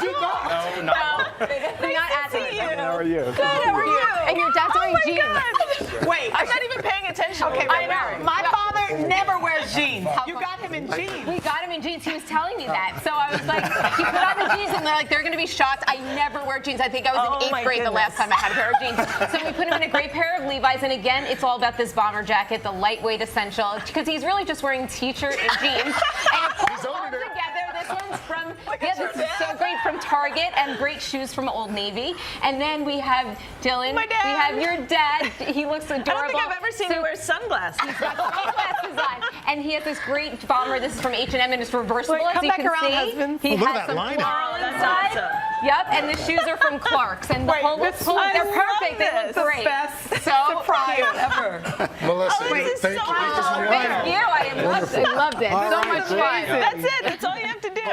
No, no. They're not at see you. How are you? Good, how are you? And your dad's wearing jeans. Wait, I'm not even paying attention. okay, I know. my father never wears jeans. You got him in jeans. We got him in jeans. He was telling me that. So I was like, he put on the jeans, and they're like, they're going to be shocked. I never wear jeans. I think I was in my 8th grade the last goodness. time I had a pair of jeans. So we put him in a great pair of Levi's. And again, it's all about this bomber jacket, the lightweight essential, because he's really just wearing t-shirt and jeans. And it pulls all together. This one's from, this is so great, from Target, and great shoes from Old Navy. And then we have Dylan. My dad. We have your dad. He looks adorable. I don't think I've ever seen him wear sunglasses. He's got sunglasses on, and he has this great bomber. This is from H&M, and it's reversible, Wait, as come you back can around, see. husband. He Oh, look at has that some line. floral That's inside. awesome. Yep, and the shoes are from Clark's, and the whole this pull. They're I perfect. They love look this. great. Best So surprise cute. ever. Melissa, this is thank so you. awesome. Thank you. I loved it. So much fun. That's it. That's all you have to do.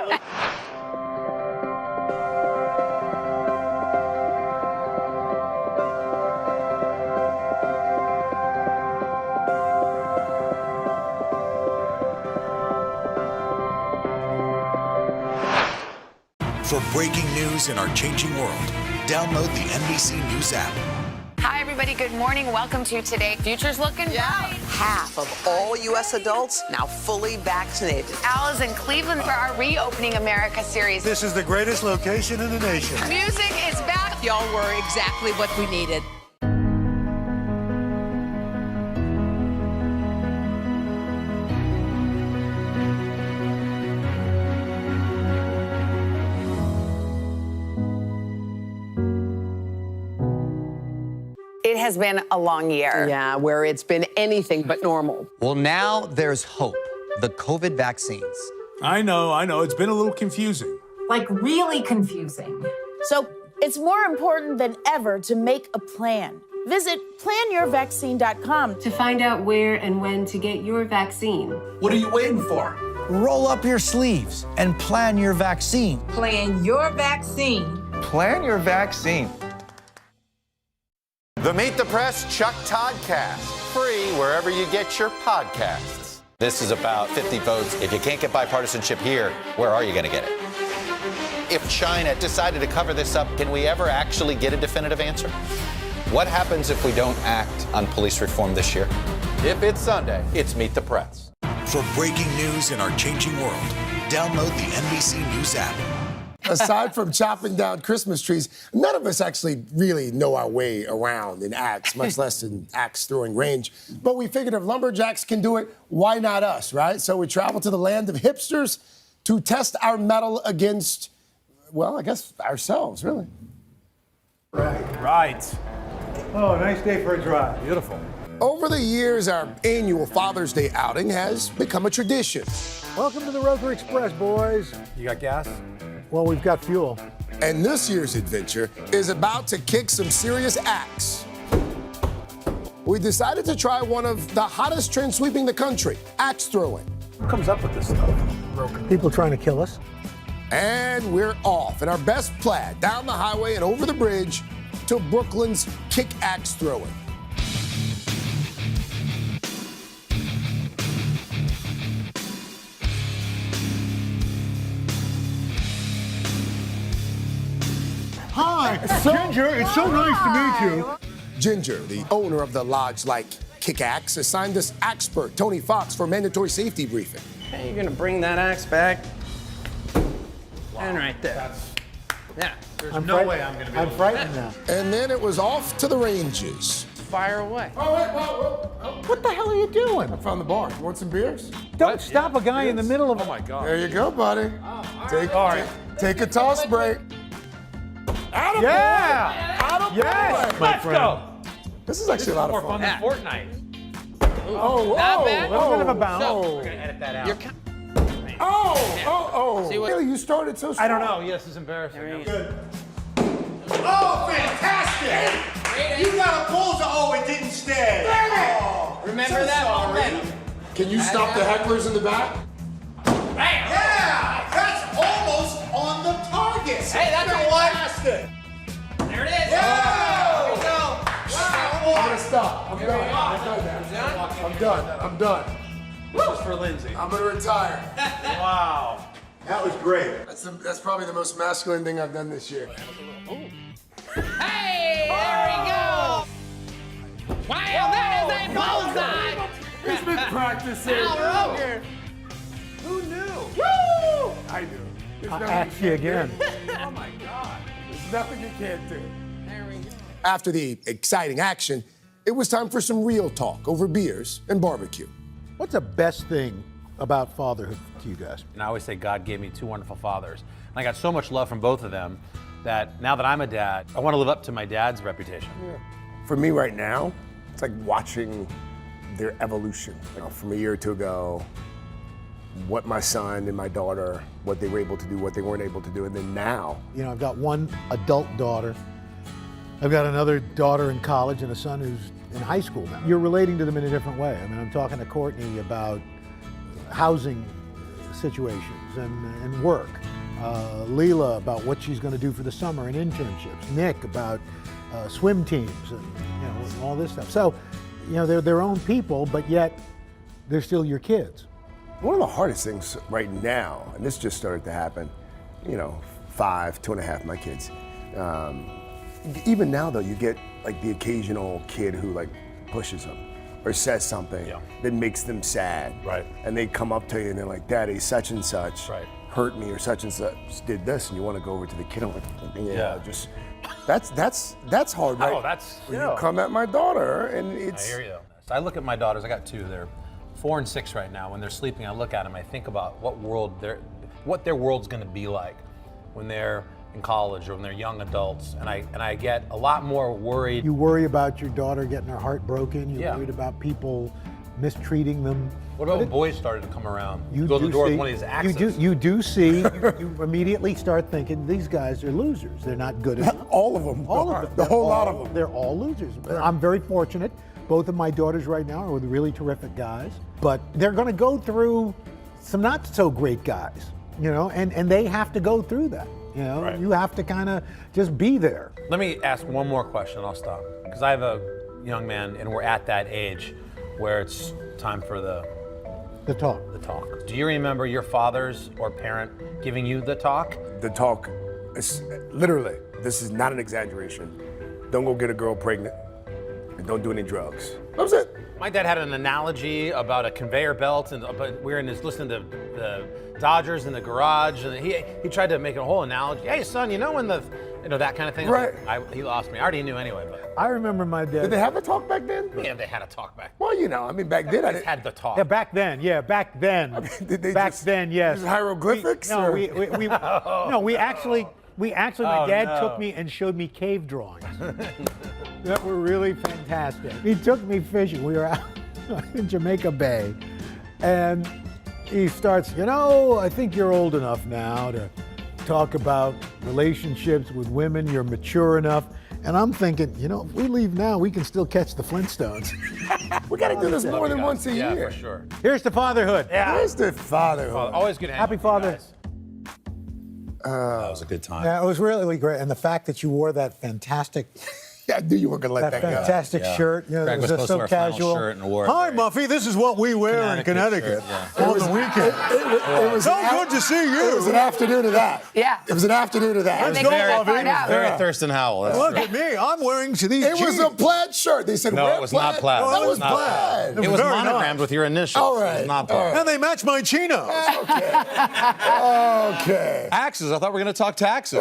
For breaking news in our changing world, download the NBC News app. Hi, everybody. Good morning. Welcome to Today. Future's looking bright. Half of all U.S. adults now fully vaccinated. Al is in Cleveland for our Reopening America series. This is the greatest location in the nation. Music is back. Y'all were exactly what we needed. It has been a long year. Yeah, where it's been anything but normal. Well, now there's hope. The COVID vaccines. I know. It's been a little confusing. Like really confusing. So it's more important than ever to make a plan. Visit planyourvaccine.com to find out where and when to get your vaccine. What are you waiting for? Roll up your sleeves and plan your vaccine. Plan your vaccine. Plan your vaccine. The Meet the Press Chuck Toddcast, free wherever you get your podcasts. This is about 50 votes. If you can't get bipartisanship here, where are you going to get it? If China decided to cover this up, can we ever actually get a definitive answer? What happens if we don't act on police reform this year? If it's Sunday, it's Meet the Press. For breaking news in our changing world, download the NBC News app. Aside from chopping down Christmas trees, none of us actually really know our way around in axe, much less in axe throwing range. But we figured if lumberjacks can do it, why not us, right? So we traveled to the land of hipsters to test our mettle against, well, I guess ourselves, really. Right. Oh, nice day for a drive. Beautiful. Over the years, our annual Father's Day outing has become a tradition. Welcome to the Roker Express, boys. You got gas? Well, we've got fuel. And this year's adventure is about to kick some serious axe. We decided to try one of the hottest trends sweeping the country, axe throwing. Who comes up with this stuff? People trying to kill us. And we're off in our best plaid, down the highway and over the bridge to Brooklyn's kick axe throwing. Hi, Ginger. It's so nice to meet you. Ginger, the owner of the lodge-like kick axe, assigned us expert Tony Fox for mandatory safety briefing. Okay, you're gonna bring that axe back. And right there. Yeah. There's no way I'm gonna be able to. I'm frightened now. And then it was off to the ranges. Fire away. Oh, wait, whoa. What the hell are you doing? I found the bar. You want some beers? Don't stop a guy in the middle of. Oh my God. There you go, buddy. Take a toss break. Attaboy. Yeah! Attaboy. Yes, my friend. This is actually a lot of fun. Than Fortnite. Oh, not bad. A little bit of a bounce. So, we're gonna edit that out. Oh. Really, you started so strong. I don't know. Yes, it's embarrassing. Good. Oh, fantastic! You got a bullseye. Oh, it didn't stay. Oh, remember that momentum. Can you stop the hecklers in the back? Yeah, that's almost on the target. Hey, that's fantastic. There it is. Yeah. There we go. Wow. I'm gonna stop. I'm done. I'm done. This is for Lindsay. I'm gonna retire. Wow. That was great. That's probably the most masculine thing I've done this year. Hey, there we go. Wow, that is a bullseye. He's been practicing. Al Roker. Who knew? Woo! I knew. I'll ask you again. Oh my God. There's nothing you can't do. After the exciting action, it was time for some real talk over beers and barbecue. What's the best thing about fatherhood to you guys? And I always say God gave me two wonderful fathers. And I got so much love from both of them that now that I'm a dad, I want to live up to my dad's reputation. Yeah. For me right now, it's like watching their evolution. From a year or two ago, what my son and my daughter, what they were able to do, what they weren't able to do, and then now. You know, I've got one adult daughter. I've got another daughter in college and a son who's in high school now. You're relating to them in a different way. I mean, I'm talking to Courtney about housing situations and work. Leela about what she's going to do for the summer and internships. Nick about swim teams and all this stuff. So, they're their own people, but yet they're still your kids. One of the hardest things right now, and this just started to happen, 5, 2.5, my kids. Even now though, you get like the occasional kid who like pushes them or says something that makes them sad. Right. And they come up to you and they're like, Daddy, such and such hurt me, or such and such did this, and you want to go over to the kid. I'm like, just that's hard, right? Oh, that's when you come at my daughter, and it's. I hear you. I look at my daughters. I got two. They're 4 and 6 right now. When they're sleeping, I look at them. I think about what their world's going to be like when they're in college or when they're young adults, and I get a lot more worried. You worry about your daughter getting her heart broken. You're worried about people mistreating them. What about when boys started to come around? You go to the door with one of these axes. You do see. you immediately start thinking these guys are losers. They're not good enough. All of them. All of them. The whole lot of them. They're all losers. I'm very fortunate. Both of my daughters right now are with really terrific guys, but they're going to go through some not so great guys, and they have to go through that. You have to kind of just be there. Let me ask one more question, I'll stop. because I have a young man, and we're at that age where it's time for the talk. The talk. Do you remember your father's or parent giving you the talk? The talk, is literally, this is not an exaggeration. Don't go get a girl pregnant, and don't do any drugs. That was it. My dad had an analogy about a conveyor belt, and but we were listening to the Dodgers in the garage, and he tried to make a whole analogy. Hey, son, you know when that kind of thing. Right. He lost me. I already knew anyway. But I remember my dad. Did they have a talk back then? Yeah, they had a talk back. Well, back then I didn't. Had the talk. Yeah, back then. Yeah, back then. I mean, did they back just then, yes. use hieroglyphics? We actually, my dad took me and showed me cave drawings that were really fantastic. He took me fishing. We were out in Jamaica Bay, and he starts, I think you're old enough now to talk about relationships with women. You're mature enough. And I'm thinking, if we leave now, we can still catch the Flintstones. We got to do this more than once a year. Yeah, for sure. Here's to fatherhood. Yeah. Here's to fatherhood. Always good to hang Happy with you Father. guys. That was a good time. Yeah, it was really great. And the fact that you wore that fantastic Yeah, I knew you weren't going to let that go. fantastic shirt. Craig it was supposed so to wear a casual. flannel shirt and wore it. Hi, Muffy. This is what we wear in Connecticut on the weekend. It was so good to see you. It was an afternoon of that. Yeah. It was an afternoon of that. Let's go, Muffy. Very Thurston Howell. That's Look true. at me. I'm wearing these It jeans. was a plaid shirt. They said, No, wear it was not plaid. That was not plaid. It was very monogrammed nice. with your initials. All It right. was not All plaid. right. And they match my chinos. Okay. Taxes. I thought we were going to talk taxes.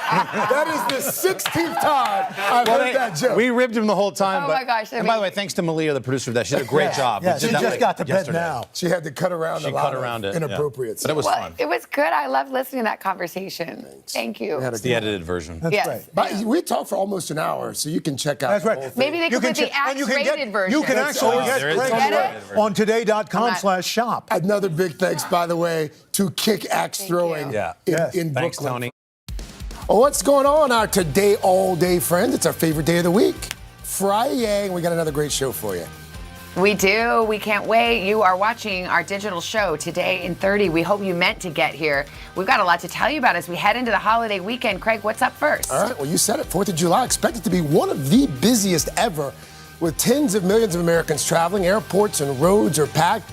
That is the 16th time I've heard that joke. We ribbed him the whole time. Oh but, my gosh, I And by mean- the way, thanks to Malia, the producer of that. She did a great job. Yeah, We she did that just like got to bed yesterday. now. She had to cut around She a lot cut of around it. inappropriate But it was Well, fun. it was good. I loved listening to that conversation. Thank you. We had a It's the good- edited version. That's Yes. right. But we talked for almost an hour, so you can check out That's the right. whole thing. Maybe they could put the and you can X-rated version. You can actually always- get there is Craig an unrated on today.com/shop. Another big thanks, by the way, to Kick Axe Throwing Yeah. in Thanks, Brooklyn. Tony. Well, what's going on, our Today All Day friends? It's our favorite day of the week, Friday, and we got another great show for you. We do. We can't wait. You are watching our digital show Today in 30. We hope you meant to get here. We've got a lot to tell you about as we head into the holiday weekend. Craig, what's up first? All right, well, you said it. 4th of July expected to be one of the busiest ever, with tens of millions of Americans traveling. Airports and roads are packed.